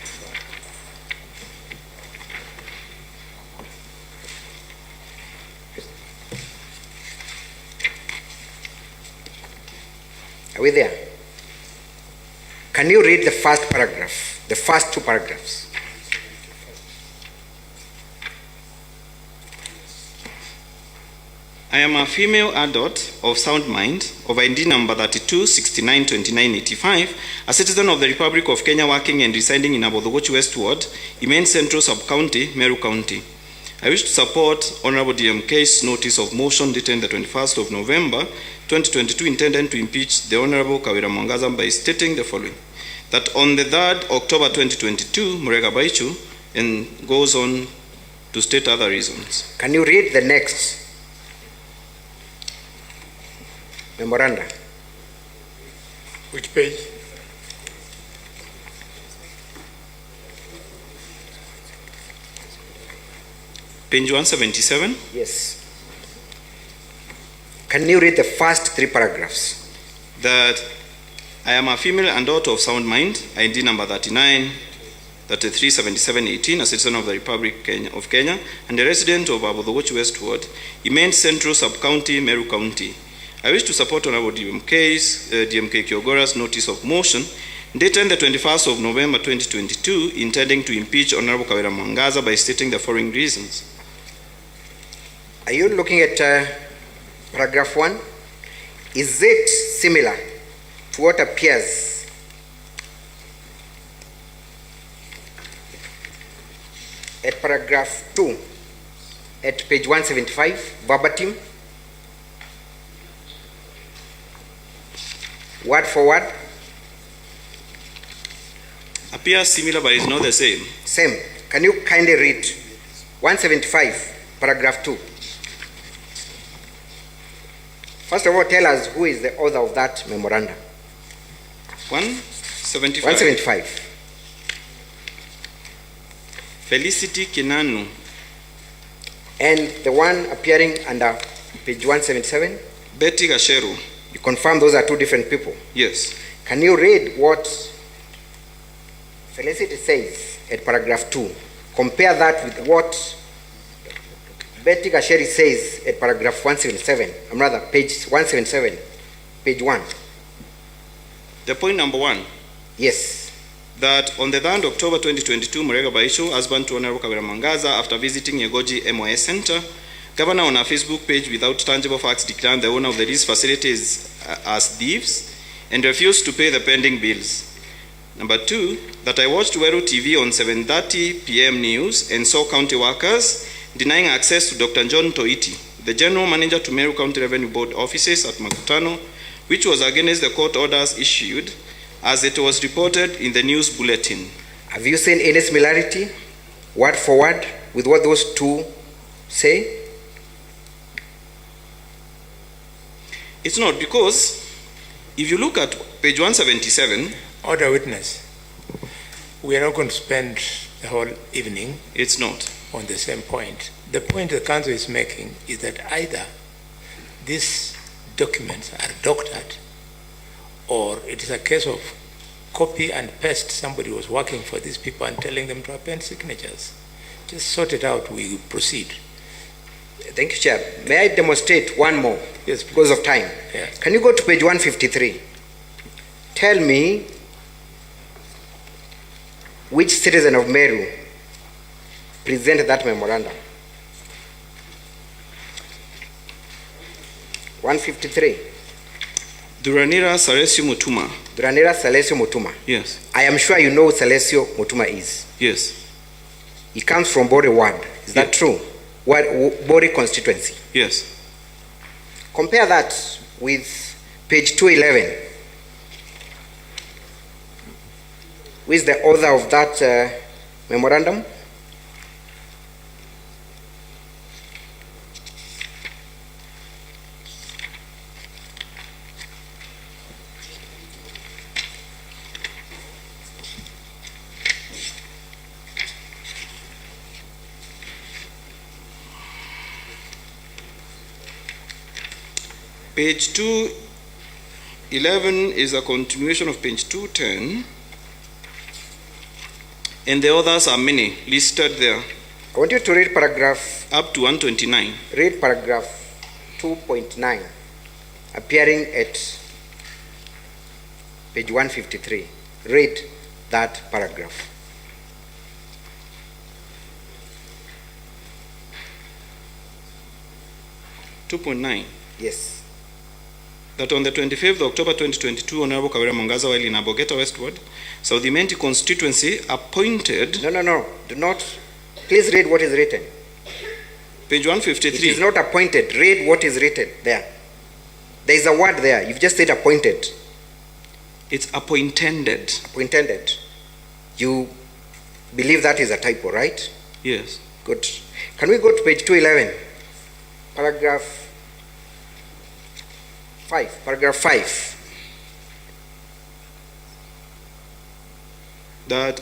[SPEAKER 15] Are we there? Can you read the first paragraph, the first two paragraphs?
[SPEAKER 2] I am a female adult of sound mind, of ID number 32692985, a citizen of the Republic of Kenya working and residing in Abodhogoch West Ward, Imane Central Sub-County, Meru County. I wish to support Honorable DMK's notice of motion dated the 21st of November 2022 intended to impeach the Honorable Kawira Mwangaza by stating the following. That on the 3rd October 2022, Murega Baichu, and goes on to state other reasons.
[SPEAKER 15] Can you read the next memoranda?
[SPEAKER 5] Which page?
[SPEAKER 2] Page 177?
[SPEAKER 15] Yes. Can you read the first three paragraphs?
[SPEAKER 2] That I am a female and daughter of sound mind, ID number 39, 337718, a citizen of the Republic of Kenya, and a resident of Abodhogoch West Ward, Imane Central Sub-County, Meru County. I wish to support Honorable DMK Kyogora's notice of motion dated the 21st of November 2022, intending to impeach Honorable Kawira Mwangaza by stating the following reasons.
[SPEAKER 15] Are you looking at paragraph 1? Is it similar to what appears at paragraph 2 at page 175, verbatim? Word for word?
[SPEAKER 2] Appears similar but is not the same.
[SPEAKER 15] Same. Can you kindly read 175, paragraph 2? First of all, tell us who is the author of that memorandum. 175.
[SPEAKER 2] Felicity Kinanu.
[SPEAKER 15] And the one appearing under page 177?
[SPEAKER 2] Betty Gasheru.
[SPEAKER 15] You confirm those are two different people?
[SPEAKER 2] Yes.
[SPEAKER 15] Can you read what Felicity says at paragraph 2? Compare that with what Betty Gasheri says at paragraph 177. I'm rather page 177, page 1.
[SPEAKER 2] The point number 1.
[SPEAKER 15] Yes.
[SPEAKER 2] That on the 3rd October 2022, Murega Baisho, husband to Honorable Kawira Mwangaza, after visiting Yegoji MOS Center, Governor on her Facebook page without tangible facts declared the owner of the lease facilities as thieves and refused to pay the pending bills. Number 2, that I watched GOtv on 7:30 p.m. news and saw county workers denying access to Dr. John Toiti, the General Manager to Meru County Revenue Board offices at Makutano, which was against the court orders issued as it was reported in the news bulletin.
[SPEAKER 15] Have you seen any similarity, word for word, with what those two say?
[SPEAKER 2] It's not, because if you look at page 177...
[SPEAKER 5] Order witness. We are not going to spend the whole evening.
[SPEAKER 2] It's not.
[SPEAKER 5] On the same point. The point the council is making is that either these documents are doctored or it is a case of copy and paste. Somebody was working for these people and telling them to append signatures. Just sort it out, we proceed.
[SPEAKER 15] Thank you, Chair. May I demonstrate one more?
[SPEAKER 5] Yes,
[SPEAKER 15] because of time.
[SPEAKER 5] Yes.
[SPEAKER 15] Can you go to page 153? Tell me which citizen of Meru presented that memorandum. 153.
[SPEAKER 2] Duranira Salesio Mutuma.
[SPEAKER 15] Duranira Salesio Mutuma.
[SPEAKER 2] Yes.
[SPEAKER 15] I am sure you know who Salesio Mutuma is.
[SPEAKER 2] Yes.
[SPEAKER 15] He comes from Bori Ward. Is that true? Bori constituency.
[SPEAKER 2] Yes.
[SPEAKER 15] Compare that with page 211. Who is the author of that memorandum?
[SPEAKER 2] Page 211 is a continuation of page 210, and the others are many listed there.
[SPEAKER 15] I want you to read paragraph
[SPEAKER 2] up to 129.
[SPEAKER 15] Read paragraph 2.9 appearing at page 153. Read that paragraph. Yes.
[SPEAKER 2] That on the 25th of October 2022, Honorable Kawira Mwangaza, while in Abogeta Westward, South Imenti constituency appointed...
[SPEAKER 15] No. Do not. Please read what is written.
[SPEAKER 2] Page 153.
[SPEAKER 15] It is not appointed. Read what is written there. There is a word there. You've just said appointed.
[SPEAKER 2] It's appointed.
[SPEAKER 15] Appointed. You believe that is a typo, right?
[SPEAKER 2] Yes.
[SPEAKER 15] Good. Can we go to page 211? Paragraph 5. Paragraph 5.
[SPEAKER 2] That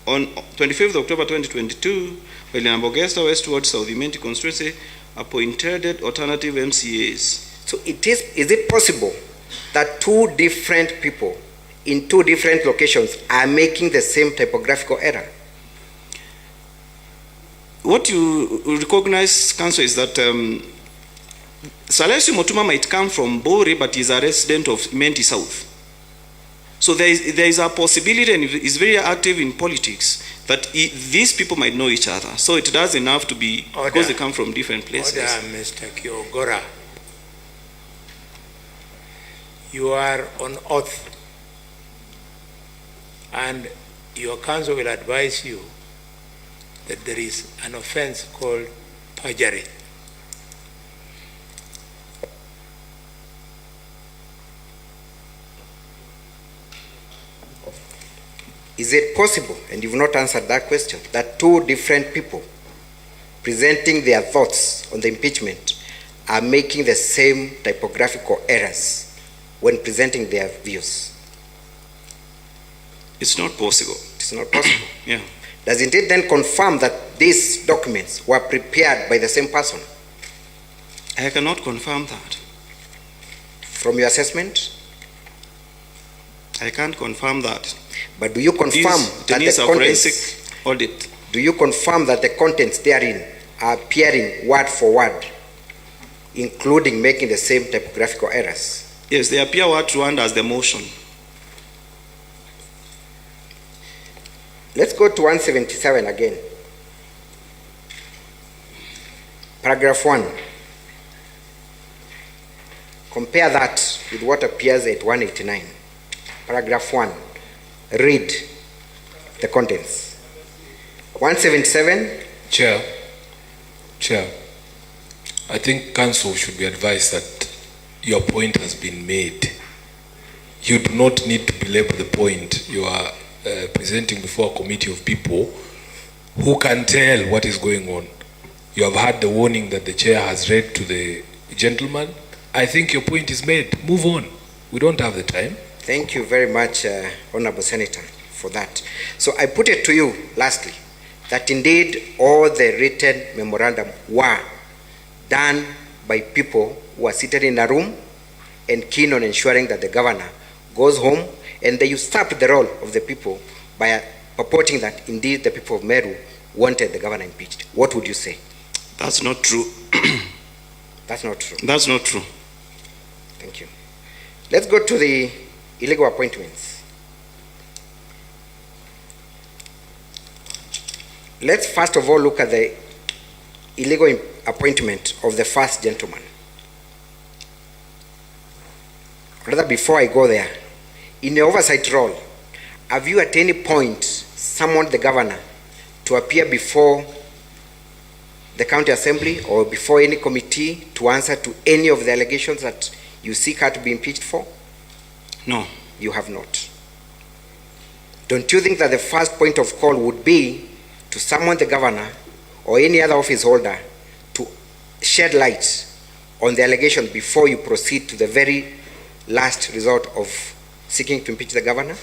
[SPEAKER 2] on 25th of October 2022, while in Abogesta Westward, South Imenti constituency appointed alternative MCAs.
[SPEAKER 15] So is it possible that two different people in two different locations are making the same typographical error?
[SPEAKER 2] What you recognize, Council, is that Salesio Mutuma might come from Bori, but is a resident of Imenti South. So there is a possibility, and is very active in politics, that these people might know each other. So it doesn't have to be because they come from different places.
[SPEAKER 5] Order, Mr. Kiogora. You are on oath, and your counsel will advise you that there is an offense called perjury.
[SPEAKER 15] Is it possible, and you've not answered that question, that two different people presenting their thoughts on the impeachment are making the same typographical errors when presenting their views?
[SPEAKER 2] It's not possible.
[SPEAKER 15] It's not possible.
[SPEAKER 2] Yeah.
[SPEAKER 15] Doesn't it then confirm that these documents were prepared by the same person?
[SPEAKER 2] I cannot confirm that.
[SPEAKER 15] From your assessment?
[SPEAKER 2] I can't confirm that.
[SPEAKER 15] But do you confirm that the
[SPEAKER 2] forensic audit?
[SPEAKER 15] Do you confirm that the contents therein are appearing word for word, including making the same typographical errors?
[SPEAKER 2] Yes, they appear word to word as the motion.
[SPEAKER 15] Let's go to 177 again. Paragraph 1. Compare that with what appears at 189. Paragraph 1. Read the contents. 177.
[SPEAKER 3] Chair, I think council should be advised that your point has been made. You do not need to belabor the point. You are presenting before a committee of people who can tell what is going on. You have had the warning that the chair has read to the gentleman. I think your point is made. Move on. We don't have the time.
[SPEAKER 15] Thank you very much, Honorable Senator, for that. So I put it to you, lastly, that indeed all the written memorandum were done by people who are seated in a room and keen on ensuring that the governor goes home, and they usurped the role of the people by purporting that indeed the people of Meru wanted the governor impeached. What would you say?
[SPEAKER 2] That's not true.
[SPEAKER 15] That's not true.
[SPEAKER 2] That's not true.
[SPEAKER 15] Thank you. Let's go to the illegal appointments. Let's first of all look at the illegal appointment of the first gentleman. Rather, before I go there, in your oversight role, have you at any point summoned the governor to appear before the county assembly or before any committee to answer to any of the allegations that you seek her to be impeached for?
[SPEAKER 2] No.
[SPEAKER 15] You have not. Don't you think that the first point of call would be to summon the governor or any other office holder to shed light on the allegations before you proceed to the very last resort of seeking to impeach the governor?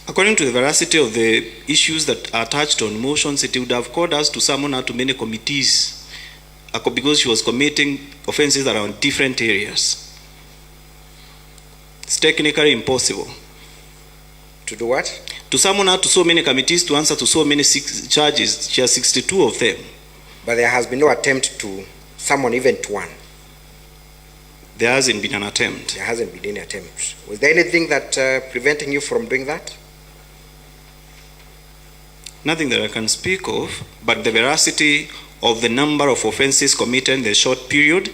[SPEAKER 2] According to the veracity of the issues that are touched on motions, it would have called us to summon her to many committees because she was committing offenses around different areas. It's technically impossible.
[SPEAKER 15] To do what?
[SPEAKER 2] To summon her to so many committees to answer to so many charges. She has 62 of them.
[SPEAKER 15] But there has been no attempt to summon even to one.
[SPEAKER 2] There hasn't been an attempt.
[SPEAKER 15] There hasn't been any attempt. Was there anything that preventing you from doing that?
[SPEAKER 2] Nothing that I can speak of, but the veracity of the number of offenses committed in the short period,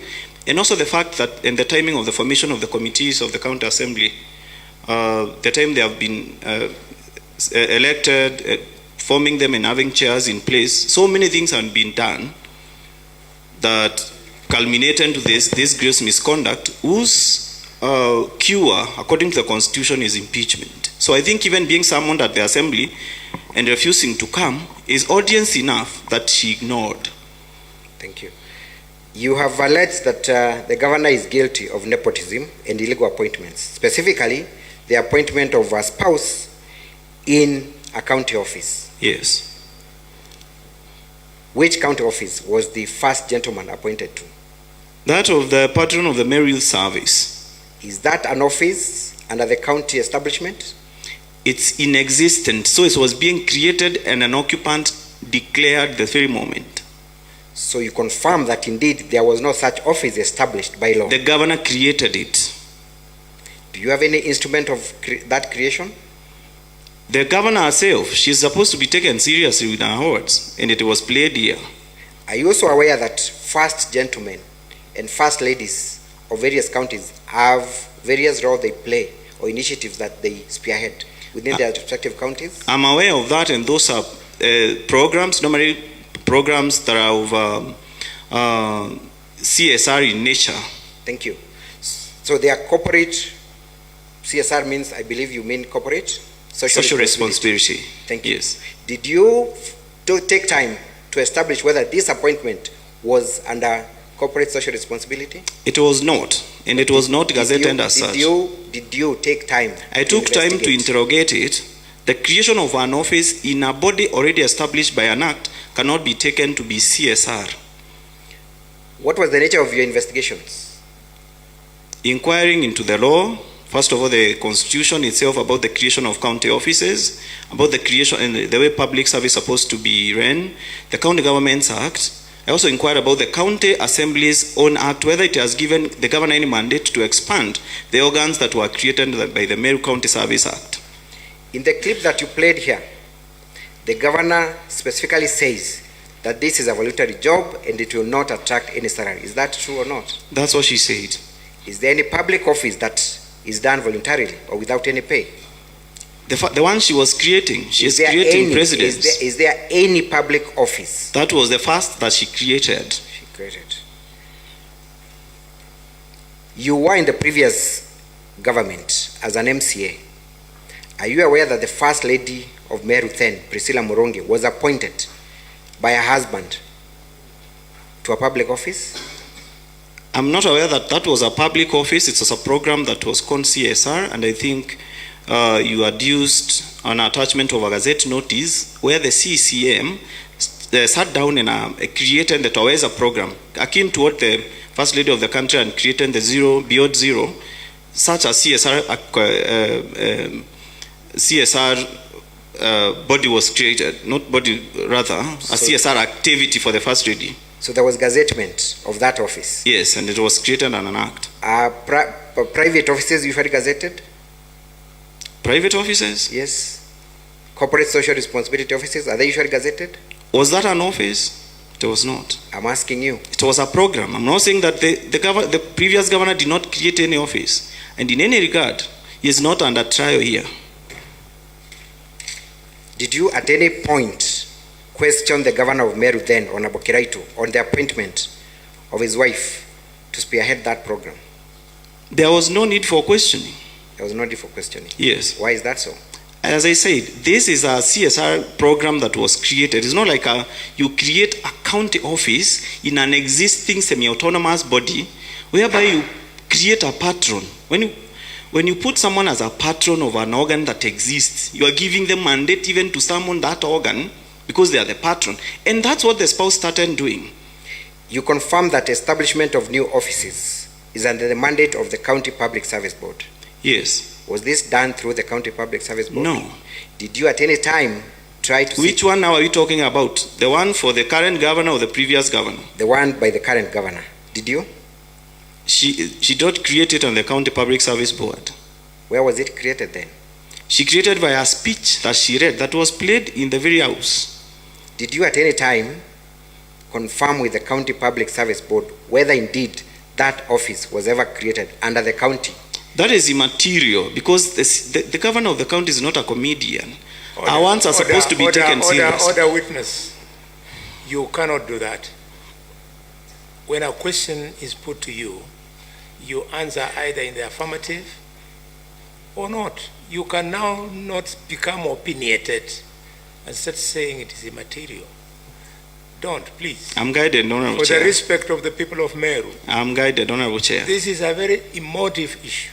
[SPEAKER 2] and also the fact that in the timing of the formation of the committees of the county assembly, the time they have been elected, forming them and having chairs in place, so many things have been done that culminated to this gross misconduct, whose cure, according to the Constitution, is impeachment. So I think even being summoned at the assembly and refusing to come is audience enough that she ignored.
[SPEAKER 15] Thank you. You have alleged that the governor is guilty of nepotism and illegal appointments, specifically the appointment of a spouse in a county office.
[SPEAKER 2] Yes.
[SPEAKER 15] Which county office was the first gentleman appointed to?
[SPEAKER 2] That of the patron of the Meru Youth Service.
[SPEAKER 15] Is that an office under the county establishment?
[SPEAKER 2] It's inexistent, so it was being created and an occupant declared the very moment.
[SPEAKER 15] So you confirm that indeed there was no such office established by law?
[SPEAKER 2] The governor created it.
[SPEAKER 15] Do you have any instrument of that creation?
[SPEAKER 2] The governor herself, she's supposed to be taken seriously with her words, and it was played here.
[SPEAKER 15] Are you also aware that first gentlemen and first ladies of various counties have various roles they play or initiatives that they spearhead within their respective counties?
[SPEAKER 2] I'm aware of that, and those are programs, normally programs that are of CSR in nature.
[SPEAKER 15] Thank you. So they are corporate. CSR means, I believe you mean corporate?
[SPEAKER 2] Social responsibility.
[SPEAKER 15] Thank you.
[SPEAKER 2] Yes.
[SPEAKER 15] Did you take time to establish whether this appointment was under corporate social responsibility?
[SPEAKER 2] It was not, and it was not gazetted as such.
[SPEAKER 15] Did you take time?
[SPEAKER 2] I took time to interrogate it the creation of an office in a body already established by an act cannot be taken to be CSR.
[SPEAKER 15] What was the nature of your investigations?
[SPEAKER 2] Inquiring into the law, first of all, the constitution itself about the creation of county offices, about the creation and the way public service is supposed to be run, the County Governments Act. I also inquired about the County Assembly's own act, whether it has given the governor any mandate to expand the organs that were created by the Meru County Service Act.
[SPEAKER 15] In the clip that you played here, the governor specifically says that this is a voluntary job and it will not attract any salary. Is that true or not?
[SPEAKER 2] That's what she said.
[SPEAKER 15] Is there any public office that is done voluntarily or without any pay?
[SPEAKER 2] The one she was creating, she is creating presidents.
[SPEAKER 15] Is there any public office?
[SPEAKER 2] That was the first that she created.
[SPEAKER 15] She created. You were in the previous government as an MCA. Are you aware that the First Lady of Meru then, Priscilla Murongi, was appointed by her husband to a public office?
[SPEAKER 2] I'm not aware that that was a public office. It was a program that was called CSR, and I think you adduced an attachment of a gazette notice where the CCM sat down and created the Taweza program, akin to what the First Lady of the country and created the Zero Beyond Zero, such a CSR body was created, not body, rather, a CSR activity for the First Lady.
[SPEAKER 15] So there was gazettement of that office?
[SPEAKER 2] Yes, and it was created on an act.
[SPEAKER 15] Are private offices usually gazetted?
[SPEAKER 2] Private offices?
[SPEAKER 15] Yes. Corporate social responsibility offices, are they usually gazetted?
[SPEAKER 2] Was that an office? It was not.
[SPEAKER 15] I'm asking you.
[SPEAKER 2] It was a program. I'm not saying that the previous governor did not create any office. And in any regard, he is not under trial here.
[SPEAKER 15] Did you at any point question the governor of Meru then, Honorable Kiraitu, on the appointment of his wife to spearhead that program?
[SPEAKER 2] There was no need for questioning.
[SPEAKER 15] There was no need for questioning?
[SPEAKER 2] Yes.
[SPEAKER 15] Why is that so?
[SPEAKER 2] As I said, this is a CSR program that was created. It's not like you create a county office in an existing semi-autonomous body whereby you create a patron. When you put someone as a patron of an organ that exists, you are giving them mandate even to summon that organ because they are the patron. And that's what the spouse started doing.
[SPEAKER 15] You confirm that establishment of new offices is under the mandate of the County Public Service Board?
[SPEAKER 2] Yes.
[SPEAKER 15] Was this done through the County Public Service Board?
[SPEAKER 2] No.
[SPEAKER 15] Did you at any time try to...
[SPEAKER 2] Which one now are you talking about? The one for the current governor or the previous governor?
[SPEAKER 15] The one by the current governor. Did you?
[SPEAKER 2] She did create it on the County Public Service Board.
[SPEAKER 15] Where was it created then?
[SPEAKER 2] She created by a speech that she read that was played in the very house.
[SPEAKER 15] Did you at any time confirm with the County Public Service Board whether indeed that office was ever created under the county?
[SPEAKER 2] That is immaterial because the governor of the county is not a comedian. Our ones are supposed to be taken seriously.
[SPEAKER 5] Order witness, you cannot do that. When a question is put to you, you answer either in the affirmative or not. You can now not become opinionated and start saying it is immaterial. Don't, please.
[SPEAKER 2] I'm guided, Honorable
[SPEAKER 5] For
[SPEAKER 2] Chair.
[SPEAKER 5] the respect of the people of Meru.
[SPEAKER 2] I'm guided, Honorable Chair.
[SPEAKER 5] This is a very emotive issue.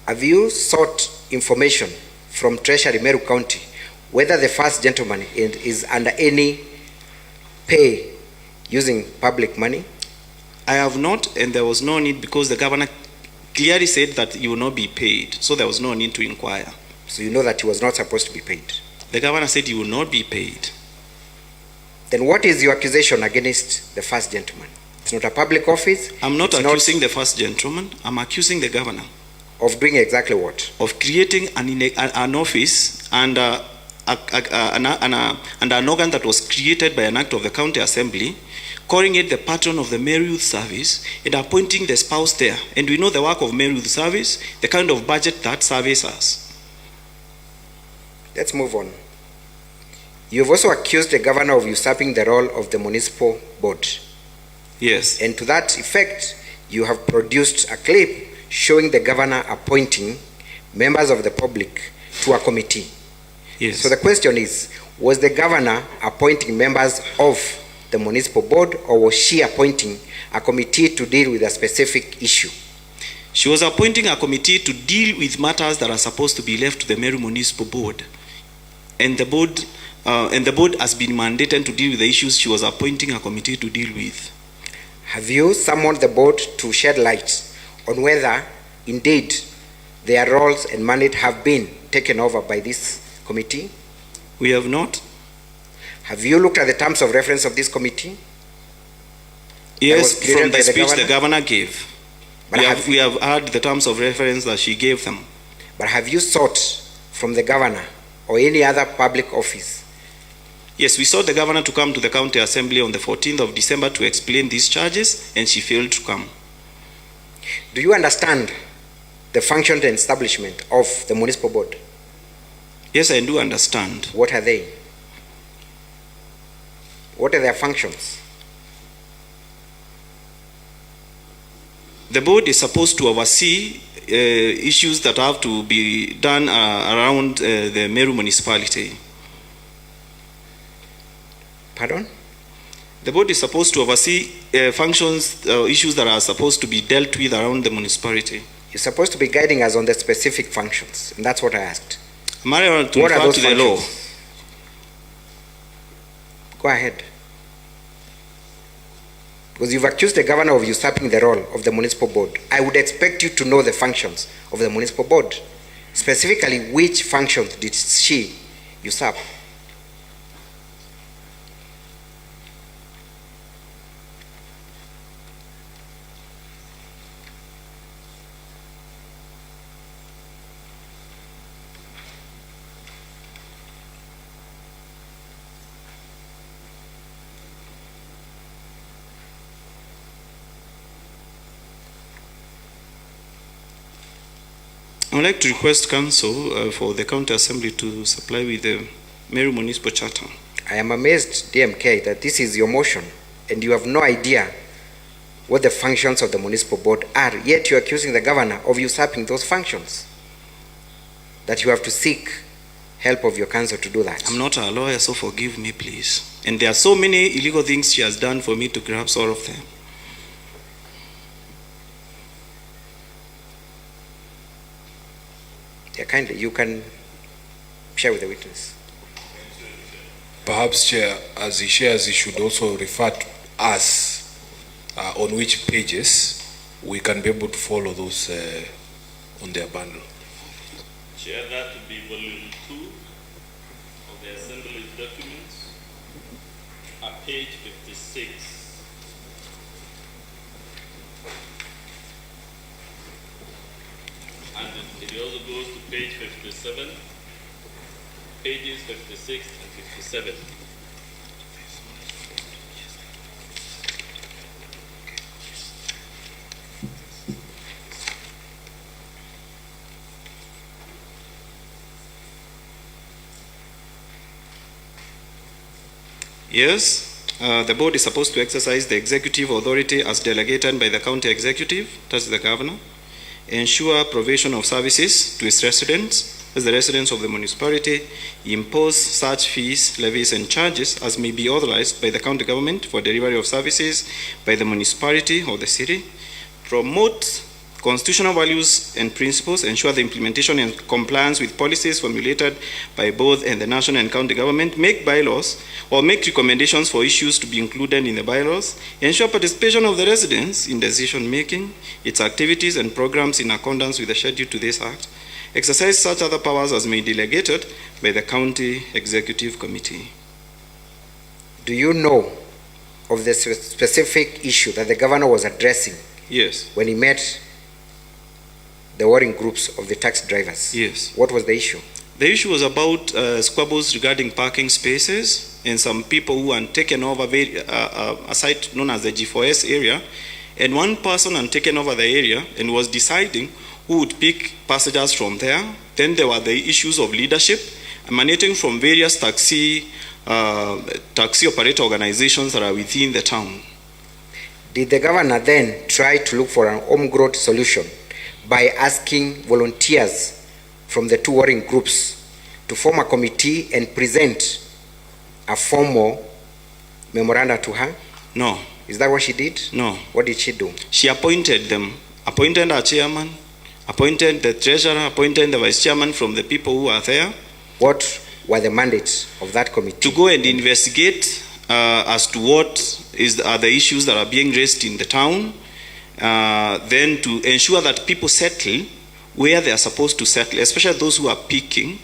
[SPEAKER 15] Have you sought information from Treasury Meru County whether the first gentleman is under any pay using public money?
[SPEAKER 2] I have not, and there was no need because the governor clearly said that he will not be paid. So there was no need to inquire.
[SPEAKER 15] So you know that he was not supposed to be paid?
[SPEAKER 2] The governor said he will not be paid.
[SPEAKER 15] Then what is your accusation against the first gentleman? It's not a public office.
[SPEAKER 2] I'm not accusing the first gentleman. I'm accusing the governor.
[SPEAKER 15] Of doing exactly what?
[SPEAKER 2] Of creating an office and an organ that was created by an act of the county assembly, calling it the patron of the Meru Youth Service and appointing the spouse there. And we know the work of Meru Youth Service, the kind of budget that service has.
[SPEAKER 15] Let's move on. You've also accused the governor of usurping the role of the municipal board.
[SPEAKER 2] Yes.
[SPEAKER 15] And to that effect, you have produced a clip showing the governor appointing members of the public to a committee.
[SPEAKER 2] Yes.
[SPEAKER 15] So the question is, was the governor appointing members of the municipal board, or was she appointing a committee to deal with a specific issue?
[SPEAKER 2] She was appointing a committee to deal with matters that are supposed to be left to the Meru Municipal Board. And the board has been mandated to deal with the issues she was appointing a committee to deal with.
[SPEAKER 15] Have you summoned the board to shed light on whether indeed their roles and mandate have been taken over by this committee?
[SPEAKER 2] We have not.
[SPEAKER 15] Have you looked at the terms of reference of this committee?
[SPEAKER 2] Yes, from the speech the governor gave. We have heard the terms of reference that she gave them.
[SPEAKER 15] But have you sought from the governor or any other public office?
[SPEAKER 2] Yes, we sought the governor to come to the county assembly on the 14th of December to explain these charges, and she failed to come.
[SPEAKER 15] Do you understand the function and establishment of the municipal board?
[SPEAKER 2] Yes, I do understand.
[SPEAKER 15] What are they? What are their functions?
[SPEAKER 2] The board is supposed to oversee issues that have to be done around the Meru municipality.
[SPEAKER 15] Pardon?
[SPEAKER 2] The board is supposed to oversee functions, issues that are supposed to be dealt with around the municipality.
[SPEAKER 15] You're supposed to be guiding us on the specific functions, and that's what I asked.
[SPEAKER 2] Am I allowed to refer to the law?
[SPEAKER 15] Go ahead. Because you've accused the governor of usurping the role of the municipal board. I would expect you to know the functions of the municipal board. Specifically, which functions did she usurp?
[SPEAKER 2] I would like to request council for the county assembly to supply with the Meru Municipal Charter.
[SPEAKER 15] I am amazed, DMK, that this is your motion and you have no idea what the functions of the municipal board are, yet you are accusing the governor of usurping those functions. That you have to seek help of your council to do that.
[SPEAKER 2] I'm not a lawyer, so forgive me, please. And there are so many illegal things she has done for me to grasp all of them.
[SPEAKER 15] Yeah, kindly, you can share with the witness.
[SPEAKER 3] Perhaps, Chair, as he shares, he should also refer to us on which pages we can be able to follow those on their bundle.
[SPEAKER 1] Chair, that would be volume 2 of the Assembly's documents, at page 56. And it also goes to page 57, pages 56 and 57.
[SPEAKER 2] Yes, the board is supposed to exercise the executive authority as delegated by the county executive, that's the governor, ensure provision of services to its residents, as the residents of the municipality, impose such fees, levies, and charges as may be authorized by the county government for delivery of services by the municipality or the city, promote constitutional values and principles, ensure the implementation and compliance with policies formulated by both and the national and county government, make bylaws or make recommendations for issues to be included in the bylaws, ensure participation of the residents in decision making, its activities and programs in accordance with the schedule to this act, exercise such other powers as may be delegated by the county executive committee.
[SPEAKER 15] Do you know of the specific issue that the governor was addressing?
[SPEAKER 2] Yes.
[SPEAKER 15] When he met the warring groups of the taxi drivers?
[SPEAKER 2] Yes.
[SPEAKER 15] What was the issue?
[SPEAKER 2] The issue was about squabbles regarding parking spaces and some people who had taken over a site known as the G4S area, and one person had taken over the area and was deciding who would pick passengers from there. Then there were the issues of leadership emanating from various taxi operator organizations that are within the town.
[SPEAKER 15] Did the governor then try to look for an homegrown solution by asking volunteers from the two warring groups to form a committee and present a formal memoranda to her?
[SPEAKER 2] No.
[SPEAKER 15] Is that what she did?
[SPEAKER 2] No.
[SPEAKER 15] What did she do?
[SPEAKER 2] She appointed them appointed our chairman, appointed the treasurer, appointed the vice chairman from the people who are there.
[SPEAKER 15] What were the mandates of that committee?
[SPEAKER 2] To go and investigate as to what are the issues that are being raised in the town, then to ensure that people settle where they are supposed to settle, especially those who are picking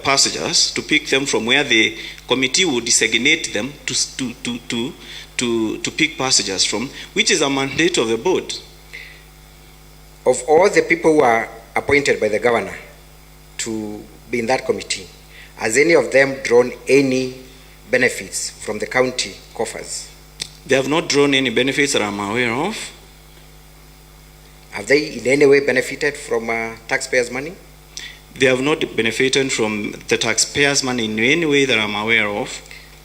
[SPEAKER 2] passengers, to pick them from where the committee would designate them to pick passengers from, which is a mandate of the board.
[SPEAKER 15] Of all the people who are appointed by the governor to be in that committee, has any of them drawn any benefits from the county coffers?
[SPEAKER 2] They have not drawn any benefits that I'm aware of.
[SPEAKER 15] Have they in any way benefited from taxpayers' money?
[SPEAKER 2] They have not benefited from the taxpayers' money in any way that I'm aware of.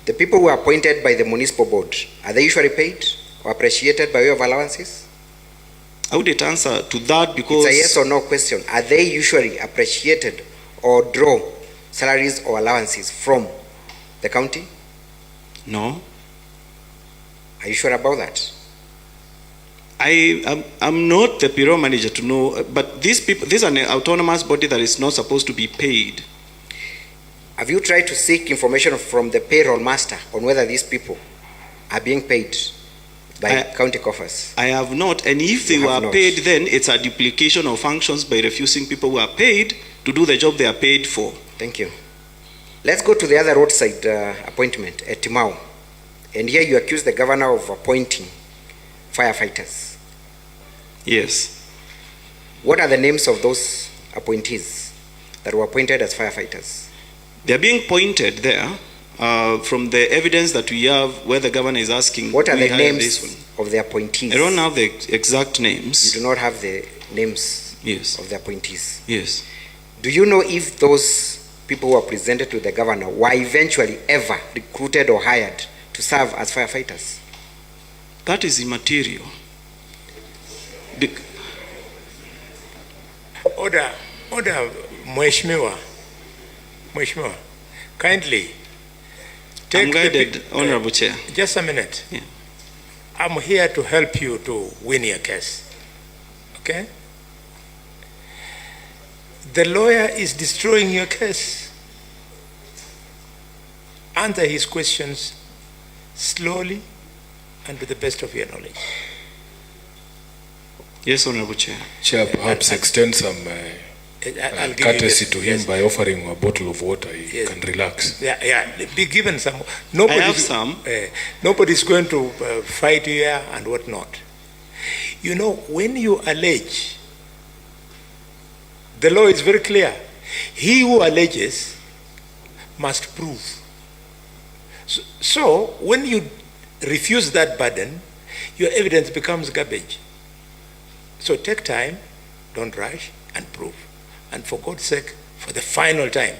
[SPEAKER 15] The people who are appointed by the municipal board, are they usually paid or appreciated by way of allowances?
[SPEAKER 2] I wouldn't answer to that because...
[SPEAKER 15] It's a yes or no question. Are they usually appreciated or draw salaries or allowances from the county?
[SPEAKER 2] No.
[SPEAKER 15] Are you sure about that?
[SPEAKER 2] I'm not the bureau manager to know, but these people, these are an autonomous body that is not supposed to be paid.
[SPEAKER 15] Have you tried to seek information from the payroll master on whether these people are being paid by county coffers?
[SPEAKER 2] I have not, and if they were paid, then it's a duplication of functions by refusing people who are paid to do the job they are paid for.
[SPEAKER 15] Thank you. Let's go to the other roadside appointment at Timau. And here you accuse the governor of appointing firefighters.
[SPEAKER 2] Yes.
[SPEAKER 15] What are the names of those appointees that were appointed as firefighters?
[SPEAKER 2] They are being pointed there from the evidence that we have where the governor is asking.
[SPEAKER 15] What are the names of the appointees?
[SPEAKER 2] I don't have the exact names.
[SPEAKER 15] You do not have the names
[SPEAKER 2] yes.
[SPEAKER 15] of the appointees?
[SPEAKER 2] Yes.
[SPEAKER 15] Do you know if those people who were presented to the governor were eventually ever recruited or hired to serve as firefighters?
[SPEAKER 2] That is immaterial.
[SPEAKER 5] Order, Mheshimiwa, kindly take
[SPEAKER 2] I'm guided, Honorable Chair.
[SPEAKER 5] Just a minute.
[SPEAKER 2] Yeah.
[SPEAKER 5] I'm here to help you to win your case. Okay? The lawyer is destroying your case. Answer his questions slowly and to the best of your knowledge.
[SPEAKER 2] Yes, Honorable Chair.
[SPEAKER 3] Chair, perhaps extend some courtesy to him by offering a bottle of water. He can relax.
[SPEAKER 5] Yeah, be given some.
[SPEAKER 2] I have some.
[SPEAKER 5] Nobody's going to fight you here and whatnot. You know, when you allege, the law is very clear. He who alleges must prove. So when you refuse that burden, your evidence becomes garbage. So take time, don't rush, and prove. And for God's sake, for the final time,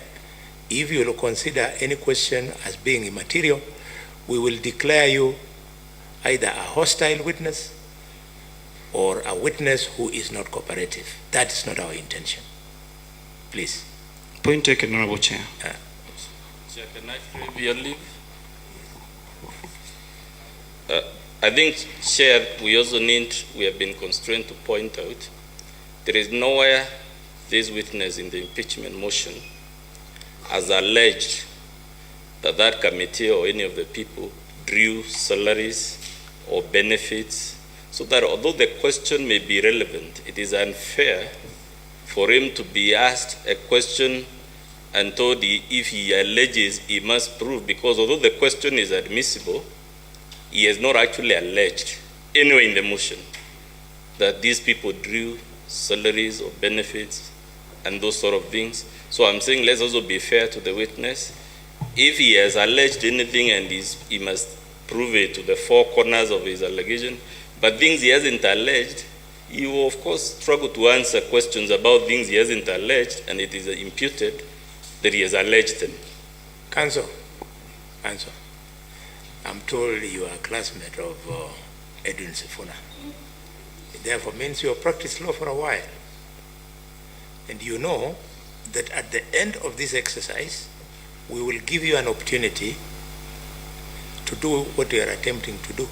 [SPEAKER 5] if you will consider any question as being immaterial, we will declare you either a hostile witness or a witness who is not cooperative. That is not our intention. Please.
[SPEAKER 2] Point taken, Honorable Chair.
[SPEAKER 1] Chair, can I crave your leave? I think, Chair, we have been constrained to point out, there is nowhere this witness in the impeachment motion has alleged that that committee or any of the people drew salaries or benefits, so that although the question may be relevant, it is unfair for him to be asked a question and told if he alleges, he must prove, because although the question is admissible, he has not actually alleged anywhere in the motion that these people drew salaries or benefits and those sort of things. So I'm saying let's also be fair to the witness. If he has alleged anything and he must prove it to the four corners of his allegation, but things he hasn't alleged, he will of course struggle to answer questions about things he hasn't alleged, and it is imputed that he has alleged them.
[SPEAKER 5] Counsel. I'm told you are a classmate of Edwin Sifuna. It therefore means you have practiced law for a while. And you know that at the end of this exercise, we will give you an opportunity to do what you are attempting to do.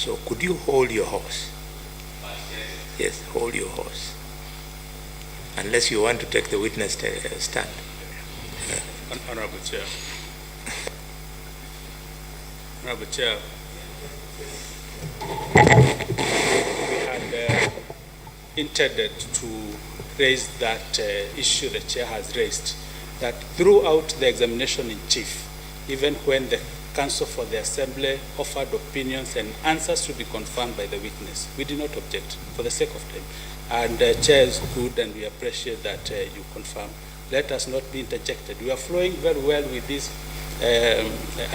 [SPEAKER 5] So could you hold your horse? Yes, hold your horse. Unless you want to take the witness stand.
[SPEAKER 14] Honorable Chair. Honorable Chair. We had intended to raise that issue the Chair has raised, that throughout the examination in chief, even when the Counsel for the Assembly offered opinions and answers to be confirmed by the witness, we did not object for the sake of time. And the Chair is good and we appreciate that you confirm. Let us not be interjected. We are flowing very well with this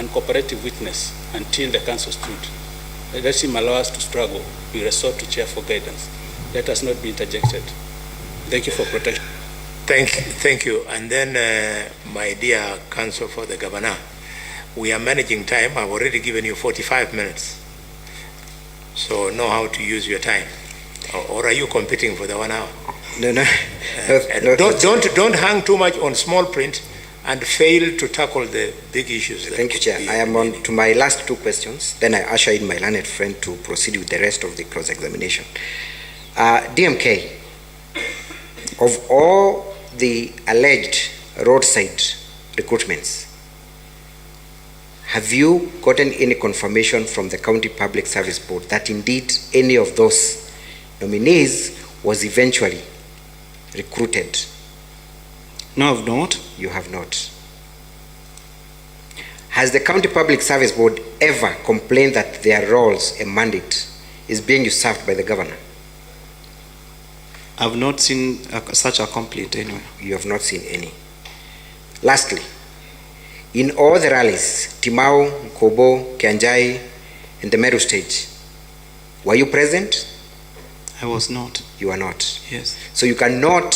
[SPEAKER 14] uncooperative witness until the Council stood. Let him allow us to struggle. We resort to Chair for guidance. Let us not be interjected. Thank you for protection.
[SPEAKER 5] Thank you. And then, my dear Counsel for the Governor, we are managing time. I've already given you 45 minutes. So know how to use your time. Or are you competing for the 1 hour?
[SPEAKER 15] No.
[SPEAKER 5] Don't hang too much on small print and fail to tackle the big issues.
[SPEAKER 15] Thank you, Chair. I am on to my last two questions. Then I usher in my learned friend to proceed with the rest of the cross-examination. DMK, of all the alleged roadside recruitments, have you gotten any confirmation from the County Public Service Board that indeed any of those nominees was eventually recruited?
[SPEAKER 2] No, I've not.
[SPEAKER 15] You have not. Has the County Public Service Board ever complained that their roles and mandate is being usurped by the governor?
[SPEAKER 2] I've not seen such a complaint anywhere.
[SPEAKER 15] You have not seen any. Lastly, in all the rallies, Timau, Kobo, Kianjai, and the Meru stage, were you present?
[SPEAKER 2] I was not.
[SPEAKER 15] You are not?
[SPEAKER 2] Yes.
[SPEAKER 15] So you cannot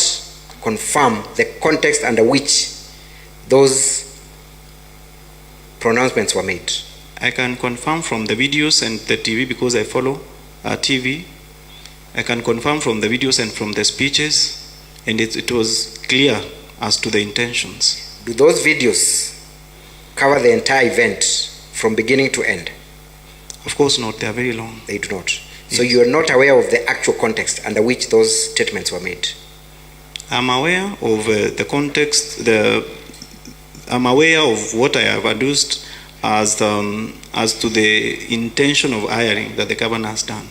[SPEAKER 15] confirm the context under which those pronouncements were made?
[SPEAKER 2] I can confirm from the videos and the TV because I follow TV. I can confirm from the videos and from the speeches, and it was clear as to the intentions.
[SPEAKER 15] Do those videos cover the entire event from beginning to end?
[SPEAKER 2] Of course not. They are very long.
[SPEAKER 15] They do not. Yes. So you are not aware of the actual context under which those statements were made?
[SPEAKER 2] I'm aware of the context. I'm aware of what I have adduced as to the intention of hiring that the governor has done.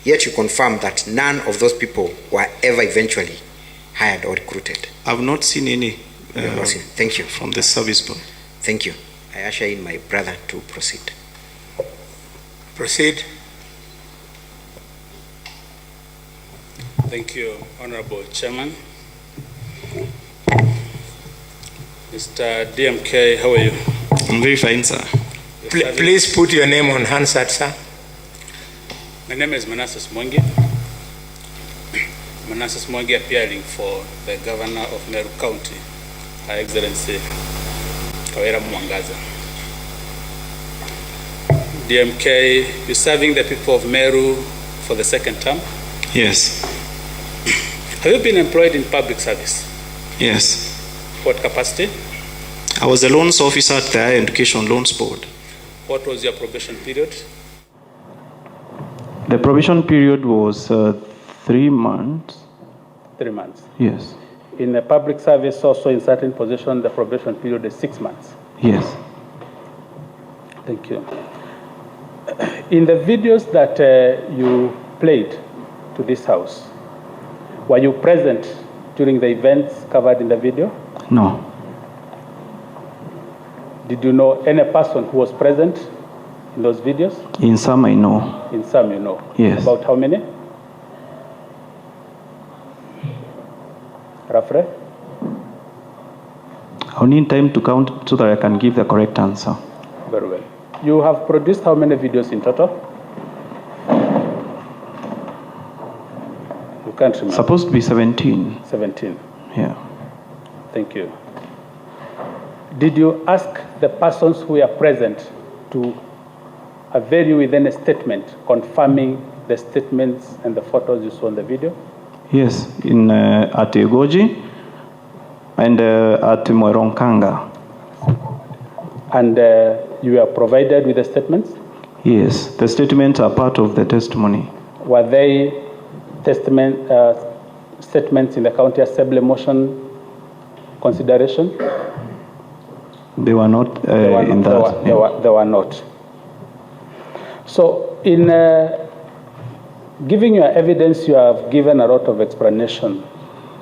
[SPEAKER 15] Yet you confirm that none of those people were ever eventually hired or recruited?
[SPEAKER 2] I've not seen any.
[SPEAKER 15] Thank you.
[SPEAKER 2] From the service board.
[SPEAKER 15] Thank you. I usher in my brother to proceed.
[SPEAKER 5] Proceed.
[SPEAKER 14] Thank you, Honorable Chairman. Mr. DMK, how are you?
[SPEAKER 2] I'm very fine, sir.
[SPEAKER 5] Please put your name on Hansard, sir.
[SPEAKER 14] My name is Manassas Mwangi. Manassas Mwangi, appearing for the Governor of Meru County, Her Excellency Kawira Mwangaza. DMK, you're serving the people of Meru for the second term?
[SPEAKER 2] Yes.
[SPEAKER 14] Have you been employed in public service?
[SPEAKER 2] Yes.
[SPEAKER 14] What capacity?
[SPEAKER 2] I was a loans officer at the Higher Education Loans Board.
[SPEAKER 14] What was your probation period?
[SPEAKER 2] The probation period was 3 months.
[SPEAKER 14] 3 months.
[SPEAKER 2] Yes.
[SPEAKER 14] In the public service, also in certain positions, the probation period is 6 months.
[SPEAKER 2] Yes.
[SPEAKER 14] Thank you. In the videos that you played to this house, were you present during the events covered in the video?
[SPEAKER 2] No.
[SPEAKER 14] Did you know any person who was present in those videos?
[SPEAKER 2] In some I know.
[SPEAKER 14] In some you know?
[SPEAKER 2] Yes.
[SPEAKER 14] About how many? Roughly?
[SPEAKER 2] I'll need time to count so that I can give the correct answer.
[SPEAKER 14] Very well. You have produced how many videos in total? You can't remember.
[SPEAKER 2] Supposed to be 17.
[SPEAKER 14] 17.
[SPEAKER 2] Yeah.
[SPEAKER 14] Thank you. Did you ask the persons who were present to avail you with any statement confirming the statements and the photos you saw in the video?
[SPEAKER 2] Yes, in at Ugoji and at Mweronkanga.
[SPEAKER 14] And you were provided with the statements?
[SPEAKER 16] Yes, the statements are part of the testimony.
[SPEAKER 17] Were they statements in the county assembly motion consideration?
[SPEAKER 16] They were not They
[SPEAKER 17] were not. So in giving your evidence, you have given a lot of explanation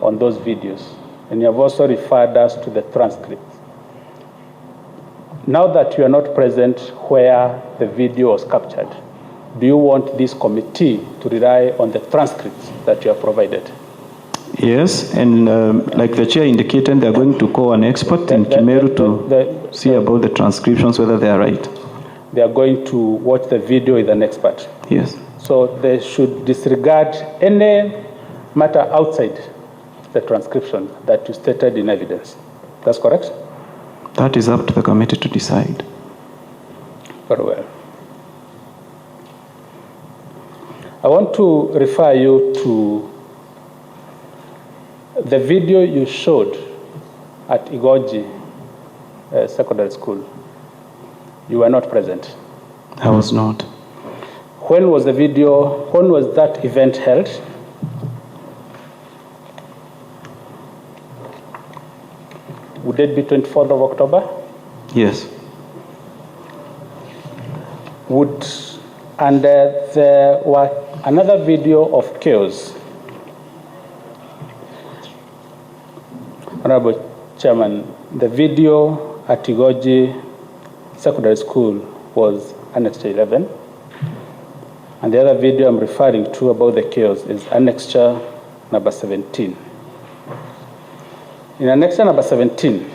[SPEAKER 17] on those videos, and you have also referred us to the transcripts. Now that you are not present where the video was captured, do you want this committee to rely on the transcripts that you have provided?
[SPEAKER 16] Yes, and like the chair indicated, they're going to call an expert in Kimeru to see about the transcriptions, whether they are right.
[SPEAKER 17] They are going to watch the video with an expert?
[SPEAKER 16] Yes.
[SPEAKER 17] So they should disregard any matter outside the transcription that you stated in evidence. That's correct?
[SPEAKER 16] That is up to the committee to decide.
[SPEAKER 17] Very well. I want to refer you to the video you showed at Igoji Secondary School. You were not present.
[SPEAKER 16] I was not.
[SPEAKER 17] When was the video, when was that event held? Would it be 24th of October?
[SPEAKER 16] Yes.
[SPEAKER 17] And there was another video of chaos. Honorable Chairman, the video at Igoji Secondary School was Annexure 11. And the other video I'm referring to about the chaos is Annexure number 17. In Annexure number 17,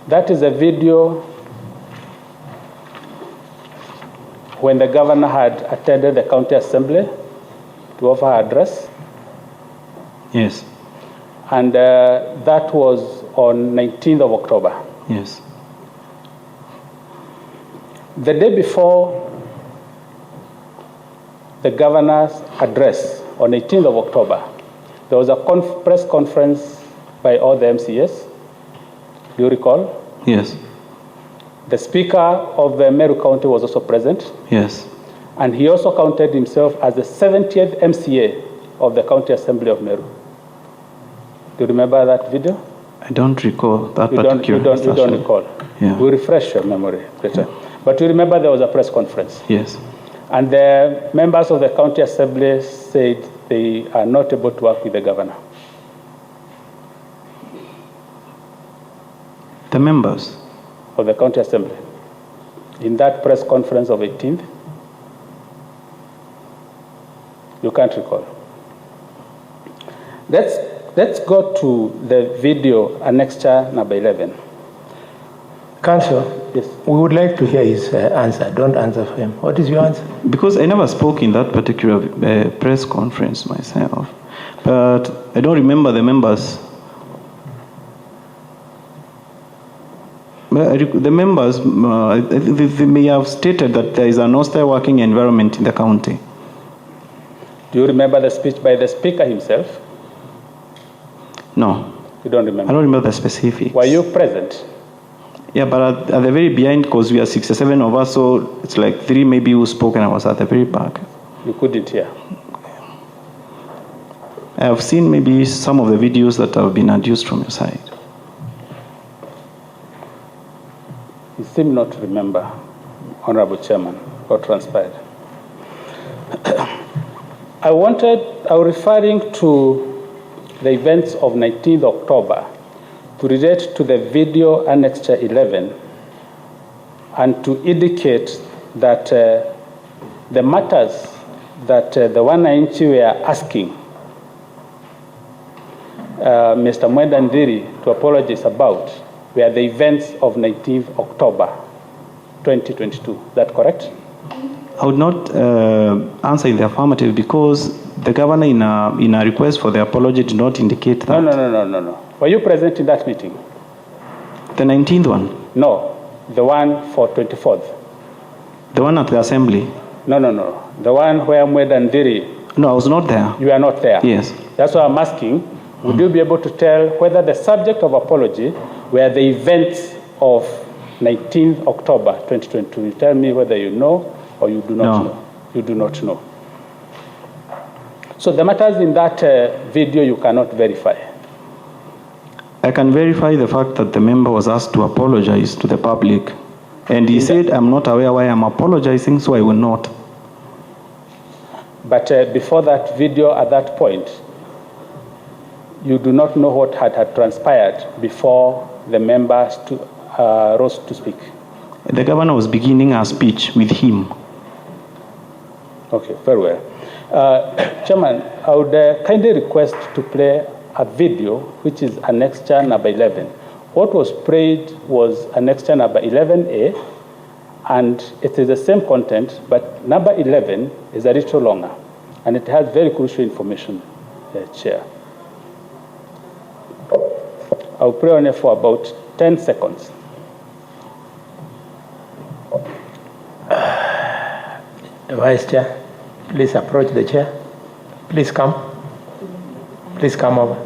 [SPEAKER 17] that is a video when the governor had attended the county assembly to offer her address.
[SPEAKER 16] Yes.
[SPEAKER 17] And that was on 19th of October.
[SPEAKER 16] Yes.
[SPEAKER 17] The day before the governor's address on 18th of October, there was a press conference by all the MCAs. Do you recall?
[SPEAKER 16] Yes.
[SPEAKER 17] The Speaker of the Meru County was also present.
[SPEAKER 16] Yes.
[SPEAKER 17] And he also counted himself as the 70th MCA of the County Assembly of Meru. Do you remember that video?
[SPEAKER 16] I don't recall that particular.
[SPEAKER 17] You don't recall?
[SPEAKER 16] Yeah.
[SPEAKER 17] We refresh your memory, Peter. But you remember there was a press conference.
[SPEAKER 16] Yes.
[SPEAKER 17] And the members of the County Assembly said they are not able to work with the governor.
[SPEAKER 16] The members
[SPEAKER 17] of the County Assembly, in that press conference of 18th, you can't recall. Let's go to the video annexure number 11.
[SPEAKER 5] Council, yes. We would like to hear his answer. Don't answer for him. What is your answer?
[SPEAKER 16] Because I never spoke in that particular press conference myself, but I don't remember the members. The members, they may have stated that there is an hostile working environment in the county.
[SPEAKER 17] Do you remember the speech by the Speaker himself?
[SPEAKER 16] No.
[SPEAKER 17] You don't remember?
[SPEAKER 16] I don't remember the specifics.
[SPEAKER 17] Were you present?
[SPEAKER 16] Yeah, but at the very behind, because we are 67 of us, so it's like 3 maybe who spoke, and I was at the very back.
[SPEAKER 17] You couldn't hear?
[SPEAKER 16] I have seen maybe some of the videos that have been adduced from your side.
[SPEAKER 17] You seem not to remember, Honorable Chairman, what transpired. I was referring to the events of 19th October to relate to the video annexure 11 and to indicate that the matters that the Wananchi were asking Mr. Mwenda Ndiri to apologize about were the events of 19th October 2022. Is that correct?
[SPEAKER 16] I would not answer in the affirmative because the governor in a request for the apology did not indicate that.
[SPEAKER 17] No. Were you present in that meeting?
[SPEAKER 16] The 19th one?
[SPEAKER 17] No, the one for 24th.
[SPEAKER 16] The one at the assembly?
[SPEAKER 17] No. The one where Mwenda Ndiri.
[SPEAKER 16] No, I was not there.
[SPEAKER 17] You are not there?
[SPEAKER 16] Yes.
[SPEAKER 17] That's why I'm asking. Would you be able to tell whether the subject of apology were the events of 19th October 2022. You tell me whether you know or you do not know. You do not know. So the matters in that video you cannot verify.
[SPEAKER 16] I can verify the fact that the member was asked to apologize to the public. And he said, I'm not aware why I'm apologizing, so I will not.
[SPEAKER 17] But before that video at that point, you do not know what had transpired before the members rose to speak.
[SPEAKER 16] The governor was beginning her speech with him.
[SPEAKER 17] Okay, very well. Chairman, I would kindly request to play a video which is annexure number 11. What was played was annexure number 11A, and it is the same content, but number 11 is a little longer, and it has very crucial information, Chair. I'll play on it for about 10 seconds.
[SPEAKER 5] Vice Chair, please approach the chair. Please come. Please come over.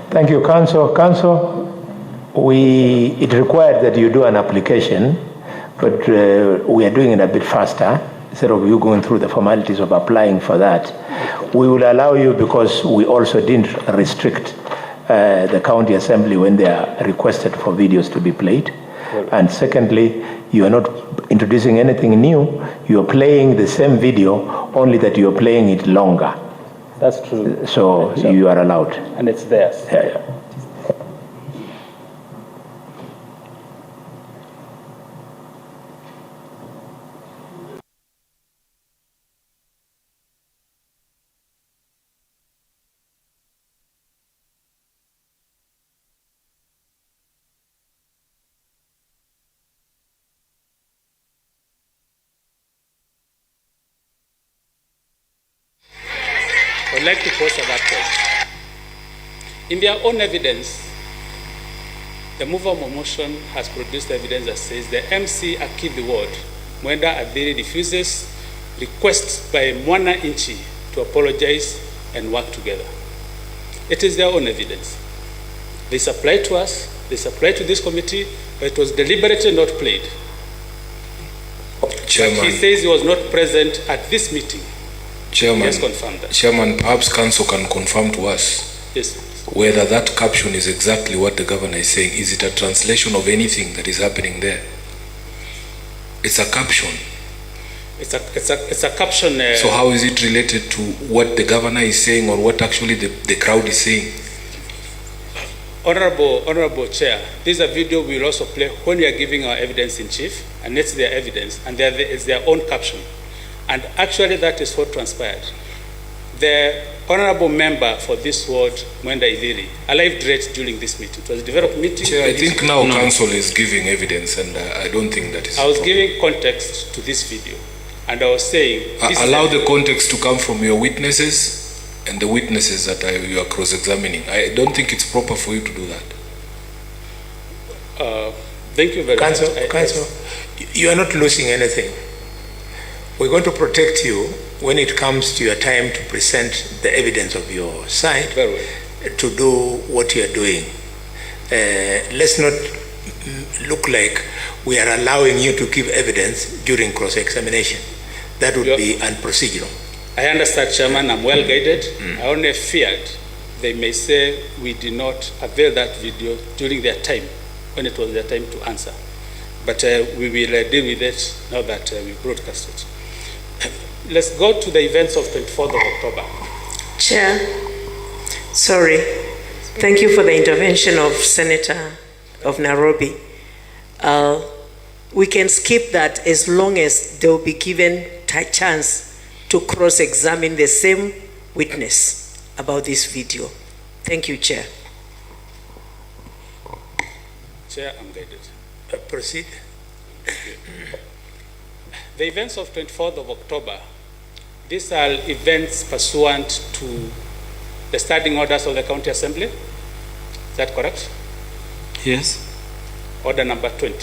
[SPEAKER 5] Thank you, Council. Council, it required that you do an application, but we are doing it a bit faster. Instead of you going through the formalities of applying for that, we will allow you, because we also didn't restrict the county assembly when they are requested for videos to be played. And secondly, you are not introducing anything new. You are playing the same video, only that you are playing it longer.
[SPEAKER 17] That's true.
[SPEAKER 5] So you are allowed.
[SPEAKER 17] And it's theirs.
[SPEAKER 5] Yeah.
[SPEAKER 17] I'd like to pause at that point. In their own evidence, the mover of motion has produced evidence that says the MC Akithi Ward, Mwenda Adhiri, refuses requests by Mwana Inchi to apologize and work together. It is their own evidence. They supplied to us, they supplied to this committee, but it was deliberately not played.
[SPEAKER 3] Chairman.
[SPEAKER 17] But he says he was not present at this meeting.
[SPEAKER 3] Chairman,
[SPEAKER 17] Yes, confirm that.
[SPEAKER 3] Chairman, perhaps Council can confirm to us whether that caption is exactly what the governor is saying. Is it a translation of anything that is happening there? It's a caption.
[SPEAKER 17] It's a caption.
[SPEAKER 3] So how is it related to what the governor is saying or what actually the crowd is saying?
[SPEAKER 17] Honorable Chair, this is a video we will also play when we are giving our evidence in chief, and it's their evidence, and it's their own caption. And actually that is what transpired. The honorable member for this ward, Mwenda Idhiri, arrived late during this meeting. It was a developed meeting.
[SPEAKER 3] Chair, I think now Council is giving evidence, and I don't think that is.
[SPEAKER 17] I was giving context to this video, and I was saying...
[SPEAKER 3] Allow the context to come from your witnesses and the witnesses that you are cross-examining. I don't think it's proper for you to do that.
[SPEAKER 17] Thank you very much.
[SPEAKER 5] Council, you are not losing anything. We're going to protect you when it comes to your time to present the evidence of your side, to do what you're doing. Let's not look like we are allowing you to give evidence during cross-examination. That would be unprocedural.
[SPEAKER 17] I understand, Chairman, I'm well guided. I only feared they may say we did not avail that video during their time, when it was their time to answer. But we will deal with it now that we broadcast it. Let's go to the events of 24th of October.
[SPEAKER 18] Chair, sorry. Thank you for the intervention of Senator of Nairobi. We can skip that as long as they will be given a chance to cross-examine the same witness about this video. Thank you, Chair.
[SPEAKER 17] Chair, I'm guided.
[SPEAKER 5] Proceed.
[SPEAKER 17] The events of 24th of October, these are events pursuant to the standing orders of the County Assembly. Is that correct?
[SPEAKER 2] Yes.
[SPEAKER 17] Order number 20.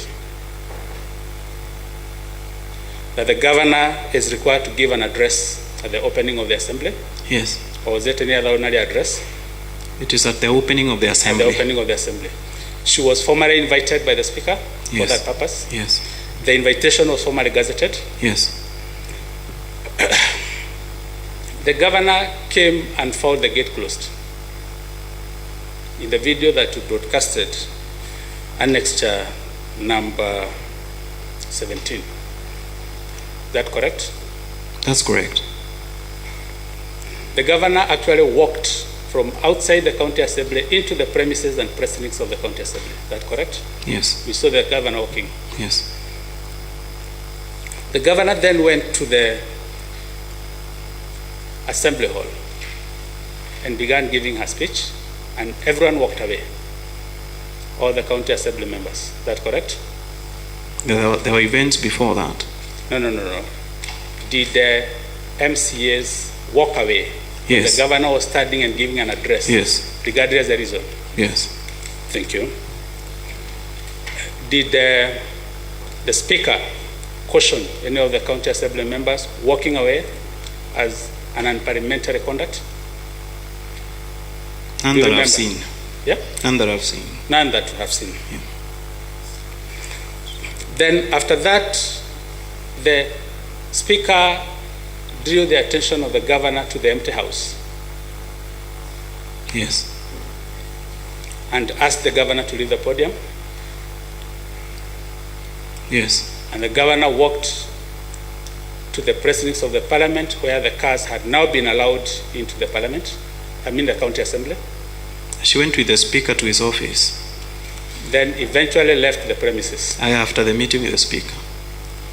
[SPEAKER 17] That the governor is required to give an address at the opening of the assembly?
[SPEAKER 2] Yes.
[SPEAKER 17] Or was it any other ordinary address?
[SPEAKER 2] It is at the opening of the assembly.
[SPEAKER 17] At the opening of the assembly. She was formally invited by the Speaker for
[SPEAKER 2] Yes.
[SPEAKER 17] that purpose?
[SPEAKER 2] Yes.
[SPEAKER 17] The invitation was formally gazetted?
[SPEAKER 2] Yes.
[SPEAKER 17] The governor came and found the gate closed. In the video that you broadcasted, annexure number 17. Is that correct?
[SPEAKER 2] That's correct.
[SPEAKER 17] The governor actually walked from outside the county assembly into the premises and precincts of the county assembly. Is that correct?
[SPEAKER 2] Yes.
[SPEAKER 17] We saw the governor walking.
[SPEAKER 2] Yes.
[SPEAKER 17] The governor then went to the assembly hall and began giving her speech, and everyone walked away. All the county assembly members. Is that correct?
[SPEAKER 2] There were events before that.
[SPEAKER 17] No. Did the MCAs walk away?
[SPEAKER 2] Yes.
[SPEAKER 17] The governor was standing and giving an address.
[SPEAKER 2] Yes.
[SPEAKER 17] Regardless of the reason.
[SPEAKER 2] Yes.
[SPEAKER 17] Thank you. Did the speaker caution any of the county assembly members walking away as an unparliamentary conduct?
[SPEAKER 2] None that I've seen.
[SPEAKER 17] Yeah?
[SPEAKER 2] None that I've seen.
[SPEAKER 17] None that you have seen.
[SPEAKER 2] Yeah.
[SPEAKER 17] Then after that, the speaker drew the attention of the governor to the empty house
[SPEAKER 2] Yes.
[SPEAKER 17] and asked the governor to leave the podium.
[SPEAKER 2] Yes.
[SPEAKER 17] And the governor walked to the precincts of the parliament where the cars had now been allowed into the parliament, the county assembly.
[SPEAKER 2] She went with the speaker to his office.
[SPEAKER 17] Then eventually left the premises.
[SPEAKER 2] After the meeting with the speaker.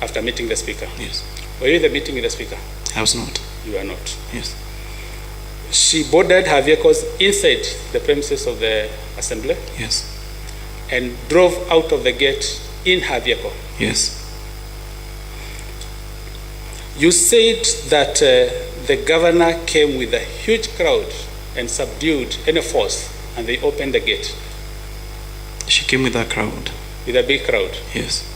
[SPEAKER 17] After meeting the speaker.
[SPEAKER 2] Yes.
[SPEAKER 17] Were you in the meeting with the speaker?
[SPEAKER 2] I was not.
[SPEAKER 17] You are not.
[SPEAKER 2] Yes.
[SPEAKER 17] She boarded her vehicles inside the premises of the assembly.
[SPEAKER 2] Yes.
[SPEAKER 17] And drove out of the gate in her vehicle.
[SPEAKER 2] Yes.
[SPEAKER 17] You said that the governor came with a huge crowd and subdued any force, and they opened the gate.
[SPEAKER 2] She came with a crowd.
[SPEAKER 17] With a big crowd.
[SPEAKER 2] Yes.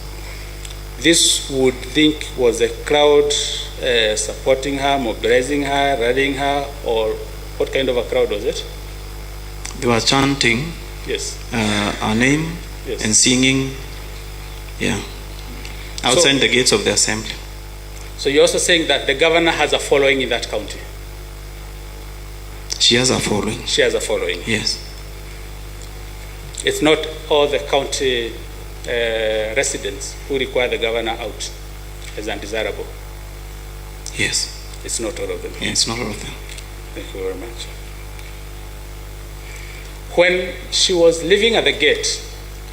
[SPEAKER 17] This would think was a crowd supporting her, mobilizing her, rallying her, or what kind of a crowd was it?
[SPEAKER 2] They were chanting.
[SPEAKER 17] Yes.
[SPEAKER 2] Her name.
[SPEAKER 17] Yes.
[SPEAKER 2] And singing. Yeah. Outside the gates of the assembly.
[SPEAKER 17] So you're also saying that the governor has a following in that county?
[SPEAKER 2] She has a following.
[SPEAKER 17] She has a following.
[SPEAKER 2] Yes.
[SPEAKER 17] It's not all the county residents who require the governor out as undesirable.
[SPEAKER 2] Yes.
[SPEAKER 17] It's not all of them.
[SPEAKER 2] Yeah, it's not all of them.
[SPEAKER 17] Thank you very much. When she was leaving at the gate,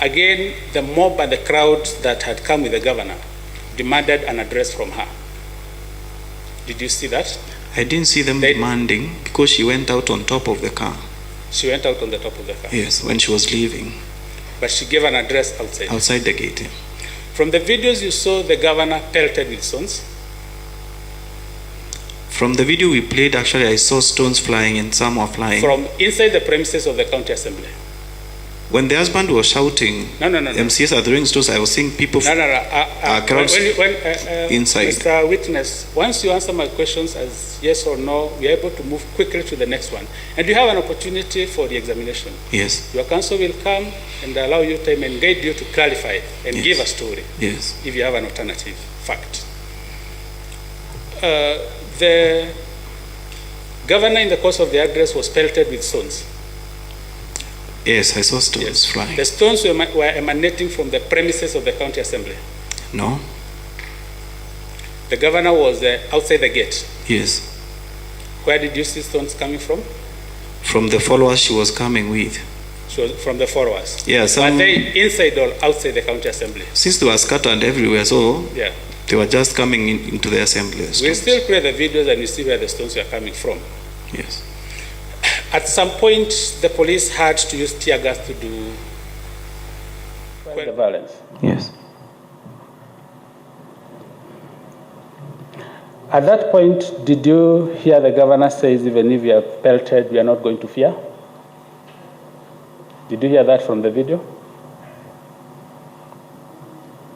[SPEAKER 17] again, the mob and the crowd that had come with the governor demanded an address from her. Did you see that?
[SPEAKER 2] I didn't see them demanding because she went out on top of the car.
[SPEAKER 17] She went out on the top of the car?
[SPEAKER 2] Yes, when she was leaving.
[SPEAKER 17] But she gave an address outside?
[SPEAKER 2] Outside the gate. Yeah.
[SPEAKER 17] From the videos you saw, the governor pelted with stones?
[SPEAKER 2] From the video we played, actually, I saw stones flying and some were flying.
[SPEAKER 17] From inside the premises of the county assembly?
[SPEAKER 2] When the husband was shouting,
[SPEAKER 17] No.
[SPEAKER 2] MCS are throwing stones, I was seeing people, crowds inside.
[SPEAKER 17] Mr. Witness, once you answer my questions as yes or no, we are able to move quickly to the next one. And you have an opportunity for the examination.
[SPEAKER 2] Yes.
[SPEAKER 17] Your counsel will come and allow you time and guide you to clarify and
[SPEAKER 2] Yes.
[SPEAKER 17] give a story.
[SPEAKER 2] Yes.
[SPEAKER 17] If you have an alternative fact. The governor in the course of the address was pelted with stones.
[SPEAKER 2] Yes, I saw stones flying.
[SPEAKER 17] The stones were emanating from the premises of the county assembly.
[SPEAKER 2] No.
[SPEAKER 17] The governor was outside the gate.
[SPEAKER 2] Yes.
[SPEAKER 17] Where did you see stones coming from?
[SPEAKER 2] From the followers she was coming with.
[SPEAKER 17] So from the followers.
[SPEAKER 2] Yeah,
[SPEAKER 17] Were they inside or outside the county assembly?
[SPEAKER 2] Since they were scattered everywhere, so
[SPEAKER 17] Yeah.
[SPEAKER 2] they were just coming into the assembly.
[SPEAKER 17] We'll still play the videos and you see where the stones were coming from.
[SPEAKER 2] Yes.
[SPEAKER 17] At some point, the police had to use tear gas to do the violence.
[SPEAKER 16] Yes.
[SPEAKER 17] At that point, did you hear the governor says, even if you are pelted, we are not going to fear? Did you hear that from the video?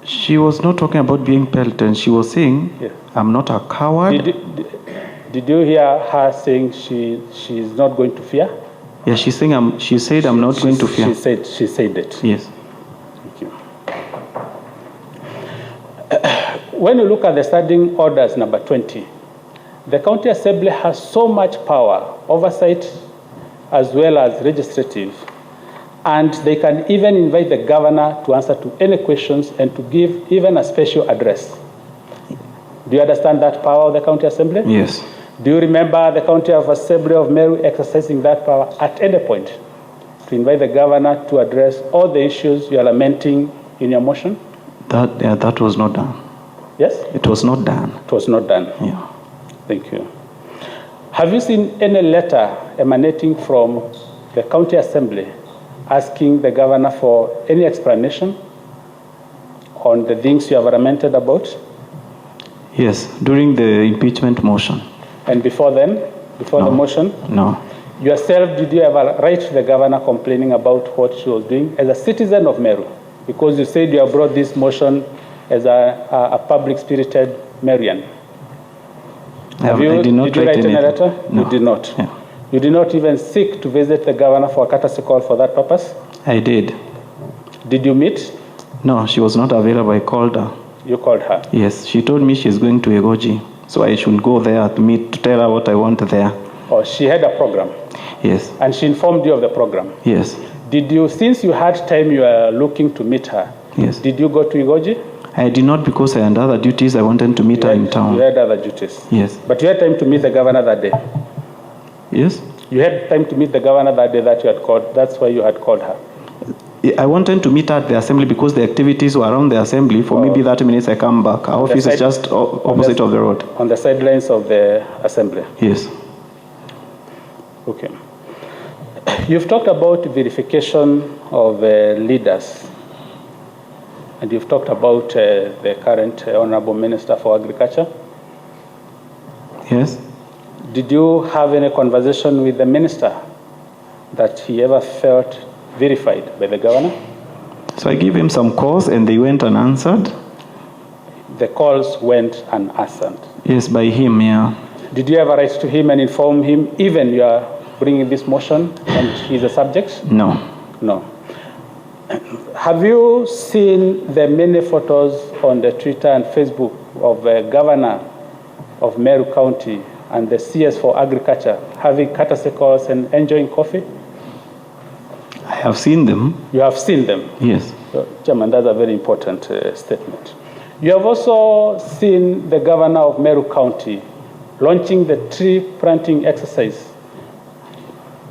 [SPEAKER 16] She was not talking about being pelted. She was saying,
[SPEAKER 17] yes,
[SPEAKER 16] I'm not a coward.
[SPEAKER 17] Did you hear her saying she's not going to fear?
[SPEAKER 16] Yeah, she's saying she said I'm not going to fear.
[SPEAKER 17] She said it.
[SPEAKER 16] Yes.
[SPEAKER 17] Thank you. When you look at the standing orders number 20, the county assembly has so much power, oversight as well as legislative, and they can even invite the governor to answer to any questions and to give even a special address. Do you understand that power of the county assembly?
[SPEAKER 16] Yes.
[SPEAKER 17] Do you remember the county assembly of Meru exercising that power at any point to invite the governor to address all the issues you are lamenting in your motion?
[SPEAKER 16] That was not done.
[SPEAKER 17] Yes?
[SPEAKER 16] It was not done.
[SPEAKER 17] It was not done.
[SPEAKER 16] Yeah.
[SPEAKER 17] Thank you. Have you seen any letter emanating from the county assembly asking the governor for any explanation on the things you have lamented about?
[SPEAKER 16] Yes, during the impeachment motion.
[SPEAKER 17] And before then? Before the motion?
[SPEAKER 16] No.
[SPEAKER 17] Yourself, did you ever write to the governor complaining about what she was doing as a citizen of Meru? Because you said you have brought this motion as a public-spirited Marian.
[SPEAKER 16] I did not
[SPEAKER 17] did you write any letter?
[SPEAKER 16] No.
[SPEAKER 17] You did not?
[SPEAKER 16] Yeah.
[SPEAKER 17] You did not even seek to visit the governor for a courtesy call for that purpose?
[SPEAKER 16] I did.
[SPEAKER 17] Did you meet?
[SPEAKER 16] No, she was not available. I called her.
[SPEAKER 17] You called her?
[SPEAKER 16] Yes, she told me she's going to Egoji, so I should go there to meet, to tell her what I want there.
[SPEAKER 17] Oh, she had a program?
[SPEAKER 16] Yes.
[SPEAKER 17] And she informed you of the program?
[SPEAKER 16] Yes.
[SPEAKER 17] Did you, since you had time you were looking to meet her,
[SPEAKER 16] yes,
[SPEAKER 17] did you go to Egoji?
[SPEAKER 16] I did not, because I had other duties. I wanted to meet her in town.
[SPEAKER 17] You had other duties?
[SPEAKER 16] Yes.
[SPEAKER 17] But you had time to meet the governor that day?
[SPEAKER 16] Yes.
[SPEAKER 17] You had time to meet the governor that day that you had called, that's why you had called her?
[SPEAKER 16] I wanted to meet her at the assembly because the activities were around the assembly. For maybe 30 minutes I come back. Our office is just opposite of the road.
[SPEAKER 17] On the sidelines of the assembly?
[SPEAKER 16] Yes.
[SPEAKER 17] Okay. You've talked about verification of leaders. And you've talked about the current Honorable Minister for Agriculture.
[SPEAKER 16] Yes.
[SPEAKER 17] Did you have any conversation with the minister that he ever felt verified by the governor?
[SPEAKER 16] So I gave him some calls and they went unanswered.
[SPEAKER 17] The calls went unanswered?
[SPEAKER 16] Yes, by him, yeah.
[SPEAKER 17] Did you ever write to him and inform him, even you are bringing this motion and he's a subject?
[SPEAKER 16] No.
[SPEAKER 17] No. Have you seen the many photos on the Twitter and Facebook of the governor of Meru County and the CS for Agriculture having courtesy calls and enjoying coffee?
[SPEAKER 16] I have seen them.
[SPEAKER 17] You have seen them?
[SPEAKER 16] Yes.
[SPEAKER 17] So, Chairman, that's a very important statement. You have also seen the governor of Meru County launching the tree planting exercise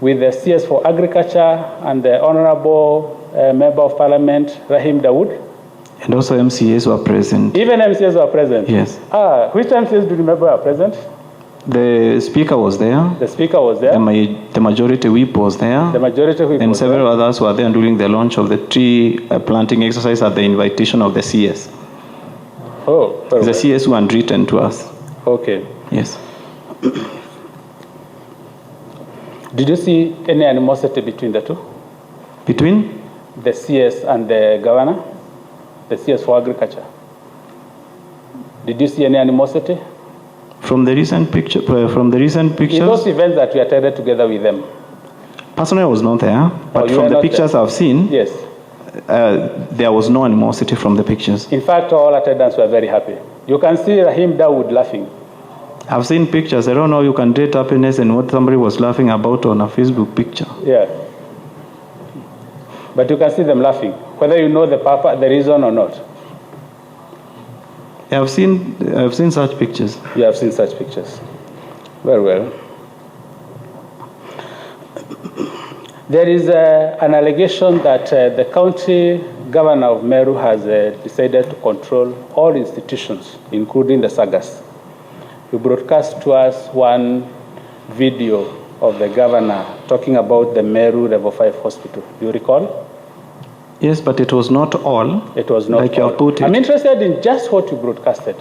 [SPEAKER 17] with the CS for Agriculture and the Honorable Member of Parliament, Rahim Dawood.
[SPEAKER 16] And also MCAs were present.
[SPEAKER 17] Even MCAs were present?
[SPEAKER 16] Yes.
[SPEAKER 17] Which MCAs do you remember were present?
[SPEAKER 16] The speaker was there.
[SPEAKER 17] The speaker was there?
[SPEAKER 16] The majority whip was there.
[SPEAKER 17] The majority whip
[SPEAKER 16] and
[SPEAKER 17] was
[SPEAKER 16] several others were there during the launch of the tree planting exercise at the invitation of the CS.
[SPEAKER 17] Oh, very
[SPEAKER 16] the
[SPEAKER 17] well.
[SPEAKER 16] CS who had written to us.
[SPEAKER 17] Okay.
[SPEAKER 16] Yes.
[SPEAKER 17] Did you see any animosity between the two?
[SPEAKER 16] Between?
[SPEAKER 17] The CS and the governor? The CS for Agriculture. Did you see any animosity?
[SPEAKER 16] From the recent pictures?
[SPEAKER 17] In those events that we attended together with them.
[SPEAKER 16] Personally, I was not there, but from the pictures I've seen,
[SPEAKER 17] yes,
[SPEAKER 16] there was no animosity from the pictures.
[SPEAKER 17] In fact, all attendants were very happy. You can see Rahim Dawood laughing.
[SPEAKER 16] I've seen pictures. I don't know, you can date happiness and what somebody was laughing about on a Facebook picture.
[SPEAKER 17] Yeah. But you can see them laughing, whether you know the reason or not.
[SPEAKER 16] I've seen such pictures.
[SPEAKER 17] You have seen such pictures. Very well. There is an allegation that the county governor of Meru has decided to control all institutions, including the sagas. You broadcast to us one video of the governor talking about the Meru Level 5 hospital. Do you recall?
[SPEAKER 16] Yes, but it was not all.
[SPEAKER 17] It was not
[SPEAKER 16] like
[SPEAKER 17] all.
[SPEAKER 16] you have put it.
[SPEAKER 17] I'm interested in just what you broadcasted.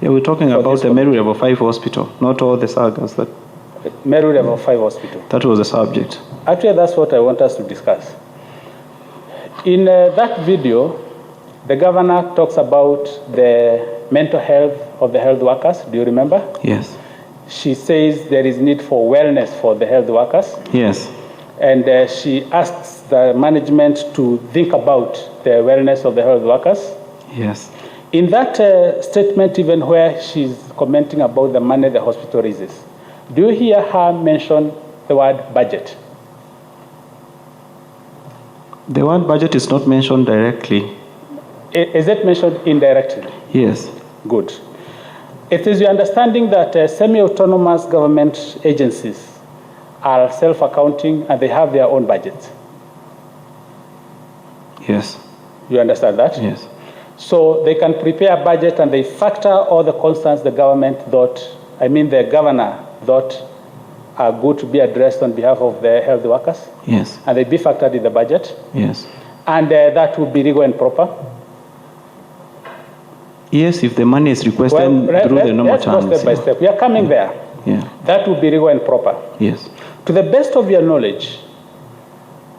[SPEAKER 16] Yeah, we're talking about the Meru Level 5 hospital, not all the sagas. That
[SPEAKER 17] Meru Level 5 hospital.
[SPEAKER 16] That was the subject.
[SPEAKER 17] Actually, that's what I want us to discuss. In that video, the governor talks about the mental health of the health workers. Do you remember?
[SPEAKER 16] Yes.
[SPEAKER 17] She says there is need for wellness for the health workers.
[SPEAKER 16] Yes.
[SPEAKER 17] And she asks the management to think about the wellness of the health workers.
[SPEAKER 16] Yes.
[SPEAKER 17] In that statement, even where she's commenting about the money the hospital raises, do you hear her mention the word budget?
[SPEAKER 16] The word budget is not mentioned directly.
[SPEAKER 17] Is it mentioned indirectly?
[SPEAKER 16] Yes.
[SPEAKER 17] Good. It is your understanding that semi-autonomous government agencies are self-accounting and they have their own budgets?
[SPEAKER 16] Yes.
[SPEAKER 17] You understand that?
[SPEAKER 16] Yes.
[SPEAKER 17] So they can prepare a budget and they factor all the concerns the government thought, the governor thought are good to be addressed on behalf of the health workers?
[SPEAKER 16] Yes.
[SPEAKER 17] And they be factored in the budget?
[SPEAKER 16] Yes.
[SPEAKER 17] And that would be legal and proper?
[SPEAKER 16] Yes, if the money is requested through the normal channels.
[SPEAKER 17] Let's go step by step. We are coming there.
[SPEAKER 16] Yeah.
[SPEAKER 17] That would be legal and proper?
[SPEAKER 16] Yes.
[SPEAKER 17] To the best of your knowledge,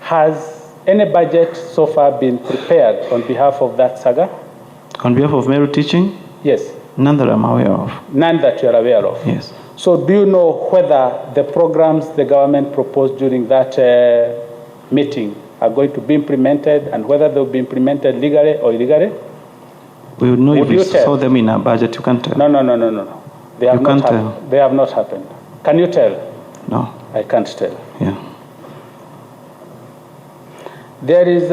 [SPEAKER 17] has any budget so far been prepared on behalf of that saga?
[SPEAKER 16] On behalf of Meru Teaching?
[SPEAKER 17] Yes.
[SPEAKER 16] None that I'm aware of.
[SPEAKER 17] None that you are aware of?
[SPEAKER 16] Yes.
[SPEAKER 17] So do you know whether the programs the government proposed during that meeting are going to be implemented and whether they will be implemented legally or illegally?
[SPEAKER 16] We would know if you saw them in our budget. You can't tell.
[SPEAKER 17] No. They have not happened. They have not happened. Can you tell?
[SPEAKER 16] No.
[SPEAKER 17] I can't tell.
[SPEAKER 16] Yeah.
[SPEAKER 17] There is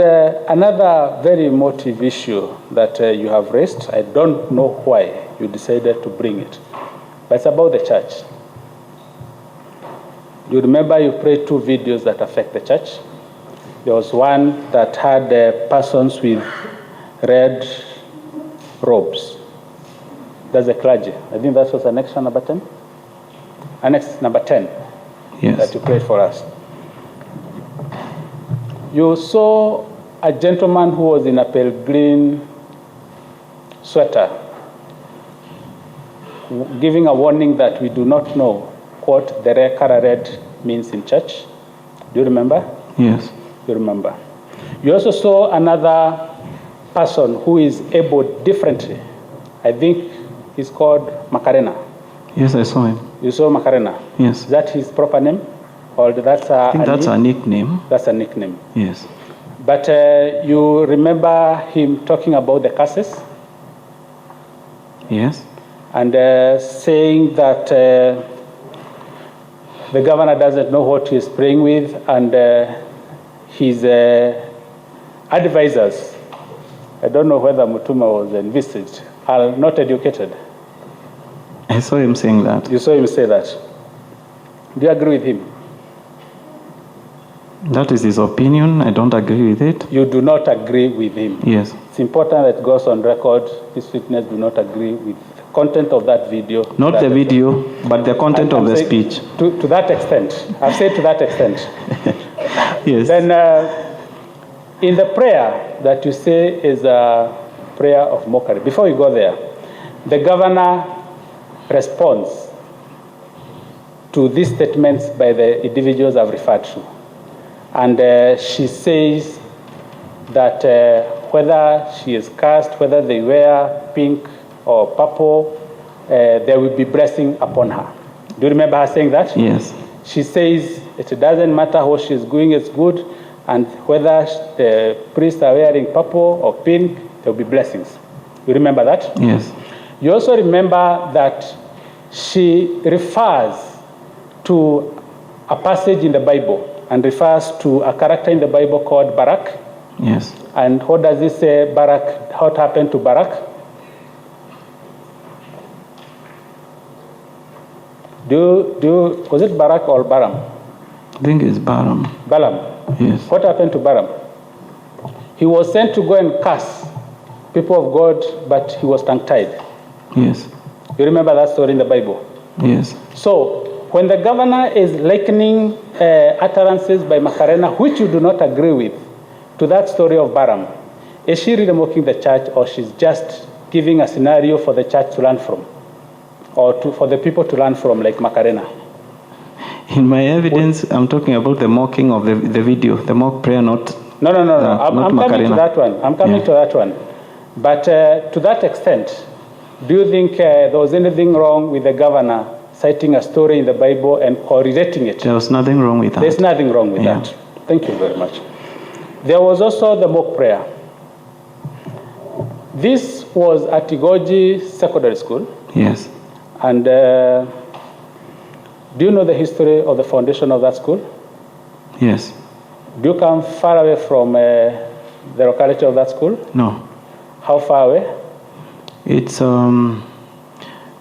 [SPEAKER 17] another very emotive issue that you have raised. I don't know why you decided to bring it, but it's about the church. You remember you played 2 videos that affect the church. There was one that had persons with red robes. That's the clergy. I think that was annex number 10. Annex number 10.
[SPEAKER 16] Yes.
[SPEAKER 17] That you played for us. You saw a gentleman who was in a pale green sweater giving a warning that we do not know what the color red means in church. Do you remember?
[SPEAKER 16] Yes.
[SPEAKER 17] You remember. You also saw another person who is abled differently. I think he's called Macarena.
[SPEAKER 16] Yes, I saw him.
[SPEAKER 17] You saw Macarena?
[SPEAKER 16] Yes.
[SPEAKER 17] Is that his proper name? Or that's
[SPEAKER 16] I think that's a nickname.
[SPEAKER 17] That's a nickname.
[SPEAKER 16] Yes.
[SPEAKER 17] But you remember him talking about the curses?
[SPEAKER 16] Yes.
[SPEAKER 17] And saying that the governor doesn't know what he's praying with, and his advisors, I don't know whether Mutuma was envisaged, are not educated.
[SPEAKER 16] I saw him saying that.
[SPEAKER 17] You saw him say that. Do you agree with him?
[SPEAKER 16] That is his opinion. I don't agree with it.
[SPEAKER 17] You do not agree with him?
[SPEAKER 16] Yes.
[SPEAKER 17] It's important that it goes on record. His witness do not agree with the content of that video.
[SPEAKER 16] Not the video, but the content of the speech.
[SPEAKER 17] To that extent. I've said to that extent.
[SPEAKER 16] Yes.
[SPEAKER 17] Then in the prayer that you say is a prayer of mockery, before you go there, the governor responds to these statements by the individuals I've referred to. And she says that whether she is cast, whether they wear pink or purple, there will be blessing upon her. Do you remember her saying that?
[SPEAKER 16] Yes.
[SPEAKER 17] She says it doesn't matter what she's doing, it's good, and whether the priests are wearing purple or pink, there will be blessings. You remember that?
[SPEAKER 16] Yes.
[SPEAKER 17] You also remember that she refers to a passage in the Bible and refers to a character in the Bible called Barak.
[SPEAKER 16] Yes.
[SPEAKER 17] And what does it say, Barak, what happened to Barak? Was it Barak or Balaam?
[SPEAKER 16] I think it's Balaam.
[SPEAKER 17] Balaam.
[SPEAKER 16] Yes.
[SPEAKER 17] What happened to Balaam? He was sent to go and curse people of God, but he was tongue-tied.
[SPEAKER 16] Yes.
[SPEAKER 17] You remember that story in the Bible?
[SPEAKER 16] Yes.
[SPEAKER 17] So, when the governor is likening utterances by Macarena, which you do not agree with, to that story of Baram, is she really mocking the church, or she's just giving a scenario for the church to learn from, or for the people to learn from, like Macarena?
[SPEAKER 16] In my evidence, I'm talking about the mocking of the video, the mock prayer, not...
[SPEAKER 17] No. I'm coming to that one. I'm coming to that one. But to that extent, do you think there was anything wrong with the governor citing a story in the Bible and correlating it?
[SPEAKER 16] There was nothing wrong with that.
[SPEAKER 17] There's nothing wrong with that. Thank you very much. There was also the mock prayer. This was at Igoji Secondary School.
[SPEAKER 16] Yes.
[SPEAKER 17] And do you know the history of the foundation of that school?
[SPEAKER 16] Yes.
[SPEAKER 17] Do you come far away from the locality of that school?
[SPEAKER 16] No.
[SPEAKER 17] How far away?
[SPEAKER 16] It's in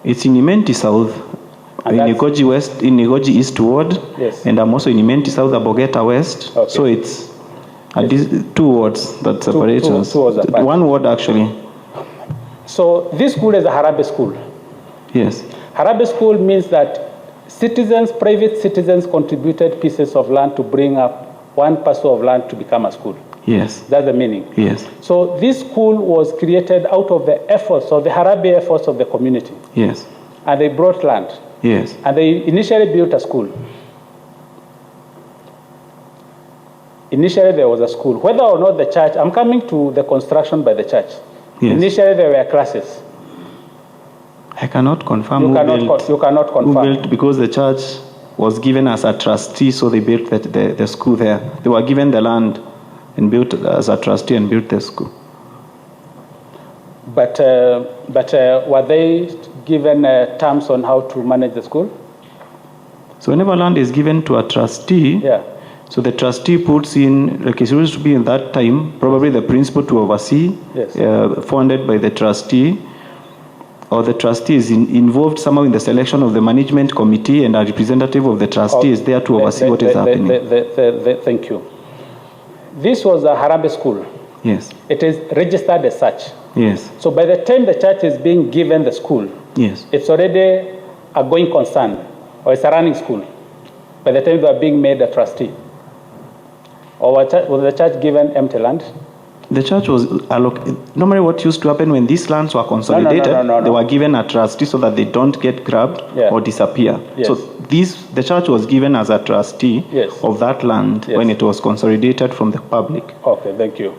[SPEAKER 16] Imenti South, in Igoji West, in Igoji East Ward.
[SPEAKER 17] Yes.
[SPEAKER 16] And I'm also in Imenti South, Abogeta West. Okay. So it's two wards that separate us.
[SPEAKER 17] Two wards apart.
[SPEAKER 16] One ward actually.
[SPEAKER 17] So this school is a Harambee school.
[SPEAKER 16] Yes.
[SPEAKER 17] Harambee school means that citizens, private citizens, contributed pieces of land to bring up one parcel of land to become a school.
[SPEAKER 16] Yes.
[SPEAKER 17] That's the meaning.
[SPEAKER 16] Yes.
[SPEAKER 17] So this school was created out of the efforts, of the Harambee efforts of the community.
[SPEAKER 16] Yes.
[SPEAKER 17] And they brought land.
[SPEAKER 16] Yes.
[SPEAKER 17] And they initially built a school. Initially there was a school. Whether or not the church, I'm coming to the construction by the church.
[SPEAKER 16] Yes.
[SPEAKER 17] Initially there were classes.
[SPEAKER 16] I cannot confirm
[SPEAKER 17] you cannot confirm.
[SPEAKER 16] Who built, because the church was given as a trustee, so they built the school there. They were given the land and built as a trustee and built the school.
[SPEAKER 17] But were they given terms on how to manage the school?
[SPEAKER 16] So whenever land is given to a trustee, so the trustee puts in, like it used to be in that time, probably the principal to oversee, funded by the trustee, or the trustee is involved somehow in the selection of the management committee, and a representative of the trustee is there to oversee what is happening.
[SPEAKER 17] Thank you. This was a Harambee school.
[SPEAKER 16] Yes.
[SPEAKER 17] It is registered as such.
[SPEAKER 16] Yes.
[SPEAKER 17] So by the time the church is being given the school,
[SPEAKER 16] yes,
[SPEAKER 17] it's already a going concern, or it's a running school. By the time they are being made a trustee. Or was the church given empty land?
[SPEAKER 16] The church was allocated. Normally what used to happen when these lands were consolidated, they were given a trustee so that they don't get grabbed or disappear.
[SPEAKER 17] Yes.
[SPEAKER 16] So the church was given as a trustee of that land when it was consolidated from the public.
[SPEAKER 17] Okay, thank you.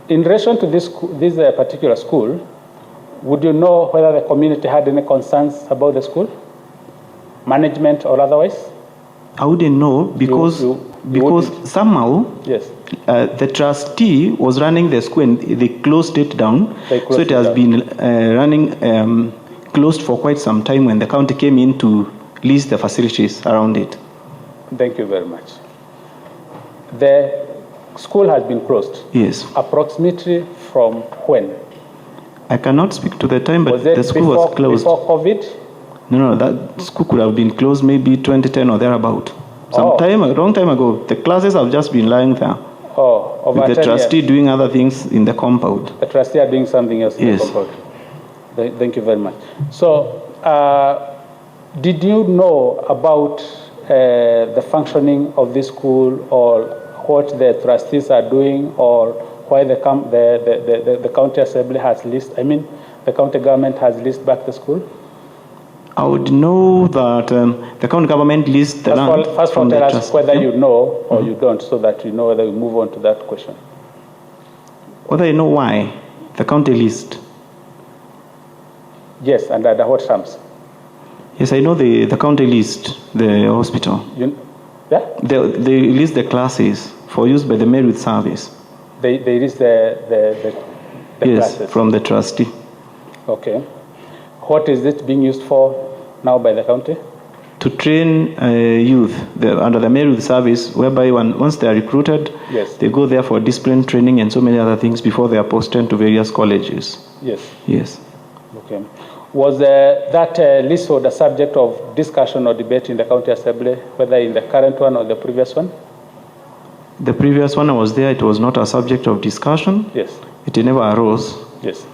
[SPEAKER 17] In relation to this particular school, would you know whether the community had any concerns about the school? Management or otherwise?
[SPEAKER 16] I wouldn't know because somehow the trustee was running the school and they closed it down. So it has been running closed for quite some time when the county came in to lease the facilities around it.
[SPEAKER 17] Thank you very much. The school has been closed.
[SPEAKER 16] Yes.
[SPEAKER 17] Approximately from when?
[SPEAKER 16] I cannot speak to the time, but the school was closed.
[SPEAKER 17] Before COVID?
[SPEAKER 16] No, that school could have been closed maybe 2010 or thereabout. A long time ago. The classes have just been lying there.
[SPEAKER 17] Over
[SPEAKER 16] with the trustee doing other things in the compound.
[SPEAKER 17] The trustee are doing something else in the compound. Thank you very much. So, did you know about the functioning of this school, or what the trustees are doing, or why the county assembly has leased, the county government has leased back the school?
[SPEAKER 16] I would know that the county government leased the land.
[SPEAKER 17] First of all, tell us whether you know or you don't, so that you know whether we move on to that question.
[SPEAKER 16] Whether you know why the county leased?
[SPEAKER 17] Yes, and under what terms?
[SPEAKER 16] Yes, I know the county leased the hospital. They leased the classes for use by the Mayor with Service.
[SPEAKER 17] They leased the classes?
[SPEAKER 16] Yes, from the trustee.
[SPEAKER 17] Okay. What is it being used for now by the county?
[SPEAKER 16] To train youth under the Mayor with Service, whereby once they are recruited, they go there for discipline training and so many other things before they are posted to various colleges.
[SPEAKER 17] Yes.
[SPEAKER 16] Yes.
[SPEAKER 17] Okay. Was that leasehold a subject of discussion or debate in the county assembly, whether in the current one or the previous one?
[SPEAKER 16] The previous one I was there, it was not a subject of discussion.
[SPEAKER 17] Yes.
[SPEAKER 16] It never arose.
[SPEAKER 17] Yes.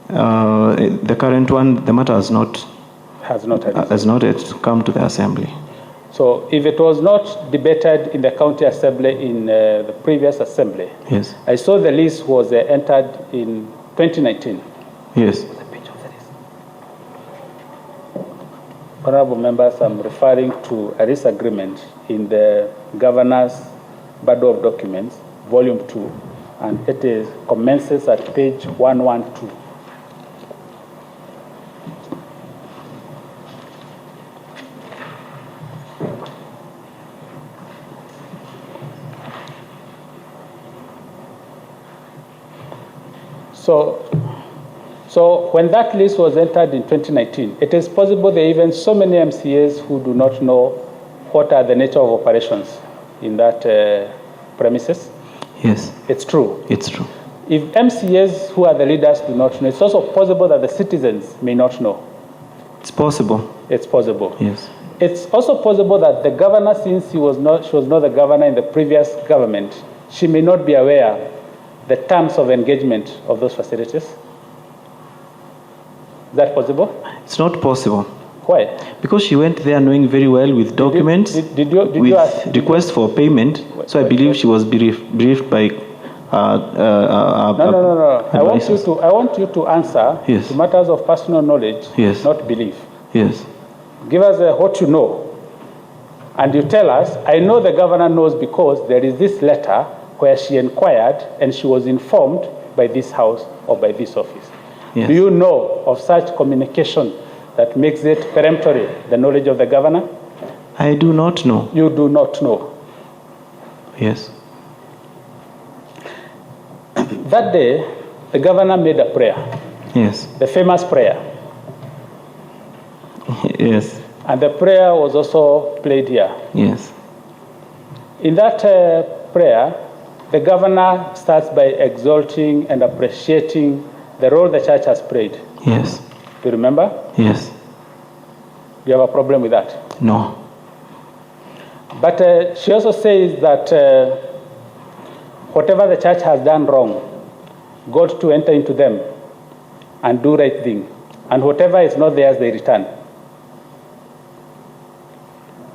[SPEAKER 16] The current one, the matter has not
[SPEAKER 17] Has not arisen.
[SPEAKER 16] Has not yet come to the assembly.
[SPEAKER 17] So if it was not debated in the county assembly in the previous assembly,
[SPEAKER 16] yes,
[SPEAKER 17] I saw the list was entered in 2019.
[SPEAKER 16] Yes.
[SPEAKER 17] Honorable members, I'm referring to a lease agreement in the governor's bundle of documents, volume 2, and it commences at page 112. So when that list was entered in 2019, it is possible there are even so many MCAs who do not know what are the nature of operations in that premises.
[SPEAKER 16] Yes.
[SPEAKER 17] It's true.
[SPEAKER 16] It's true.
[SPEAKER 17] If MCAs who are the leaders do not know, it's also possible that the citizens may not know.
[SPEAKER 16] It's possible.
[SPEAKER 17] It's possible.
[SPEAKER 16] Yes.
[SPEAKER 17] It's also possible that the governor, since she was not the governor in the previous government, she may not be aware the terms of engagement of those facilities. Is that possible?
[SPEAKER 16] It's not possible.
[SPEAKER 17] Why?
[SPEAKER 16] Because she went there knowing very well with documents,
[SPEAKER 17] did you
[SPEAKER 16] request for payment. So I believe she was briefed by.
[SPEAKER 17] No. I want you to answer
[SPEAKER 16] yes.
[SPEAKER 17] to matters of personal knowledge,
[SPEAKER 16] yes.
[SPEAKER 17] not belief.
[SPEAKER 16] Yes.
[SPEAKER 17] Give us what you know, and you tell us. I know the governor knows because there is this letter where she inquired and she was informed by this house or by this office.
[SPEAKER 16] Yes.
[SPEAKER 17] Do you know of such communication that makes it peremptory, the knowledge of the governor?
[SPEAKER 16] I do not know.
[SPEAKER 17] You do not know?
[SPEAKER 16] Yes.
[SPEAKER 17] That day, the governor made a prayer.
[SPEAKER 16] Yes.
[SPEAKER 17] The famous prayer.
[SPEAKER 16] Yes.
[SPEAKER 17] And the prayer was also played here.
[SPEAKER 16] Yes.
[SPEAKER 17] In that prayer, the governor starts by exalting and appreciating the role the church has played.
[SPEAKER 16] Yes.
[SPEAKER 17] Do you remember?
[SPEAKER 16] Yes.
[SPEAKER 17] Do you have a problem with that?
[SPEAKER 16] No.
[SPEAKER 17] But she also says that whatever the church has done wrong, God to enter into them and do right thing. And whatever is not theirs, they return.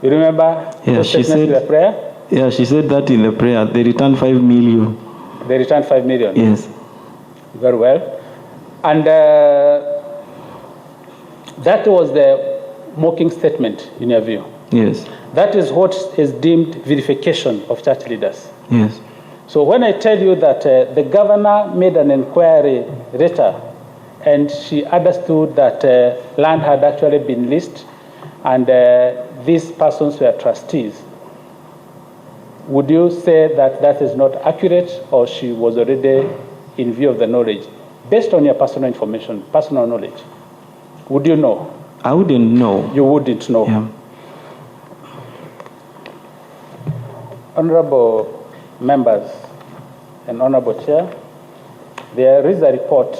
[SPEAKER 17] You remember
[SPEAKER 16] the statement in
[SPEAKER 17] the prayer?
[SPEAKER 16] Yeah, she said that in the prayer. They returned 5 million.
[SPEAKER 17] They returned 5 million?
[SPEAKER 16] Yes.
[SPEAKER 17] Very well. And that was the mocking statement, in your view?
[SPEAKER 16] Yes.
[SPEAKER 17] That is what is deemed vilification of church leaders.
[SPEAKER 16] Yes.
[SPEAKER 17] So when I tell you that the governor made an inquiry later and she understood that land had actually been leased and these persons were trustees, would you say that that is not accurate or she was already in view of the knowledge? Based on your personal information, personal knowledge, would you know?
[SPEAKER 16] I wouldn't know.
[SPEAKER 17] You wouldn't know?
[SPEAKER 16] Yeah.
[SPEAKER 17] Honorable members and Honorable Chair, there is a report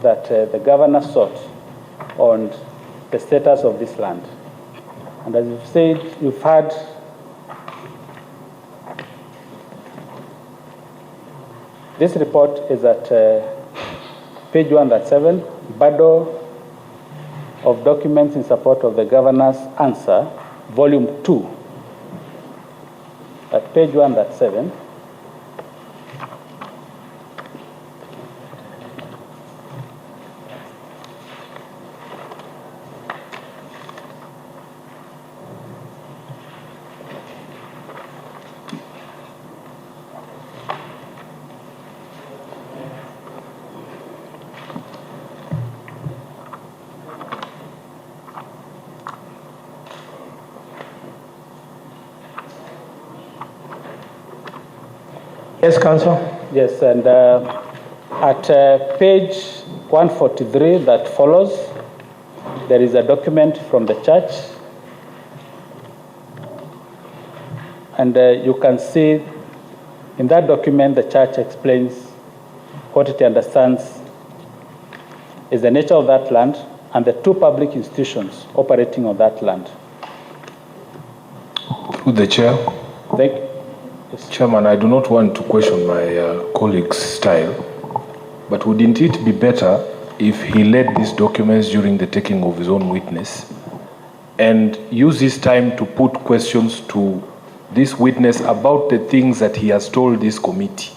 [SPEAKER 17] that the governor sought on the status of this land. And as you've said, you've had this report is at page 107, bundle of documents in support of the governor's answer, volume 2, at page 107.
[SPEAKER 11] Yes, Council.
[SPEAKER 17] Yes, and at page 143 that follows, there is a document from the church. And you can see in that document, the church explains what it understands is the nature of that land and the two public institutions operating on that land.
[SPEAKER 3] Through the chair.
[SPEAKER 17] Thank you.
[SPEAKER 3] Chairman, I do not want to question my colleague's style, but wouldn't it be better if he led these documents during the taking of his own witness and use this time to put questions to this witness about the things that he has told this committee?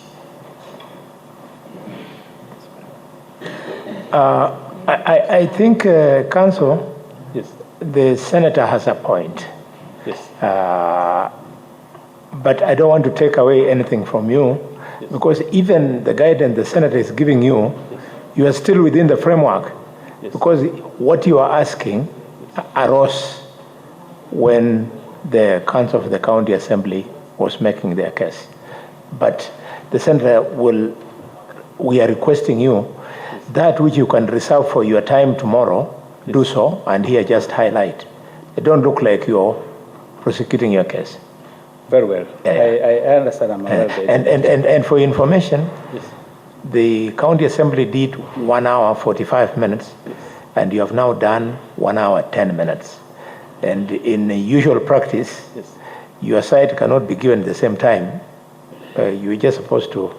[SPEAKER 5] I think, Council, yes, the senator has a point.
[SPEAKER 17] Yes.
[SPEAKER 5] But I don't want to take away anything from you, yes, because even the guidance the senator is giving you, yes, you are still within the framework, yes, because what you are asking arose when the Council of the County Assembly was making their case. But the senator we are requesting you that which you can reserve for your time tomorrow, yes, do so, and here just highlight. It don't look like you're prosecuting your case.
[SPEAKER 17] Very well. I understand. I'm aware of it.
[SPEAKER 5] And for information,
[SPEAKER 17] yes,
[SPEAKER 5] the County Assembly did 1 hour 45 minutes, yes, and you have now done 1 hour 10 minutes. And in usual practice, yes, your side cannot be given the same time. You're just supposed to,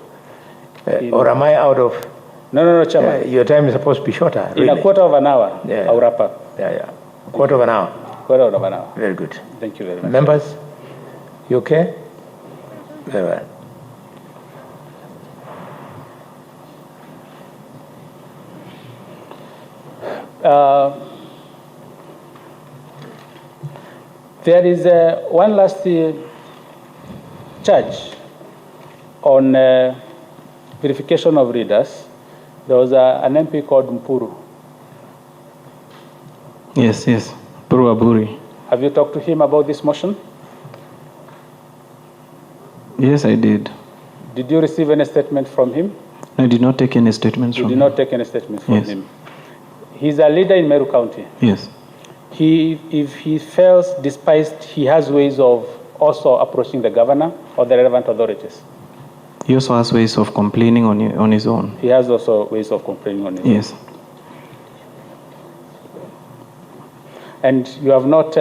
[SPEAKER 5] or am I out of?
[SPEAKER 17] No, Chairman.
[SPEAKER 5] Your time is supposed to be shorter.
[SPEAKER 17] In a quarter of an hour,
[SPEAKER 5] yeah,
[SPEAKER 17] I'll wrap up.
[SPEAKER 5] Yeah. Quarter of an hour.
[SPEAKER 17] Quarter of an hour.
[SPEAKER 5] Very good.
[SPEAKER 17] Thank you very much.
[SPEAKER 5] Members, you okay? Very well.
[SPEAKER 17] There is one last charge on verification of readers. There was an MP called Mpuru.
[SPEAKER 16] Yes, Mpuru Aburi.
[SPEAKER 17] Have you talked to him about this motion?
[SPEAKER 16] Yes, I did.
[SPEAKER 17] Did you receive any statement from him?
[SPEAKER 16] I did not take any statements from him.
[SPEAKER 17] You did not take any statements from
[SPEAKER 16] Yes.
[SPEAKER 17] him. He's a leader in Meru County.
[SPEAKER 16] Yes.
[SPEAKER 17] If he feels despised, he has ways of also approaching the governor or the relevant authorities.
[SPEAKER 16] He also has ways of complaining on his own.
[SPEAKER 17] He has also ways of complaining on his own.
[SPEAKER 16] Yes.
[SPEAKER 17] And you have not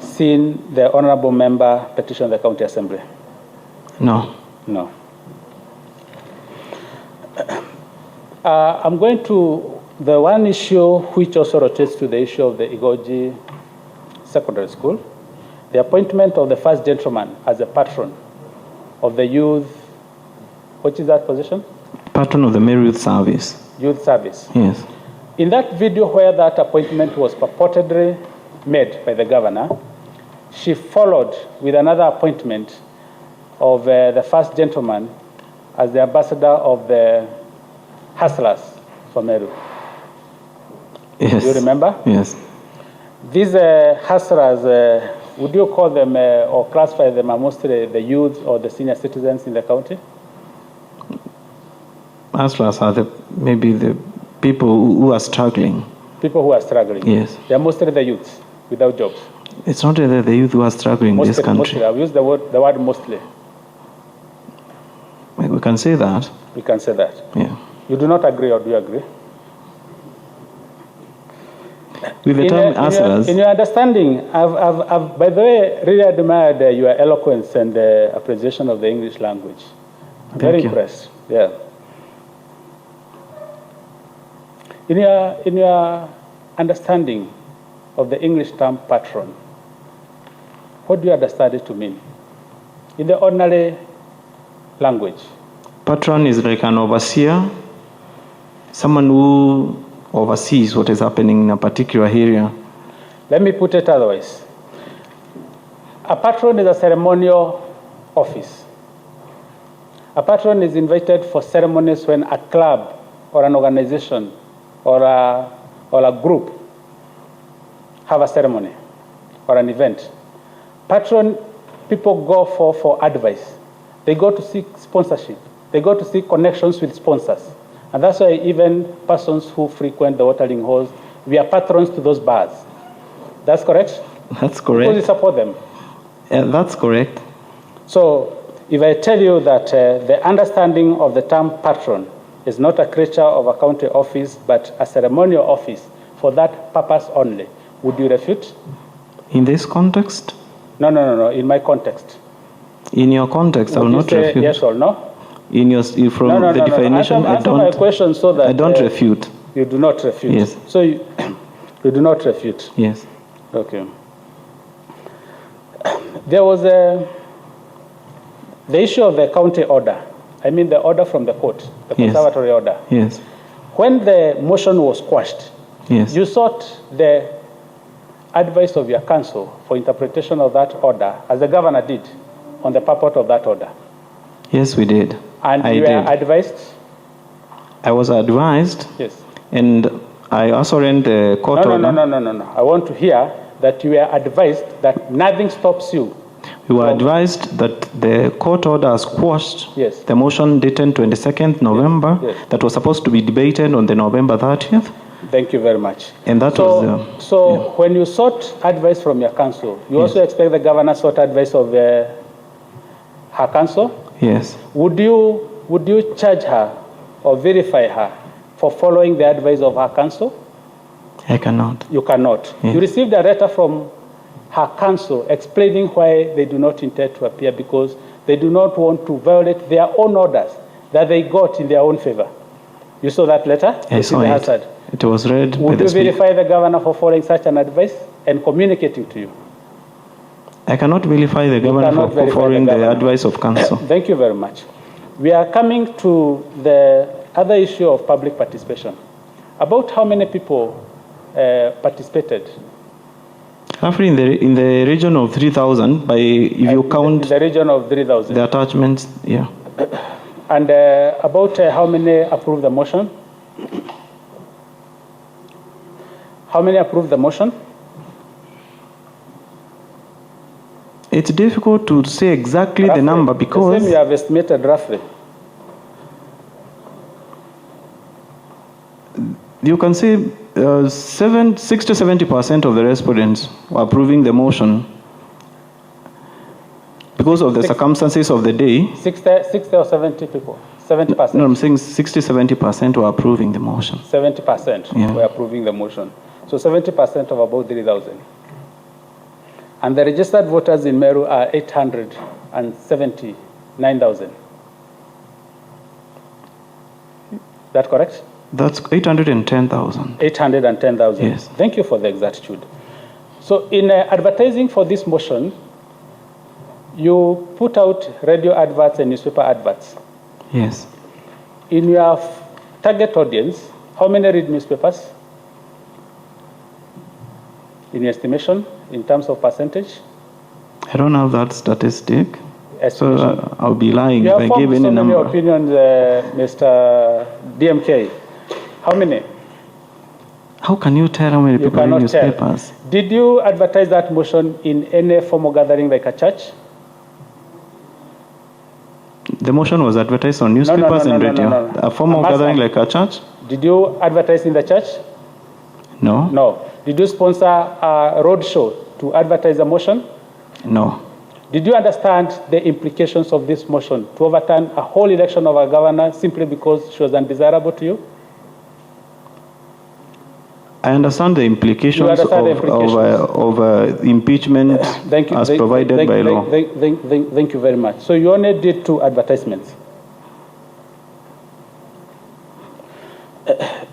[SPEAKER 17] seen the honorable member petition the county assembly?
[SPEAKER 16] No.
[SPEAKER 17] No. I'm going to the one issue which also rotates to the issue of the Igoji Secondary School, the appointment of the first gentleman as a patron of the youth. What is that position?
[SPEAKER 16] Patron of the Meru Youth Service.
[SPEAKER 17] Youth Service.
[SPEAKER 16] Yes.
[SPEAKER 17] In that video where that appointment was purportedly made by the governor, she followed with another appointment of the first gentleman as the ambassador of the hustlers for Meru.
[SPEAKER 16] Yes.
[SPEAKER 17] Do you remember?
[SPEAKER 16] Yes.
[SPEAKER 17] These hustlers, would you call them or classify them as mostly the youth or the senior citizens in the county?
[SPEAKER 16] Hustlers are maybe the people who are struggling.
[SPEAKER 17] People who are struggling.
[SPEAKER 16] Yes.
[SPEAKER 17] They are mostly the youths without jobs.
[SPEAKER 16] It's not really the youth who are struggling in this country.
[SPEAKER 17] Mostly. I've used the word mostly.
[SPEAKER 16] We can say that.
[SPEAKER 17] We can say that.
[SPEAKER 16] Yeah.
[SPEAKER 17] You do not agree, or do you agree?
[SPEAKER 16] With the term hustlers.
[SPEAKER 17] In your understanding, I've by the way, really admired your eloquence and appreciation of the English language. I'm very impressed. Yeah. In your understanding of the English term patron, what do you understand it to mean? In the ordinary language.
[SPEAKER 16] Patron is like an overseer, someone who oversees what is happening in a particular area.
[SPEAKER 17] Let me put it otherwise. A patron is a ceremonial office. A patron is invited for ceremonies when a club or an organization or a group have a ceremony or an event. Patron people go for advice. They go to seek sponsorship. They go to seek connections with sponsors. And that's why even persons who frequent the watering holes, we are patrons to those bars. That's correct?
[SPEAKER 16] That's correct.
[SPEAKER 17] Because we support them.
[SPEAKER 16] That's correct.
[SPEAKER 17] So if I tell you that the understanding of the term patron is not a creature of a county office, but a ceremonial office for that purpose only, would you refute?
[SPEAKER 16] In this context?
[SPEAKER 17] No. In my context.
[SPEAKER 16] In your context, I will not refute.
[SPEAKER 17] Yes or no?
[SPEAKER 16] In your the definition,
[SPEAKER 17] answer my question so that
[SPEAKER 16] I don't refute.
[SPEAKER 17] You do not refute.
[SPEAKER 16] Yes.
[SPEAKER 17] So you do not refute.
[SPEAKER 16] Yes.
[SPEAKER 17] Okay. There was the issue of the county order. I mean the order from the court, the conservatory order.
[SPEAKER 16] Yes.
[SPEAKER 17] When the motion was quashed,
[SPEAKER 16] Yes.
[SPEAKER 17] you sought the advice of your counsel for interpretation of that order, as the governor did, on the purport of that order.
[SPEAKER 16] Yes, we did.
[SPEAKER 17] And
[SPEAKER 16] I
[SPEAKER 17] you were
[SPEAKER 16] did.
[SPEAKER 17] advised?
[SPEAKER 16] I was advised.
[SPEAKER 17] Yes.
[SPEAKER 16] And I also read the court order.
[SPEAKER 17] No. I want to hear that you were advised that nothing stops you.
[SPEAKER 16] We were advised that the court order has quashed the motion dated 22nd November that was supposed to be debated on the November 30th.
[SPEAKER 17] Thank you very much.
[SPEAKER 16] And that was
[SPEAKER 17] when you sought advice from your counsel, you also expect the governor sought advice of her counsel?
[SPEAKER 16] Yes.
[SPEAKER 17] Would you charge her or verify her for following the advice of her counsel?
[SPEAKER 16] I cannot.
[SPEAKER 17] You cannot.
[SPEAKER 16] Yes.
[SPEAKER 17] You received a letter from her counsel explaining why they do not intend to appear, because they do not want to violate their own orders that they got in their own favor. You saw that letter?
[SPEAKER 16] I saw it.
[SPEAKER 17] Hazard.
[SPEAKER 16] It was read by
[SPEAKER 17] Would
[SPEAKER 16] the
[SPEAKER 17] you
[SPEAKER 16] speaker.
[SPEAKER 17] verify the governor for following such an advice and communicating to you?
[SPEAKER 16] I cannot vilify the governor
[SPEAKER 17] cannot
[SPEAKER 16] for
[SPEAKER 17] verify
[SPEAKER 16] following
[SPEAKER 17] the
[SPEAKER 16] the
[SPEAKER 17] governor.
[SPEAKER 16] advice of counsel.
[SPEAKER 17] Thank you very much. We are coming to the other issue of public participation. About how many people participated?
[SPEAKER 16] Roughly in the region of 3,000, by if you count
[SPEAKER 17] the region of 3,000.
[SPEAKER 16] The attachments, yeah.
[SPEAKER 17] And about how many approved the motion? How many approved the motion?
[SPEAKER 16] It's difficult to say exactly the number because
[SPEAKER 17] the same you have estimated roughly.
[SPEAKER 16] You can say 60-70% of the respondents were approving the motion because of the circumstances of the day.
[SPEAKER 17] 60 or 70 people? 70%?
[SPEAKER 16] No, I'm saying 60-70% were approving the motion.
[SPEAKER 17] 70% were approving the motion. So 70% of about 3,000. And the registered voters in Meru are 879,000. That correct?
[SPEAKER 16] That's 810,000.
[SPEAKER 17] 810,000.
[SPEAKER 16] Yes.
[SPEAKER 17] Thank you for the exactitude. So in advertising for this motion, you put out radio adverts and newspaper adverts.
[SPEAKER 16] Yes.
[SPEAKER 17] In your target audience, how many read newspapers? In your estimation, in terms of percentage?
[SPEAKER 16] I don't have that statistic, so I'll be lying if I give any number.
[SPEAKER 17] Your opinions, Mr. DMK. How many?
[SPEAKER 16] How can you tell how many people read newspapers?
[SPEAKER 17] Tell. Did you advertise that motion in any formal gathering like a church?
[SPEAKER 16] The motion was advertised on newspapers and radio.
[SPEAKER 17] No.
[SPEAKER 16] A formal gathering like a church?
[SPEAKER 17] Did you advertise in the church?
[SPEAKER 16] No.
[SPEAKER 17] No. Did you sponsor a road show to advertise a motion?
[SPEAKER 16] No.
[SPEAKER 17] Did you understand the implications of this motion to overturn a whole election of a governor simply because she was undesirable to you?
[SPEAKER 16] I understand the implications of impeachment as provided by law.
[SPEAKER 17] Thank you very much. So you only did 2 advertisements.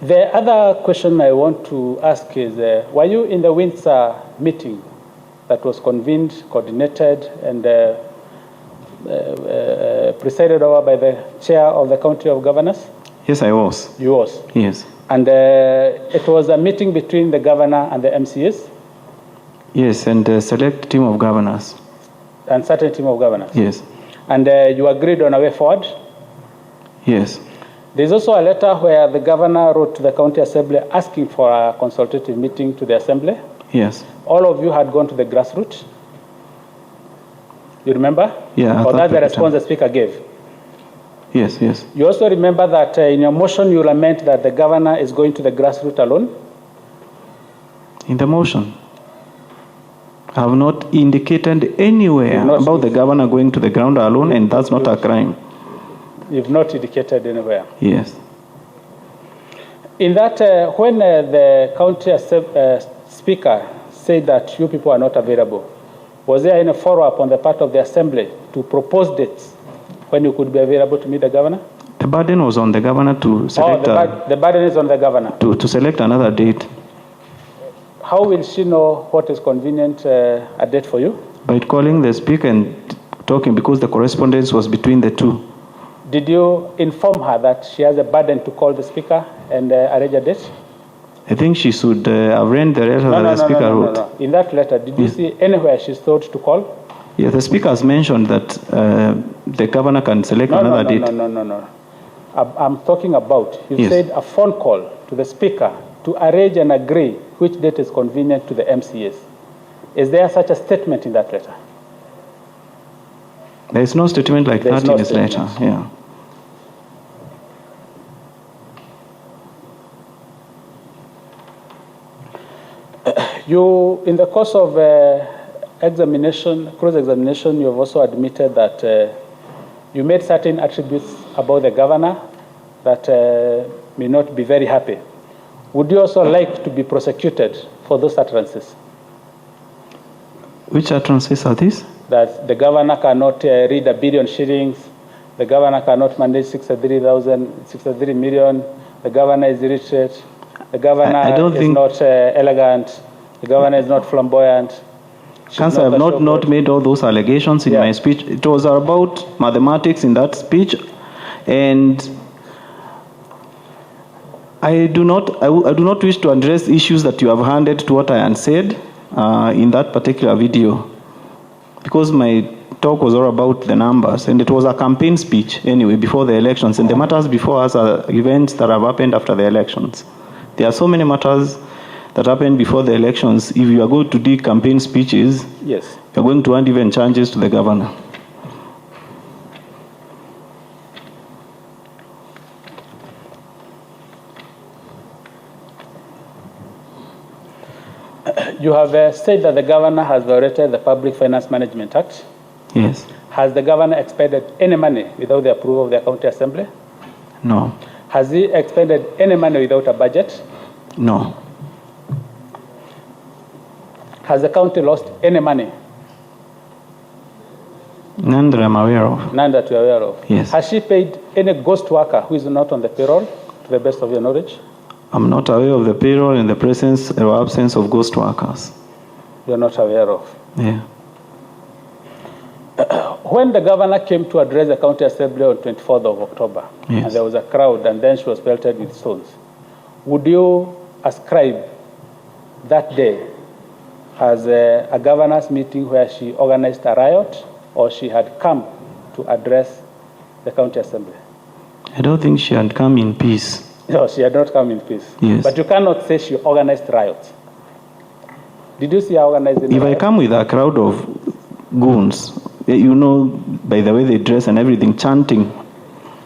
[SPEAKER 17] The other question I want to ask is, were you in the Windsor meeting that was convened, coordinated, and presided over by the chair of the County of Governors?
[SPEAKER 16] Yes, I was.
[SPEAKER 17] You was?
[SPEAKER 16] Yes.
[SPEAKER 17] And it was a meeting between the governor and the MCAs?
[SPEAKER 16] Yes, and a select team of governors.
[SPEAKER 17] And certain team of governors?
[SPEAKER 16] Yes.
[SPEAKER 17] And you agreed on a way forward?
[SPEAKER 16] Yes.
[SPEAKER 17] There's also a letter where the governor wrote to the county assembly asking for a consultative meeting to the assembly.
[SPEAKER 16] Yes.
[SPEAKER 17] All of you had gone to the grassroots. You remember?
[SPEAKER 16] Yeah.
[SPEAKER 17] Or that's the response the speaker gave?
[SPEAKER 16] Yes, yes.
[SPEAKER 17] You also remember that in your motion you lament that the governor is going to the grassroots alone?
[SPEAKER 16] In the motion, I have not indicated anywhere about the governor going to the ground alone, and that's not a crime.
[SPEAKER 17] You've not indicated anywhere?
[SPEAKER 16] Yes.
[SPEAKER 17] In that, when the county speaker said that you people are not available, was there any follow-up on the part of the assembly to propose dates when you could be available to meet the governor?
[SPEAKER 16] The burden was on the governor to select
[SPEAKER 17] the burden is on the governor.
[SPEAKER 16] To select another date.
[SPEAKER 17] How will she know what is convenient a date for you?
[SPEAKER 16] By calling the speaker and talking, because the correspondence was between the two.
[SPEAKER 17] Did you inform her that she has a burden to call the speaker and arrange a date?
[SPEAKER 16] I think she should have read the letter that the speaker wrote.
[SPEAKER 17] No. In that letter, did you see anywhere she's told to call?
[SPEAKER 16] Yeah, the speaker has mentioned that the governor can select another date.
[SPEAKER 17] No. I'm talking about, you said a phone call to the speaker to arrange and agree which date is convenient to the MCAs. Is there such a statement in that letter?
[SPEAKER 16] There is no statement like that in this letter. Yeah.
[SPEAKER 17] You, in the course of cross-examination, you have also admitted that you made certain attributes about the governor that may not be very happy. Would you also like to be prosecuted for those utterances?
[SPEAKER 16] Which utterances are these?
[SPEAKER 17] That the governor cannot read 1 billion shillings, the governor cannot manage 63 million, the governor is illiterate, the governor is not elegant, the governor is not flamboyant.
[SPEAKER 16] Council, I have not made all those allegations in my speech. It was about mathematics in that speech, and I do not wish to address issues that you have handed to what I had said in that particular video, because my talk was all about the numbers, and it was a campaign speech anyway before the elections, and the matters before us are events that have happened after the elections. There are so many matters that happened before the elections. If you are going to do campaign speeches, you are going to want even charges to the governor.
[SPEAKER 17] You have said that the governor has violated the Public Finance Management Act.
[SPEAKER 16] Yes.
[SPEAKER 17] Has the governor expended any money without the approval of the county assembly?
[SPEAKER 16] No.
[SPEAKER 17] Has he expended any money without a budget?
[SPEAKER 16] No.
[SPEAKER 17] Has the county lost any money?
[SPEAKER 16] None that I'm aware of.
[SPEAKER 17] None that you're aware of?
[SPEAKER 16] Yes.
[SPEAKER 17] Has she paid any ghost worker who is not on the payroll, to the best of your knowledge?
[SPEAKER 16] I'm not aware of the payroll in the presence or absence of ghost workers.
[SPEAKER 17] You're not aware of?
[SPEAKER 16] Yeah.
[SPEAKER 17] When the governor came to address the county assembly on 24th of October, and there was a crowd, and then she was pelted with stones, would you ascribe that day as a governor's meeting where she organized a riot, or she had come to address the county assembly?
[SPEAKER 16] I don't think she had come in peace.
[SPEAKER 17] No, she had not come in peace.
[SPEAKER 16] Yes.
[SPEAKER 17] But you cannot say she organized riots. Did you see her organizing
[SPEAKER 16] If I come with a crowd of goons, you know, by the way they dress and everything, chanting,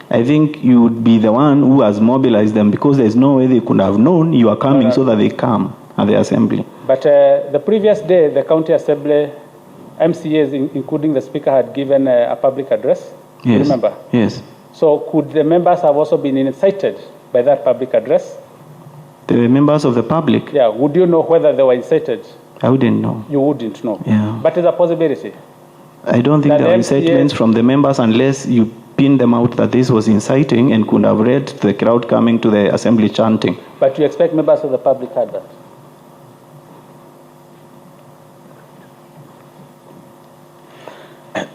[SPEAKER 16] I think you would be the one who has mobilized them, because there's no way they could have known you are coming so that they come at the assembly.
[SPEAKER 17] But the previous day, the county assembly, MCAs, including the speaker, had given a public address.
[SPEAKER 16] Yes.
[SPEAKER 17] Remember?
[SPEAKER 16] Yes.
[SPEAKER 17] So could the members have also been incited by that public address?
[SPEAKER 16] The members of the public?
[SPEAKER 17] Yeah. Would you know whether they were incited?
[SPEAKER 16] I wouldn't know.
[SPEAKER 17] You wouldn't know?
[SPEAKER 16] Yeah.
[SPEAKER 17] But it's a possibility.
[SPEAKER 16] I don't think there were incitements from the members unless you pin them out that this was inciting and could have read the crowd coming to the assembly chanting.
[SPEAKER 17] But you expect members of the public had that?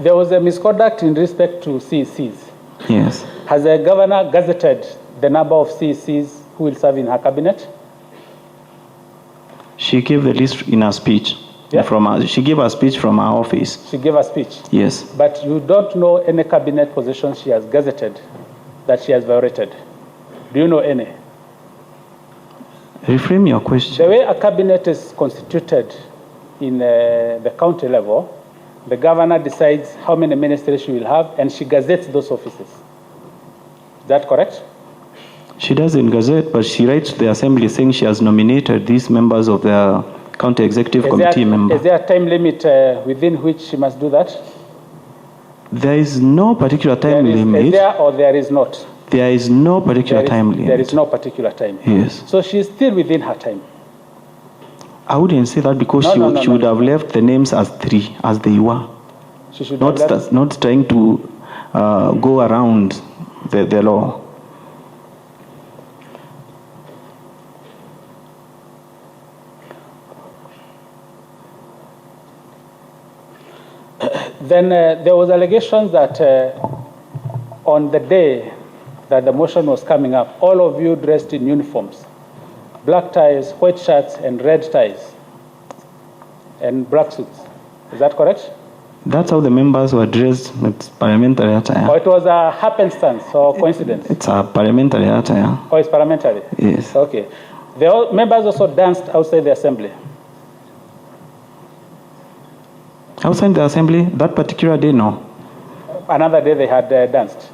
[SPEAKER 17] There was a misconduct in respect to CECs.
[SPEAKER 16] Yes.
[SPEAKER 17] Has the governor gazetted the number of CECs who will serve in her cabinet?
[SPEAKER 16] She gave the list in her speech. Yeah. She gave a speech from her office.
[SPEAKER 17] She gave a speech?
[SPEAKER 16] Yes.
[SPEAKER 17] But you don't know any cabinet position she has gazetted that she has violated. Do you know any?
[SPEAKER 16] Reframe your question.
[SPEAKER 17] The way a cabinet is constituted in the county level, the governor decides how many ministers she will have, and she gazettes those offices. Is that correct?
[SPEAKER 16] She doesn't gazette, but she writes to the assembly saying she has nominated these members of the county executive committee member.
[SPEAKER 17] Is there a time limit within which she must do that?
[SPEAKER 16] There is no particular time limit.
[SPEAKER 17] Is there or there is not?
[SPEAKER 16] There is no particular time limit.
[SPEAKER 17] There is no particular time.
[SPEAKER 16] Yes.
[SPEAKER 17] So she is still within her time.
[SPEAKER 16] I wouldn't say that, because she would have left the names as three, as they were.
[SPEAKER 17] She should
[SPEAKER 16] not trying to go around the law.
[SPEAKER 17] Then there was allegations that on the day that the motion was coming up, all of you dressed in uniforms, black ties, white shirts, and red ties, and black suits. Is that correct?
[SPEAKER 16] That's how the members were dressed. It's parliamentary attire.
[SPEAKER 17] Or it was a happenstance or coincidence?
[SPEAKER 16] It's a parliamentary attire.
[SPEAKER 17] Oh, it's parliamentary?
[SPEAKER 16] Yes.
[SPEAKER 17] Okay. The members also danced outside the assembly?
[SPEAKER 16] Outside the assembly, that particular day, no.
[SPEAKER 17] Another day they had danced?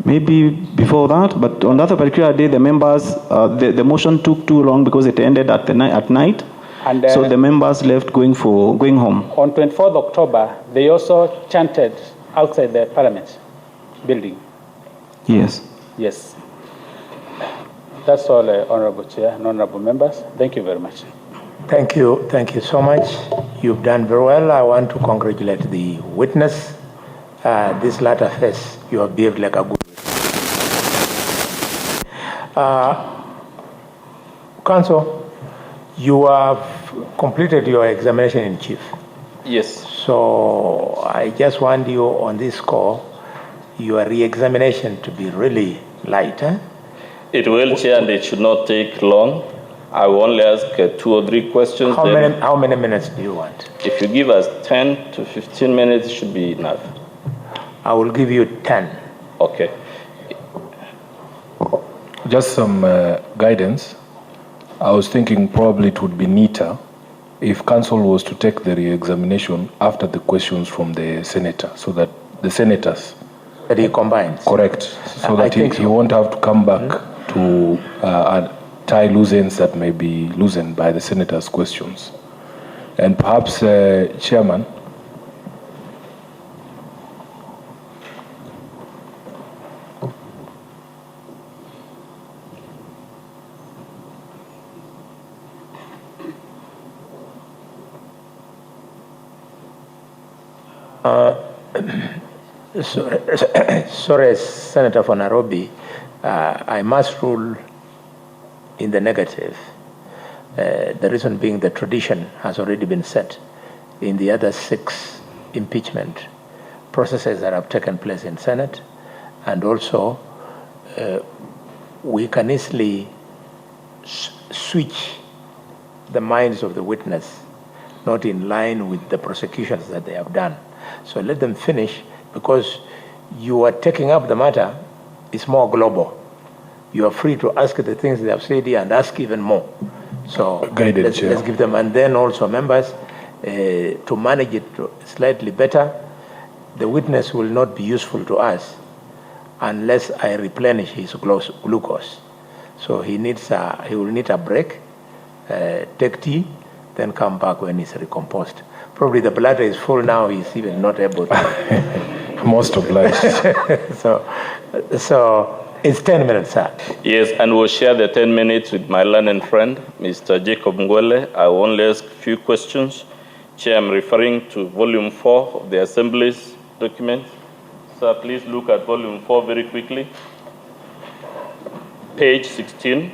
[SPEAKER 16] Maybe before that, but on that particular day, the members, the motion took too long because it ended at night. And, so the members left going home.
[SPEAKER 17] On 24th October, they also chanted outside the Parliament building.
[SPEAKER 16] Yes.
[SPEAKER 17] Yes. That's all, Honorable Chair and Honorable Members. Thank you very much.
[SPEAKER 5] Thank you so much. You've done very well. I want to congratulate the witness. This latter phase, you have behaved like a good Counsel, you have completed your examination in chief.
[SPEAKER 1] Yes.
[SPEAKER 5] So I just want you on this score, your re-examination to be really light.
[SPEAKER 1] It will, Chair, and it should not take long. I will only ask 2 or 3 questions.
[SPEAKER 5] How many minutes do you want?
[SPEAKER 1] If you give us 10 to 15 minutes, it should be enough.
[SPEAKER 5] I will give you 10.
[SPEAKER 1] Okay.
[SPEAKER 3] Just some guidance. I was thinking probably it would be neater if counsel was to take the re-examination after the questions from the senator, so that the senators...
[SPEAKER 5] That he combines?
[SPEAKER 3] Correct. So that he won't have to come back to tie loose ends that may be loosened by the senators' questions. And perhaps, Chairman,
[SPEAKER 5] sorry, Senator for Nairobi, I must rule in the negative. The reason being the tradition has already been set in the other 6 impeachment processes that have taken place in Senate, and also we can easily switch the minds of the witness not in line with the prosecutions that they have done. So let them finish, because you are taking up the matter, it's more global. You are free to ask the things they have said here and ask even more. So let's give them, and then also members, to manage it slightly better. The witness will not be useful to us unless I replenish his glucose. So he will need a break, take tea, then come back when he's recomposed. Probably the bladder is full now, he's even not able to.
[SPEAKER 3] Most obliged.
[SPEAKER 5] So it's 10 minutes, sir.
[SPEAKER 1] Yes, and we'll share the 10 minutes with my learned friend, Mr. Jacob Ngwele. I will only ask a few questions. Chair, I'm referring to volume 4 of the Assembly's document. Sir, please look at volume 4 very quickly. Page 16.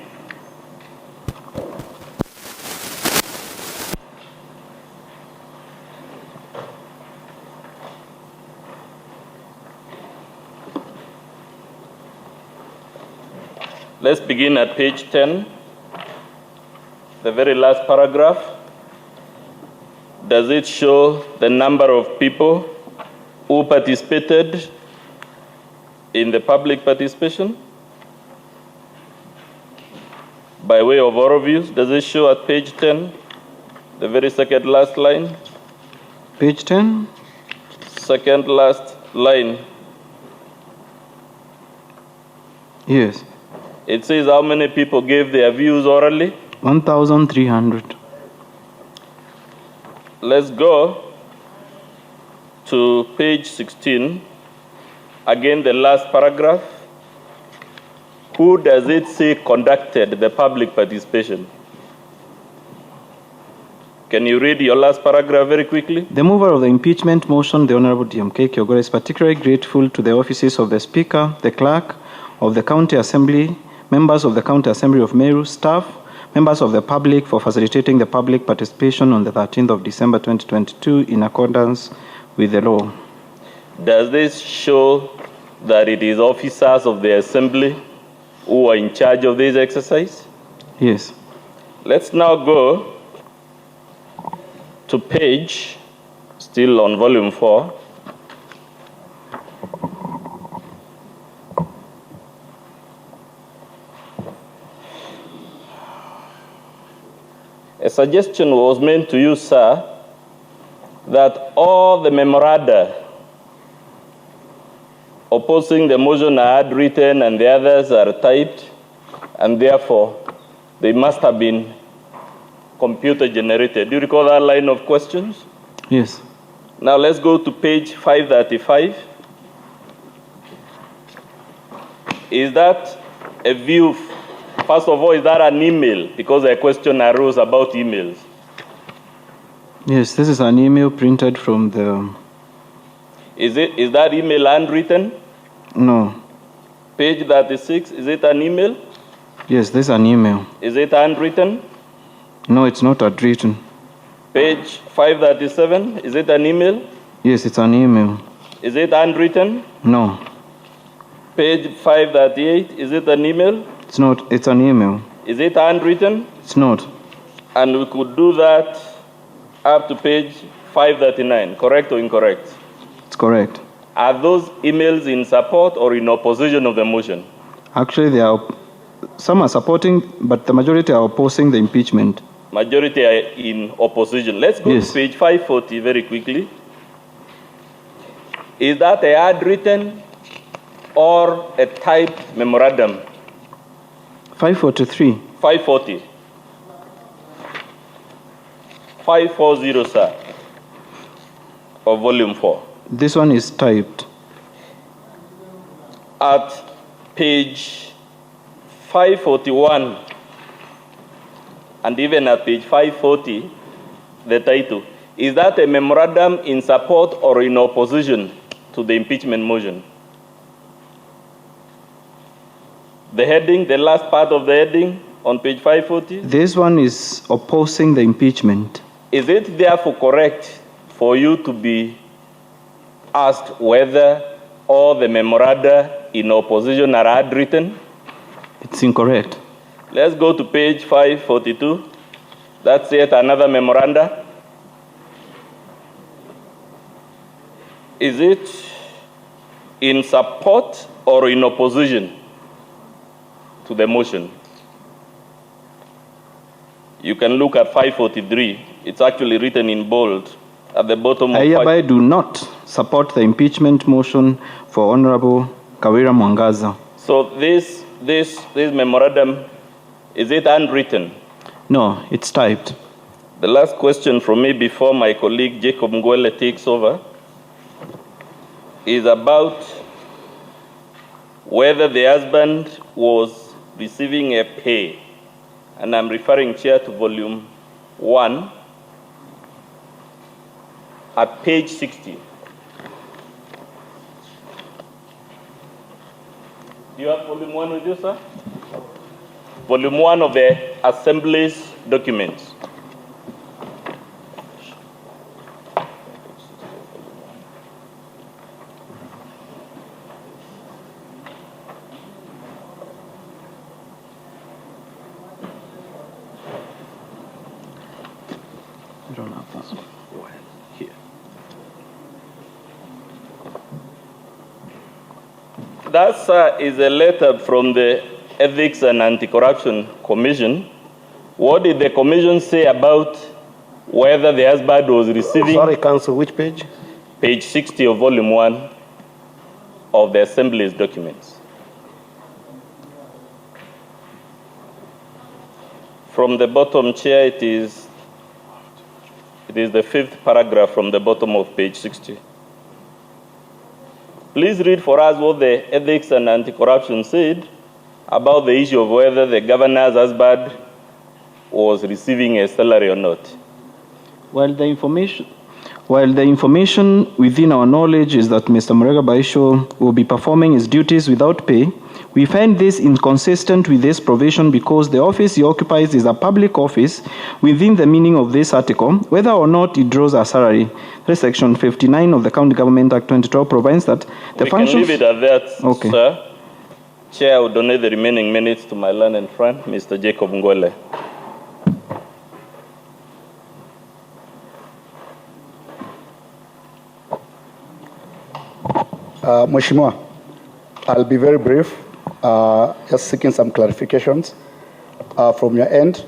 [SPEAKER 1] Let's begin at page 10, the very last paragraph. Does it show the number of people who participated in the public participation? By way of overview, does it show at page 10, the very second last line?
[SPEAKER 16] Page 10?
[SPEAKER 1] Second last line.
[SPEAKER 16] Yes.
[SPEAKER 1] It says how many people gave their views orally?
[SPEAKER 16] 1,300.
[SPEAKER 1] Let's go to page 16. Again, the last paragraph. Who does it say conducted the public participation? Can you read your last paragraph very quickly?
[SPEAKER 16] The mover of the impeachment motion, the Honorable DMK Kyogora, is particularly grateful to the offices of the Speaker, the Clerk of the County Assembly, members of the County Assembly of Meru, staff, members of the public for facilitating the public participation on the 13th of December 2022 in accordance with the law.
[SPEAKER 1] Does this show that it is officers of the assembly who are in charge of this exercise?
[SPEAKER 16] Yes.
[SPEAKER 1] Let's now go to page, still on volume 4. A suggestion was made to you, sir, that all the memoranda opposing the motion are handwritten and the others are typed, and therefore they must have been computer generated. Do you recall that line of questions?
[SPEAKER 16] Yes.
[SPEAKER 1] Now let's go to page 535. Is that a view? First of all, is that an email? Because a question arose about emails.
[SPEAKER 16] Yes, this is an email printed from the...
[SPEAKER 1] Is that email handwritten?
[SPEAKER 16] No.
[SPEAKER 1] Page 36, is it an email?
[SPEAKER 16] Yes, this is an email.
[SPEAKER 1] Is it handwritten?
[SPEAKER 16] No, it's not handwritten.
[SPEAKER 1] Page 537, is it an email?
[SPEAKER 16] Yes, it's an email.
[SPEAKER 1] Is it handwritten?
[SPEAKER 16] No.
[SPEAKER 1] Page 538, is it an email?
[SPEAKER 16] It's not, it's an email.
[SPEAKER 1] Is it handwritten?
[SPEAKER 16] It's not.
[SPEAKER 1] And we could do that up to page 539, correct or incorrect?
[SPEAKER 16] It's correct.
[SPEAKER 1] Are those emails in support or in opposition of the motion?
[SPEAKER 16] Actually, some are supporting, but the majority are opposing the impeachment.
[SPEAKER 1] Majority are in opposition. Let's go to page 540 very quickly. Is that a handwritten or a typed memorandum?
[SPEAKER 16] 543.
[SPEAKER 1] 540. 540, sir, of volume 4.
[SPEAKER 16] This one is typed.
[SPEAKER 1] At page 541 and even at page 540, the title, is that a memorandum in support or in opposition to the impeachment motion? The heading, the last part of the heading on page 540?
[SPEAKER 16] This one is opposing the impeachment.
[SPEAKER 1] Is it therefore correct for you to be asked whether all the memoranda in opposition are handwritten?
[SPEAKER 16] It's incorrect.
[SPEAKER 1] Let's go to page 542. That's yet another memoranda. Is it in support or in opposition to the motion? You can look at 543. It's actually written in bold at the bottom of
[SPEAKER 16] I hereby do not support the impeachment motion for Honorable Kawira Mwangaza.
[SPEAKER 1] So this memorandum, is it handwritten?
[SPEAKER 16] No, it's typed.
[SPEAKER 1] The last question from me before my colleague Jacob Ngwele takes over is about whether the husband was receiving a pay. And I'm referring here to volume 1 at page 60. Do you have volume 1 with you, sir? Volume 1 of the Assembly's documents.
[SPEAKER 16] I don't have that. Here.
[SPEAKER 1] That is a letter from the Ethics and Anti-Corruption Commission. What did the commission say about whether the husband was receiving?
[SPEAKER 19] Sorry, Council, which page?
[SPEAKER 1] Page 60 of volume 1 of the Assembly's documents. From the bottom, Chair, it is the 5th paragraph from the bottom of page 60. Please read for us what the Ethics and Anti-Corruption said about the issue of whether the governor's husband was receiving a salary or not.
[SPEAKER 16] While the information within our knowledge is that Mr. Murega Baisho will be performing his duties without pay, We find this inconsistent with this provision because the office he occupies is a public office within the meaning of this article, whether or not it draws a salary. That is Section 59 of the County Government Act 2012 provides that the functions...
[SPEAKER 1] We can leave it at that, okay, sir. Chair, I will donate the remaining minutes to my learned friend, Mr. Jacob Ngwele.
[SPEAKER 19] Mheshimiwa, I'll be very brief. Just seeking some clarifications from your end.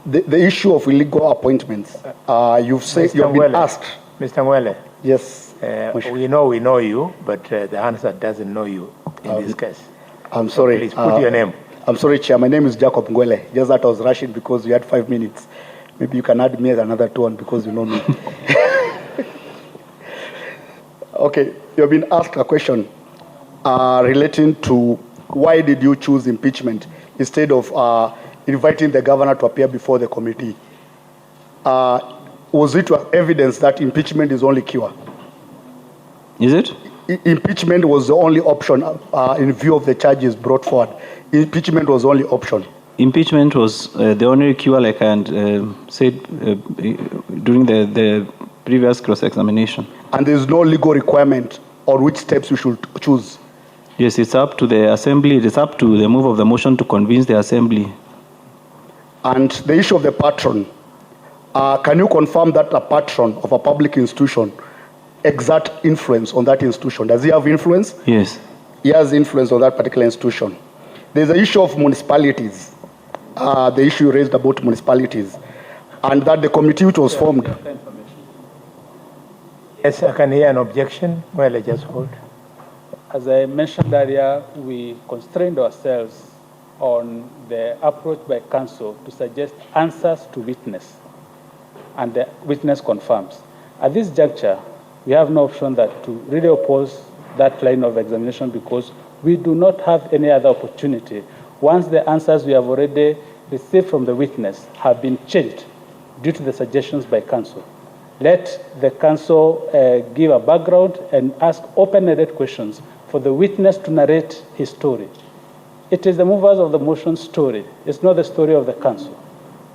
[SPEAKER 19] The issue of illegal appointments, you've said you've been asked.
[SPEAKER 5] Mr. Ngwele.
[SPEAKER 19] Yes.
[SPEAKER 5] We know you, but the answer doesn't know you in this case.
[SPEAKER 19] I'm sorry.
[SPEAKER 5] Please put your name.
[SPEAKER 19] I'm sorry, Chair. My name is Jacob Ngwele. Just that I was rushing because you had 5 minutes. Maybe you can add me as another 2 because you know me. Okay, you've been asked a question relating to why did you choose impeachment instead of inviting the governor to appear before the committee. Was it evidence that impeachment is only cure?
[SPEAKER 16] Is it?
[SPEAKER 19] Impeachment was the only option in view of the charges brought forward. Impeachment was the only option.
[SPEAKER 16] Impeachment was the only cure, like I said during the previous cross-examination.
[SPEAKER 19] And there is no legal requirement on which steps you should choose?
[SPEAKER 16] Yes, it's up to the assembly. It's up to the move of the motion to convince the assembly.
[SPEAKER 19] And the issue of the patron, can you confirm that a patron of a public institution exert influence on that institution? Does he have influence?
[SPEAKER 16] Yes.
[SPEAKER 19] He has influence on that particular institution. There's the issue of municipalities, the issue raised about municipalities, and that the committee which was formed.
[SPEAKER 5] Yes, I can hear an objection. Well, I just hold.
[SPEAKER 17] As I mentioned earlier, we constrained ourselves on the approach by counsel to suggest answers to witness, and the witness confirms. At this juncture, we have no option that to really oppose that line of examination because we do not have any other opportunity. Once the answers we have already received from the witness have been changed due to the suggestions by counsel, let the counsel give a background and ask open-ended questions for the witness to narrate his story. It is the movers of the motion story. It's not the story of the counsel.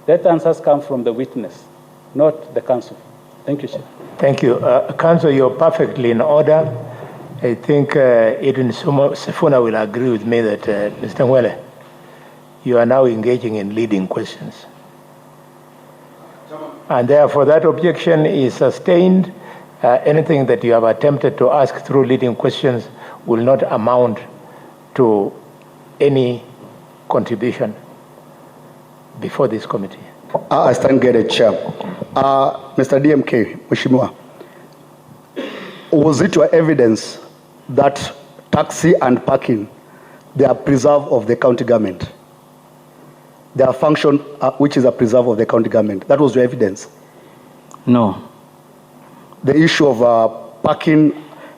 [SPEAKER 17] Let answers come from the witness, not the counsel. Thank you, Chair.
[SPEAKER 5] Thank you. Counsel, you're perfectly in order. I think Edwin Sifuna will agree with me that, Mr. Ngwele, you are now engaging in leading questions. And therefore, that objection is sustained. Anything that you have attempted to ask through leading questions will not amount to any contribution before this committee.
[SPEAKER 19] I stand guided, Chair. Mr. DMK, Mheshimiwa, was it your evidence that taxi and parking, they are preserve of the county government? They are function which is a preserve of the county government. That was your evidence?
[SPEAKER 16] No.
[SPEAKER 19] The issue of parking,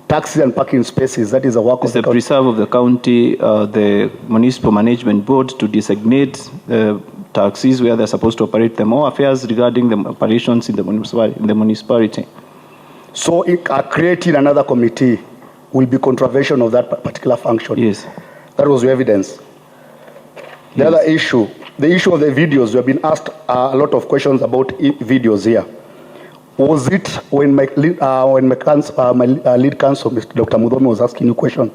[SPEAKER 19] taxi and parking spaces, that is a work of the county.
[SPEAKER 16] It's a preserve of the county, the municipal management board to designate taxis where they're supposed to operate them, or affairs regarding the operations in the municipality. So creating another committee will be contravention of that particular function? Yes.
[SPEAKER 19] That was your evidence? The other issue, the issue of the videos, we have been asked a lot of questions about videos here. Was it when my lead counsel, Mr. Dr. Mudomi, was asking you a question,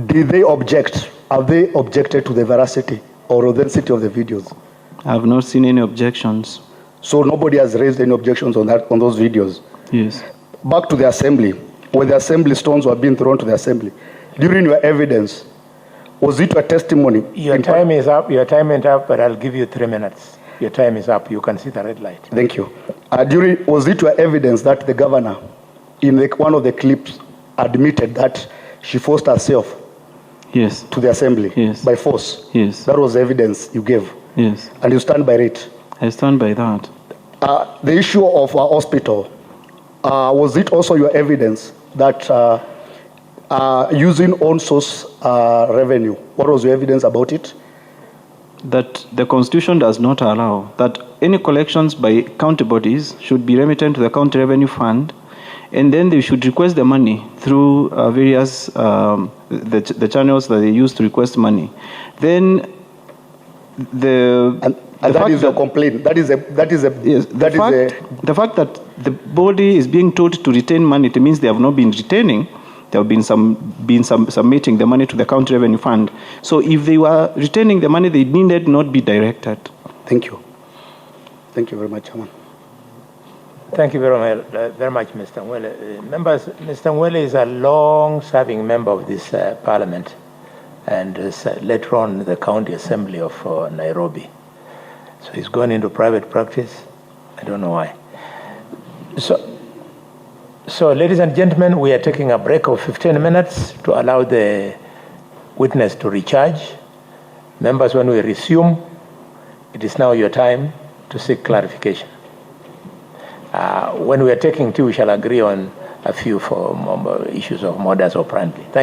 [SPEAKER 19] did they object? Have they objected to the veracity or authenticity of the videos?
[SPEAKER 16] I have not seen any objections.
[SPEAKER 19] So nobody has raised any objections on that, on those videos?
[SPEAKER 16] Yes.
[SPEAKER 19] Back to the assembly, when the assembly stones were being thrown to the assembly, during your evidence, was it a testimony?
[SPEAKER 5] Your time is up, but I'll give you 3 minutes. Your time is up. You can see the red light.
[SPEAKER 19] Thank you. Was it your evidence that the governor, in one of the clips, admitted that she forced herself
[SPEAKER 16] yes.
[SPEAKER 19] to the assembly
[SPEAKER 16] yes.
[SPEAKER 19] by force?
[SPEAKER 16] Yes.
[SPEAKER 19] That was the evidence you gave?
[SPEAKER 16] Yes.
[SPEAKER 19] And you stand by it?
[SPEAKER 16] I stand by that.
[SPEAKER 19] The issue of our hospital, was it also your evidence that using own source revenue, what was your evidence about it?
[SPEAKER 16] That the Constitution does not allow that any collections by county bodies should be remitted to the county revenue fund, and then they should request the money through various the channels that they use to request money. Then the
[SPEAKER 19] that is a complaint.
[SPEAKER 16] The fact that the body is being told to retain money, it means they have not been retaining. There have been submitting the money to the county revenue fund. So if they were retaining the money, they needed not be directed.
[SPEAKER 19] Thank you. Thank you very much, Chairman.
[SPEAKER 5] Thank you very much, Mr. Nwele. Members, Mr. Nwele is a long-serving member of this parliament and is later on the county assembly of Nairobi. So he's gone into private practice. I don't know why. So ladies and gentlemen, we are taking a break of 15 minutes to allow the witness to recharge. Members, when we resume, it is now your time to seek clarification. When we are taking tea, we shall agree on a few issues of modus operandi. Thank you.